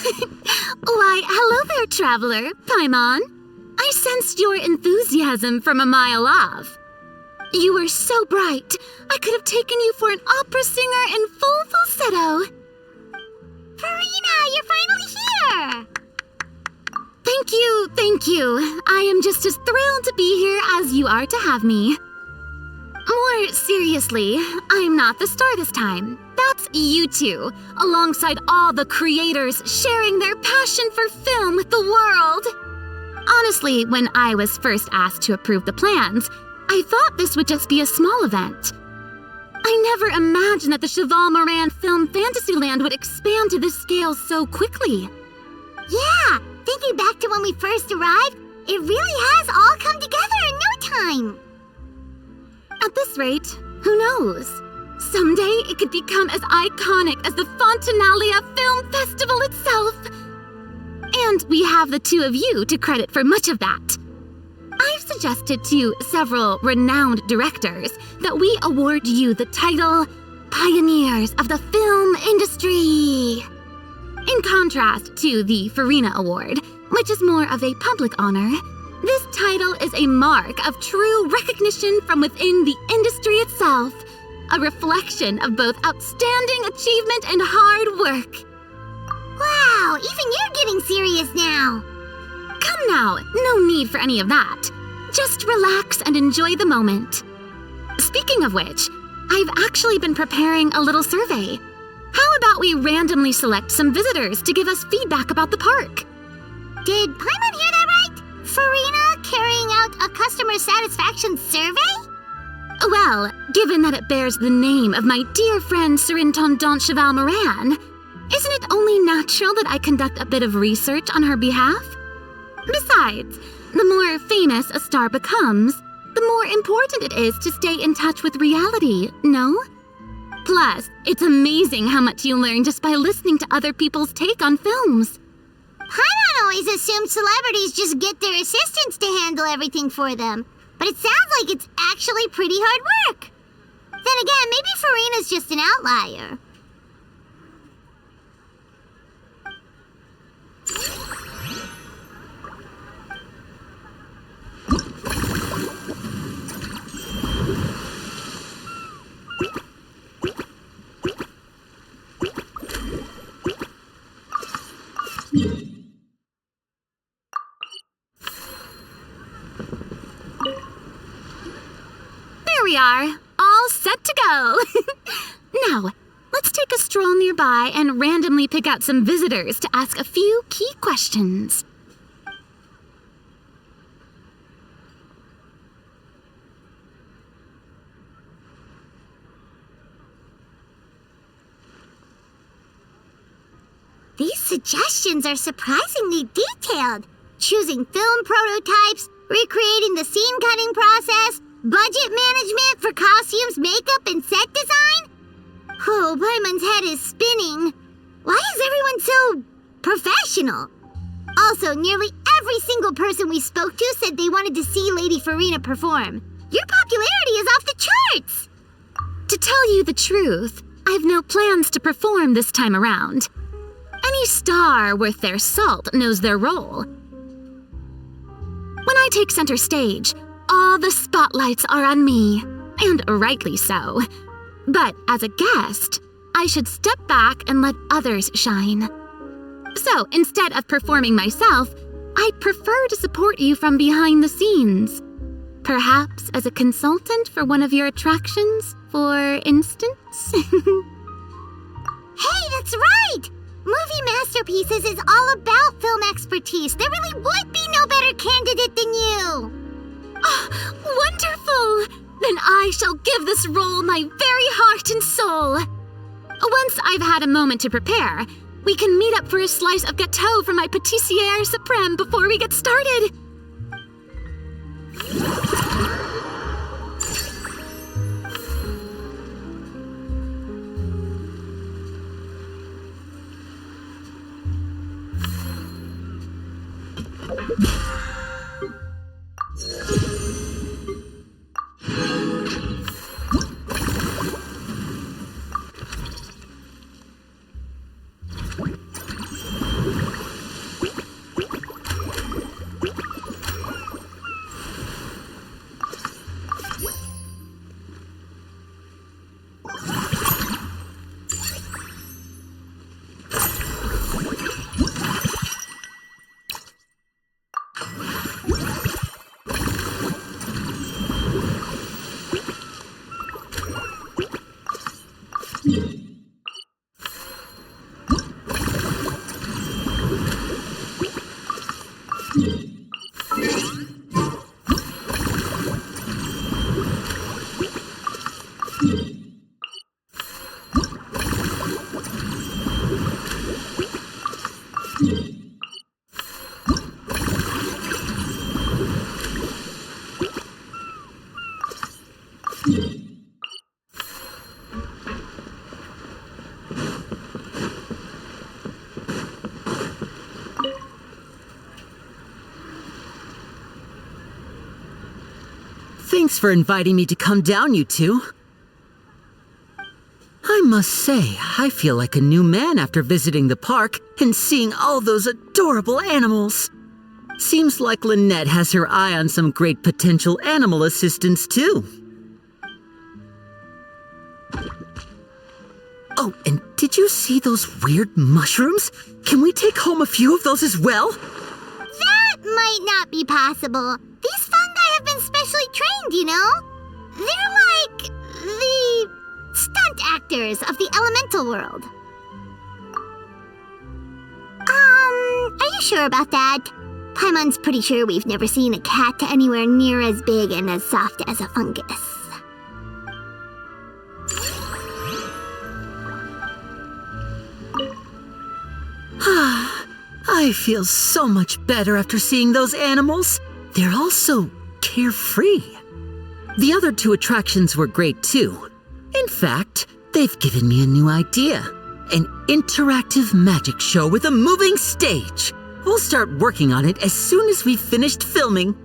Why, hello there, traveler, Paimon. I sensed your enthusiasm from a mile off. You were so bright, I could have taken you for an opera singer in full falsetto. Farina, you're finally here! Thank you. I am just as thrilled to be here as you are to have me. More seriously, I'm not the star this time. That's you two, alongside all the creators sharing their passion for film with the world. Honestly, when I was first asked to approve the plans, I thought this would just be a small event. I never imagined that the Cheval Moran Film Fantasyland would expand to this scale so quickly. Yeah, thinking back to when we first arrived, it really has all come together in no time. At this rate, who knows? Someday it could become as iconic as the Fontanalia Film Festival itself. And we have the two of you to credit for much of that. I've suggested to several renowned directors that we award you the title Pioneers of the Film Industry. In contrast to the Farina Award, which is more of a public honor, this title is a mark of true recognition from within the industry itself, a reflection of both outstanding achievement and hard work. Wow, even you're getting serious now. Come now, no need for any of that. Just relax and enjoy the moment. Speaking of which, I've actually been preparing a little survey. How about we randomly select some visitors to give us feedback about the park? Did Paimon hear that right? Farina carrying out a customer satisfaction survey? Well, given that it bears the name of my dear friend Surintendant Cheval Moran, isn't it only natural that I conduct a bit of research on her behalf? Besides, the more famous a star becomes, the more important it is to stay in touch with reality, no? Plus, it's amazing how much you learn just by listening to other people's take on films. Paimon always assumed celebrities just get their assistants to handle everything for them, but it sounds like it's actually pretty hard work. Then again, maybe Farina's just an outlier. There we are, all set to go. Now, let's take a stroll nearby and randomly pick out some visitors to ask a few key questions. These suggestions are surprisingly detailed. Choosing film prototypes, recreating the scene cutting process, budget management for costumes, makeup, and set design? Oh, Paimon's head is spinning. Why is everyone so professional? Also, nearly every single person we spoke to said they wanted to see Lady Farina perform. Your popularity is off the charts! To tell you the truth, I've no plans to perform this time around. Any star worth their salt knows their role. When I take center stage, all the spotlights are on me, and rightly so. But as a guest, I should step back and let others shine. So instead of performing myself, I'd prefer to support you from behind the scenes. Perhaps as a consultant for one of your attractions, for instance? Hey, that's right! Movie Masterpieces is all about film expertise. There really would be no better candidate than you. Oh, wonderful! Then I shall give this role my very heart and soul. Once I've had a moment to prepare, we can meet up for a slice of gâteau from my pâtissière suprême before we get started. Thanks for inviting me to come down, you two. I must say, I feel like a new man after visiting the park and seeing all those adorable animals. Seems like Lynette has her eye on some great potential animal assistants, too. Oh, and did you see those weird mushrooms? Can we take home a few of those as well? That might not be possible. These fungi have been specially trained, you know? They're like the stunt actors of the elemental world. Are you sure about that? Paimon's pretty sure we've never seen a cat anywhere near as big and as soft as a fungus. I feel so much better after seeing those animals. They're all so carefree. The other two attractions were great too. In fact, they've given me a new idea. An interactive magic show with a moving stage. We'll start working on it as soon as we've finished filming.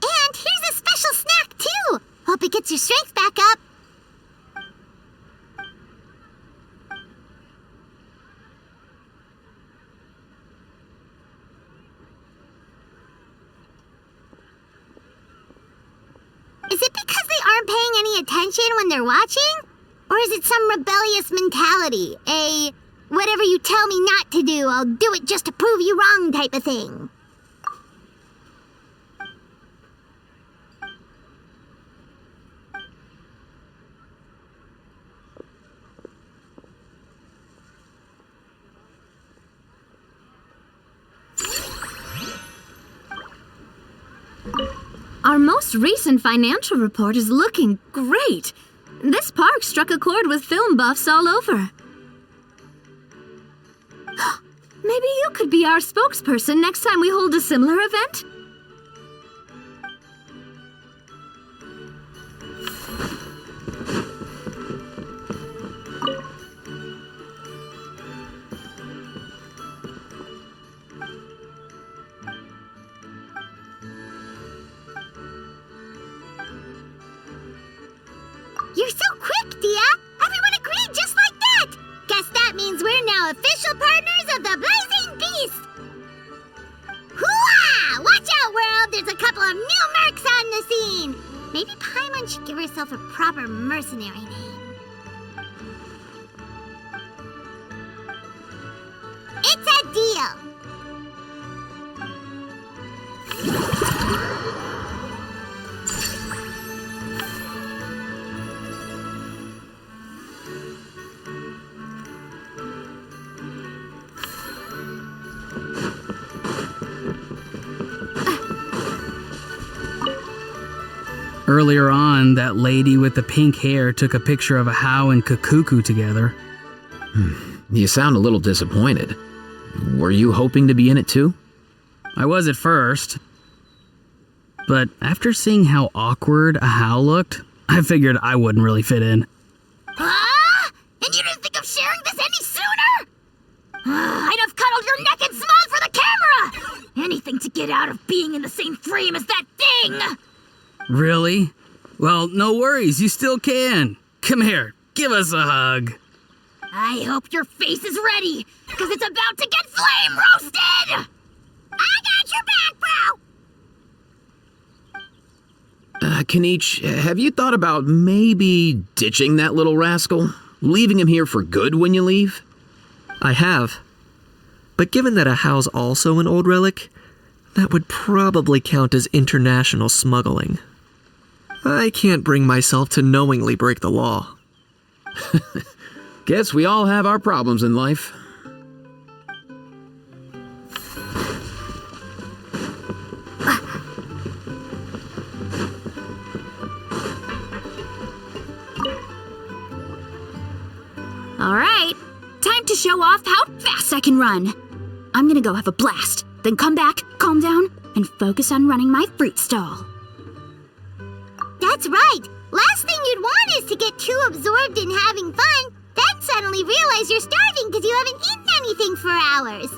And here's a special snack too. Hope it gets your strength back up. Is it because they aren't paying any attention when they're watching? Or is it some rebellious mentality? A whatever you tell me not to do, I'll do it just to prove you wrong type of thing? Our most recent financial report is looking great. This park struck a chord with film buffs all over. Maybe you could be our spokesperson next time we hold a similar event? You're so quick, Dia! Everyone agreed just like that! Guess that means we're now official partners of the Blazing Beast! Hooah! Watch out, world! There's a couple of new mercs on the scene! Maybe Paimon should give herself a proper mercenary name. It's a deal! Earlier on, that lady with the pink hair took a picture of a Hao and Kakuku together. You sound a little disappointed. Were you hoping to be in it too? I was at first. But after seeing how awkward a Hao looked, I figured I wouldn't really fit in. Huh? And you didn't think of sharing this any sooner? I'd have cuddled your neck and smiled for the camera! Anything to get out of being in the same frame as that thing! Really? Well, no worries, you still can. Come here, give us a hug. I hope your face is ready, because it's about to get flame roasted! I got your back, bro! Kenichi, have you thought about maybe ditching that little rascal? Leaving him here for good when you leave? I have. But given that a Hao's also an old relic, That would probably count as international smuggling. I can't bring myself to knowingly break the law. Guess we all have our problems in life. All right, time to show off how fast I can run. I'm gonna go have a blast, then come back, calm down, and focus on running my fruit stall. That's right. Last thing you'd want is to get too absorbed in having fun, then suddenly realize you're starving because you haven't eaten anything for hours.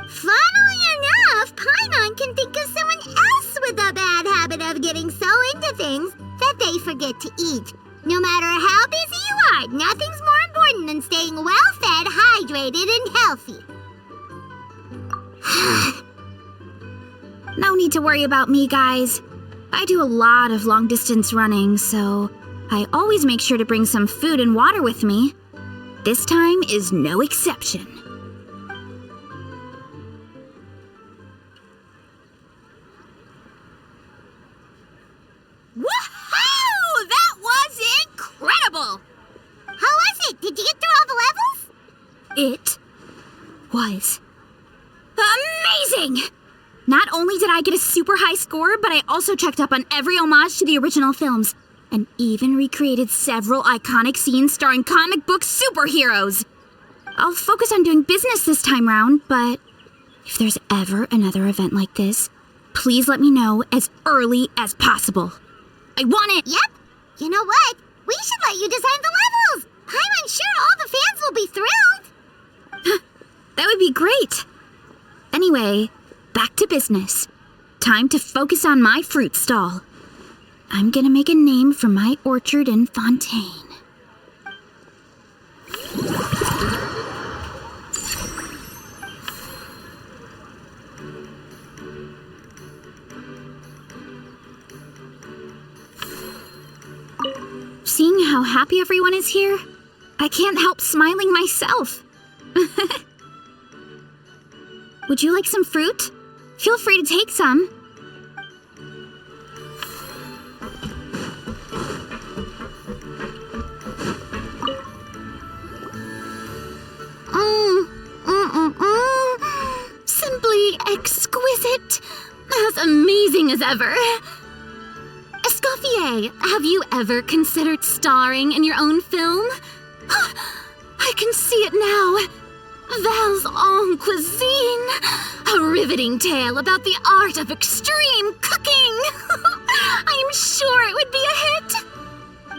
Funnily enough, Paimon can think of someone else with a bad habit of getting so into things that they forget to eat. No matter how busy you are, nothing's more important than staying well-fed, hydrated, and healthy. No need to worry about me, guys. I do a lot of long-distance running, so I always make sure to bring some food and water with me. This time is no exception. Woohoo! That was incredible! How was it? Did you get through all the levels? It was amazing! Not only did I get a super high score, but I also checked up on every homage to the original films, and even recreated several iconic scenes starring comic book superheroes. I'll focus on doing business this time round, but if there's ever another event like this, please let me know as early as possible. I want it! Yep. You know what? We should let you design the levels. I'm sure all the fans will be thrilled. That would be great. Anyway, back to business. Time to focus on my fruit stall. I'm gonna make a name for my orchard in Fontaine. Seeing how happy everyone is here, I can't help smiling myself. Would you like some fruit? Feel free to take some. Simply exquisite. As amazing as ever. Escoffier, have you ever considered starring in your own film? I can see it now. Val's en cuisine. A riveting tale about the art of extreme cooking. I'm sure it would be a hit.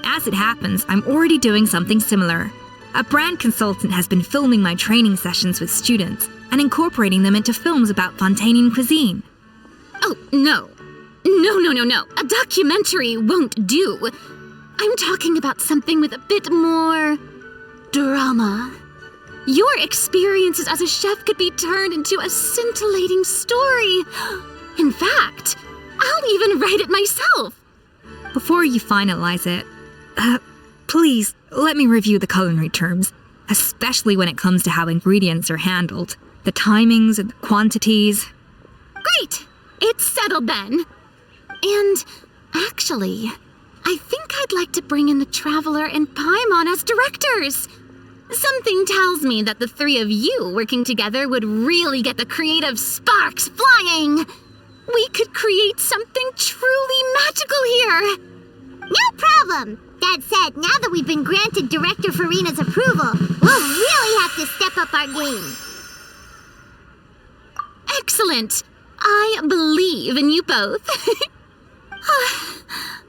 As it happens, I'm already doing something similar. A brand consultant has been filming my training sessions with students and incorporating them into films about Fontainian cuisine. Oh, no. No. A documentary won't do. I'm talking about something with a bit more drama. Your experiences as a chef could be turned into a scintillating story. In fact, I'll even write it myself. Before you finalize it, please let me review the culinary terms, especially when it comes to how ingredients are handled, the timings and the quantities. Great! It's settled then. And actually, I think I'd like to bring in the Traveler and Paimon as directors. Something tells me that the three of you working together would really get the creative sparks flying. We could create something truly magical here. No problem. That said, now that we've been granted Director Farina's approval, we'll really have to step up our game. Excellent. I believe in you both.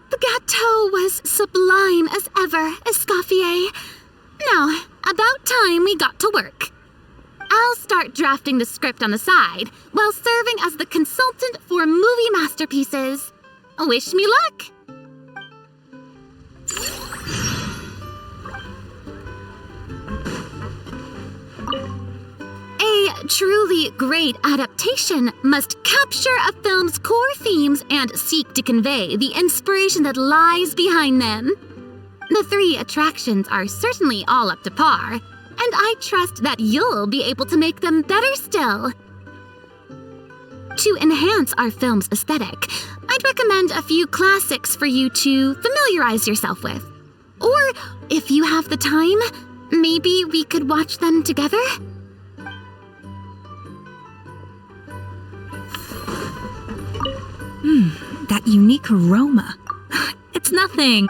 The gâteau was sublime as ever, Escoffier. Now, about time we got to work. I'll start drafting the script on the side, while serving as the consultant for movie masterpieces. Wish me luck! A truly great adaptation must capture a film's core themes and seek to convey the inspiration that lies behind them. The three attractions are certainly all up to par, and I trust that you'll be able to make them better still. To enhance our film's aesthetic, I'd recommend a few classics for you to familiarize yourself with. Or, if you have the time, maybe we could watch them together? That unique aroma. It's nothing.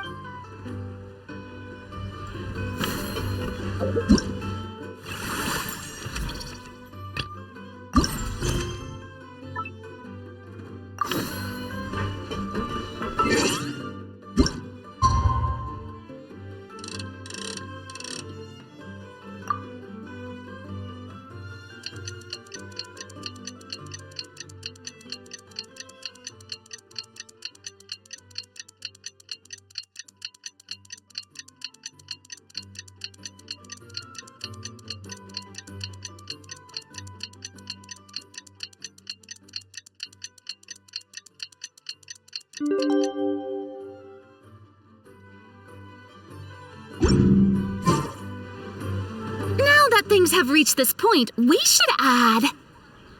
Now that things have reached this point, we should add...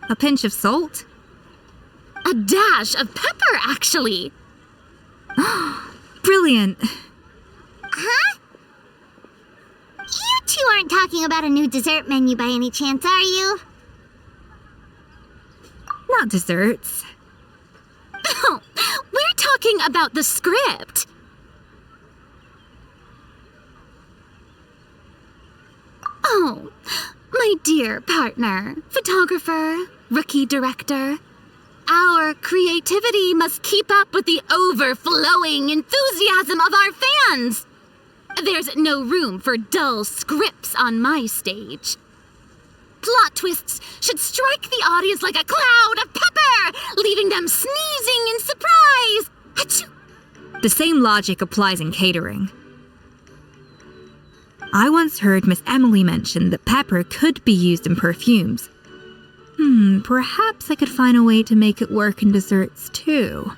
A pinch of salt? A dash of pepper, actually. Brilliant. Huh? You two aren't talking about a new dessert menu by any chance, are you? Not desserts. We're talking about the script. Oh, my dear partner, photographer, rookie director. Our creativity must keep up with the overflowing enthusiasm of our fans. There's no room for dull scripts on my stage. Plot twists should strike the audience like a cloud of pepper, leaving them sneezing in surprise. Achoo! The same logic applies in catering. I once heard Miss Emily mention that pepper could be used in perfumes. Perhaps I could find a way to make it work in desserts too.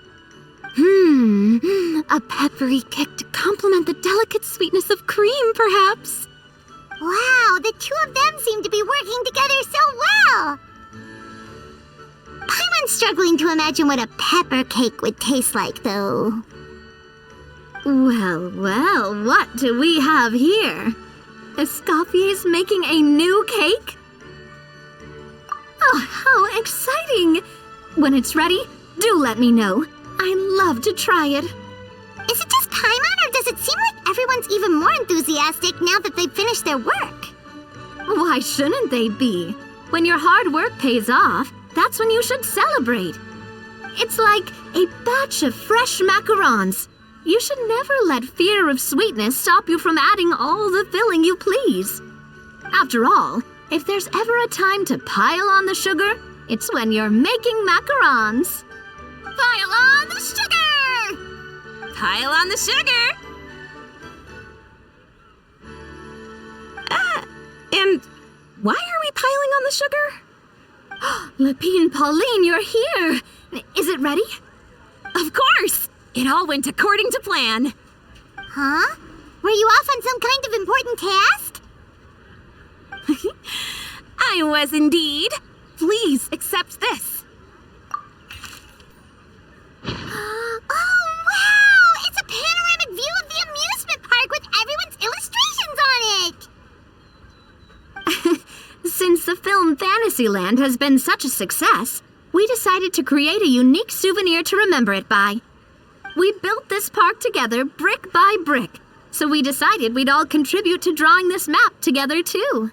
A peppery kick to complement the delicate sweetness of cream, perhaps. Wow, the two of them seem to be working together so well. I'm struggling to imagine what a pepper cake would taste like, though. Well, what do we have here? Escoffier's making a new cake? Oh, how exciting! When it's ready, do let me know. I'd love to try it. Is it just Paimon, or does it seem like everyone's even more enthusiastic now that they've finished their work? Why shouldn't they be? When your hard work pays off, that's when you should celebrate. It's like a batch of fresh macarons. You should never let fear of sweetness stop you from adding all the filling you please. After all, if there's ever a time to pile on the sugar, it's when you're making macarons. Pile on the sugar! Pile on the sugar! And why are we piling on the sugar? Lepine Pauline, you're here! Is it ready? Of course! It all went according to plan. Huh? Were you off on some kind of important task? I was indeed. Please accept this. Oh, wow! It's a panoramic view of the amusement park with everyone's illustrations on it! Since the film Fantasyland has been such a success, we decided to create a unique souvenir to remember it by. We built this park together brick by brick, so we decided we'd all contribute to drawing this map together too.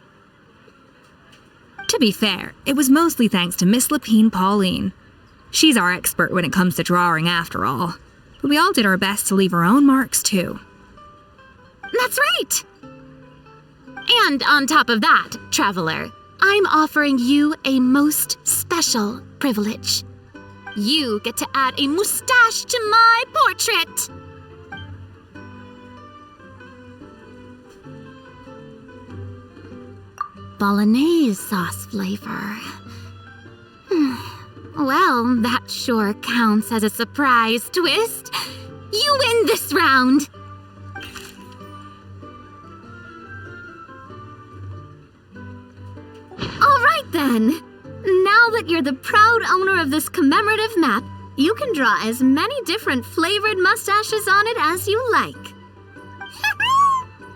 To be fair, it was mostly thanks to Miss Lepine Pauline. She's our expert when it comes to drawing after all. But we all did our best to leave our own marks too. That's right! And on top of that, traveler, I'm offering you a most special privilege. You get to add a mustache to my portrait! Bolognese sauce flavor. Well, that sure counts as a surprise twist. You win this round! All right then. Now that you're the proud owner of this commemorative map, you can draw as many different flavored mustaches on it as you like.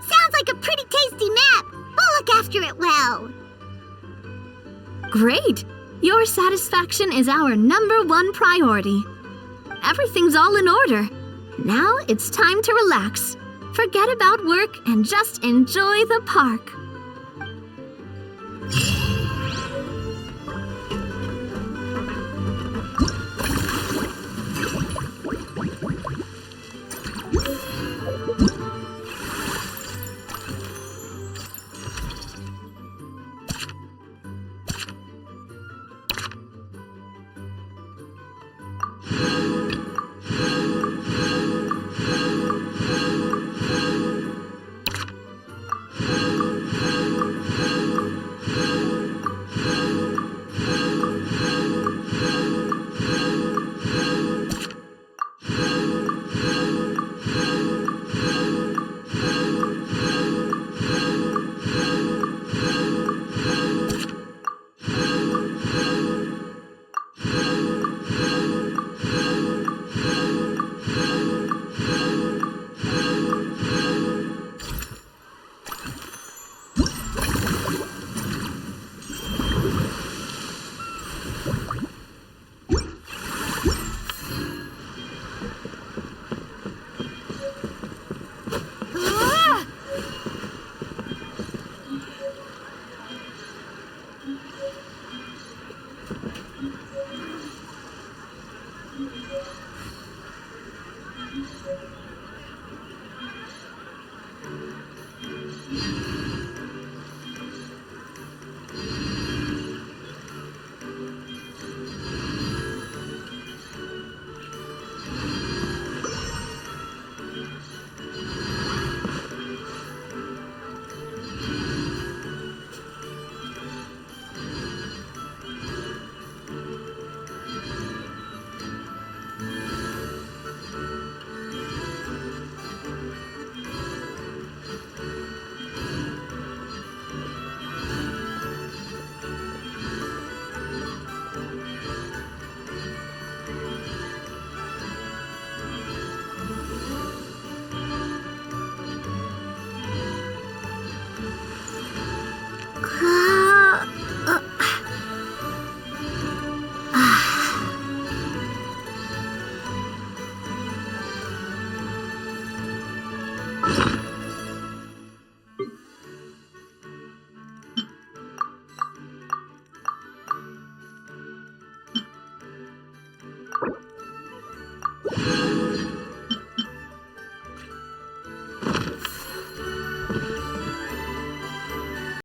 Sounds like a pretty tasty map. We'll look after it well. Great! Your satisfaction is our #1 priority. Everything's all in order. Now it's time to relax. Forget about work and just enjoy the park.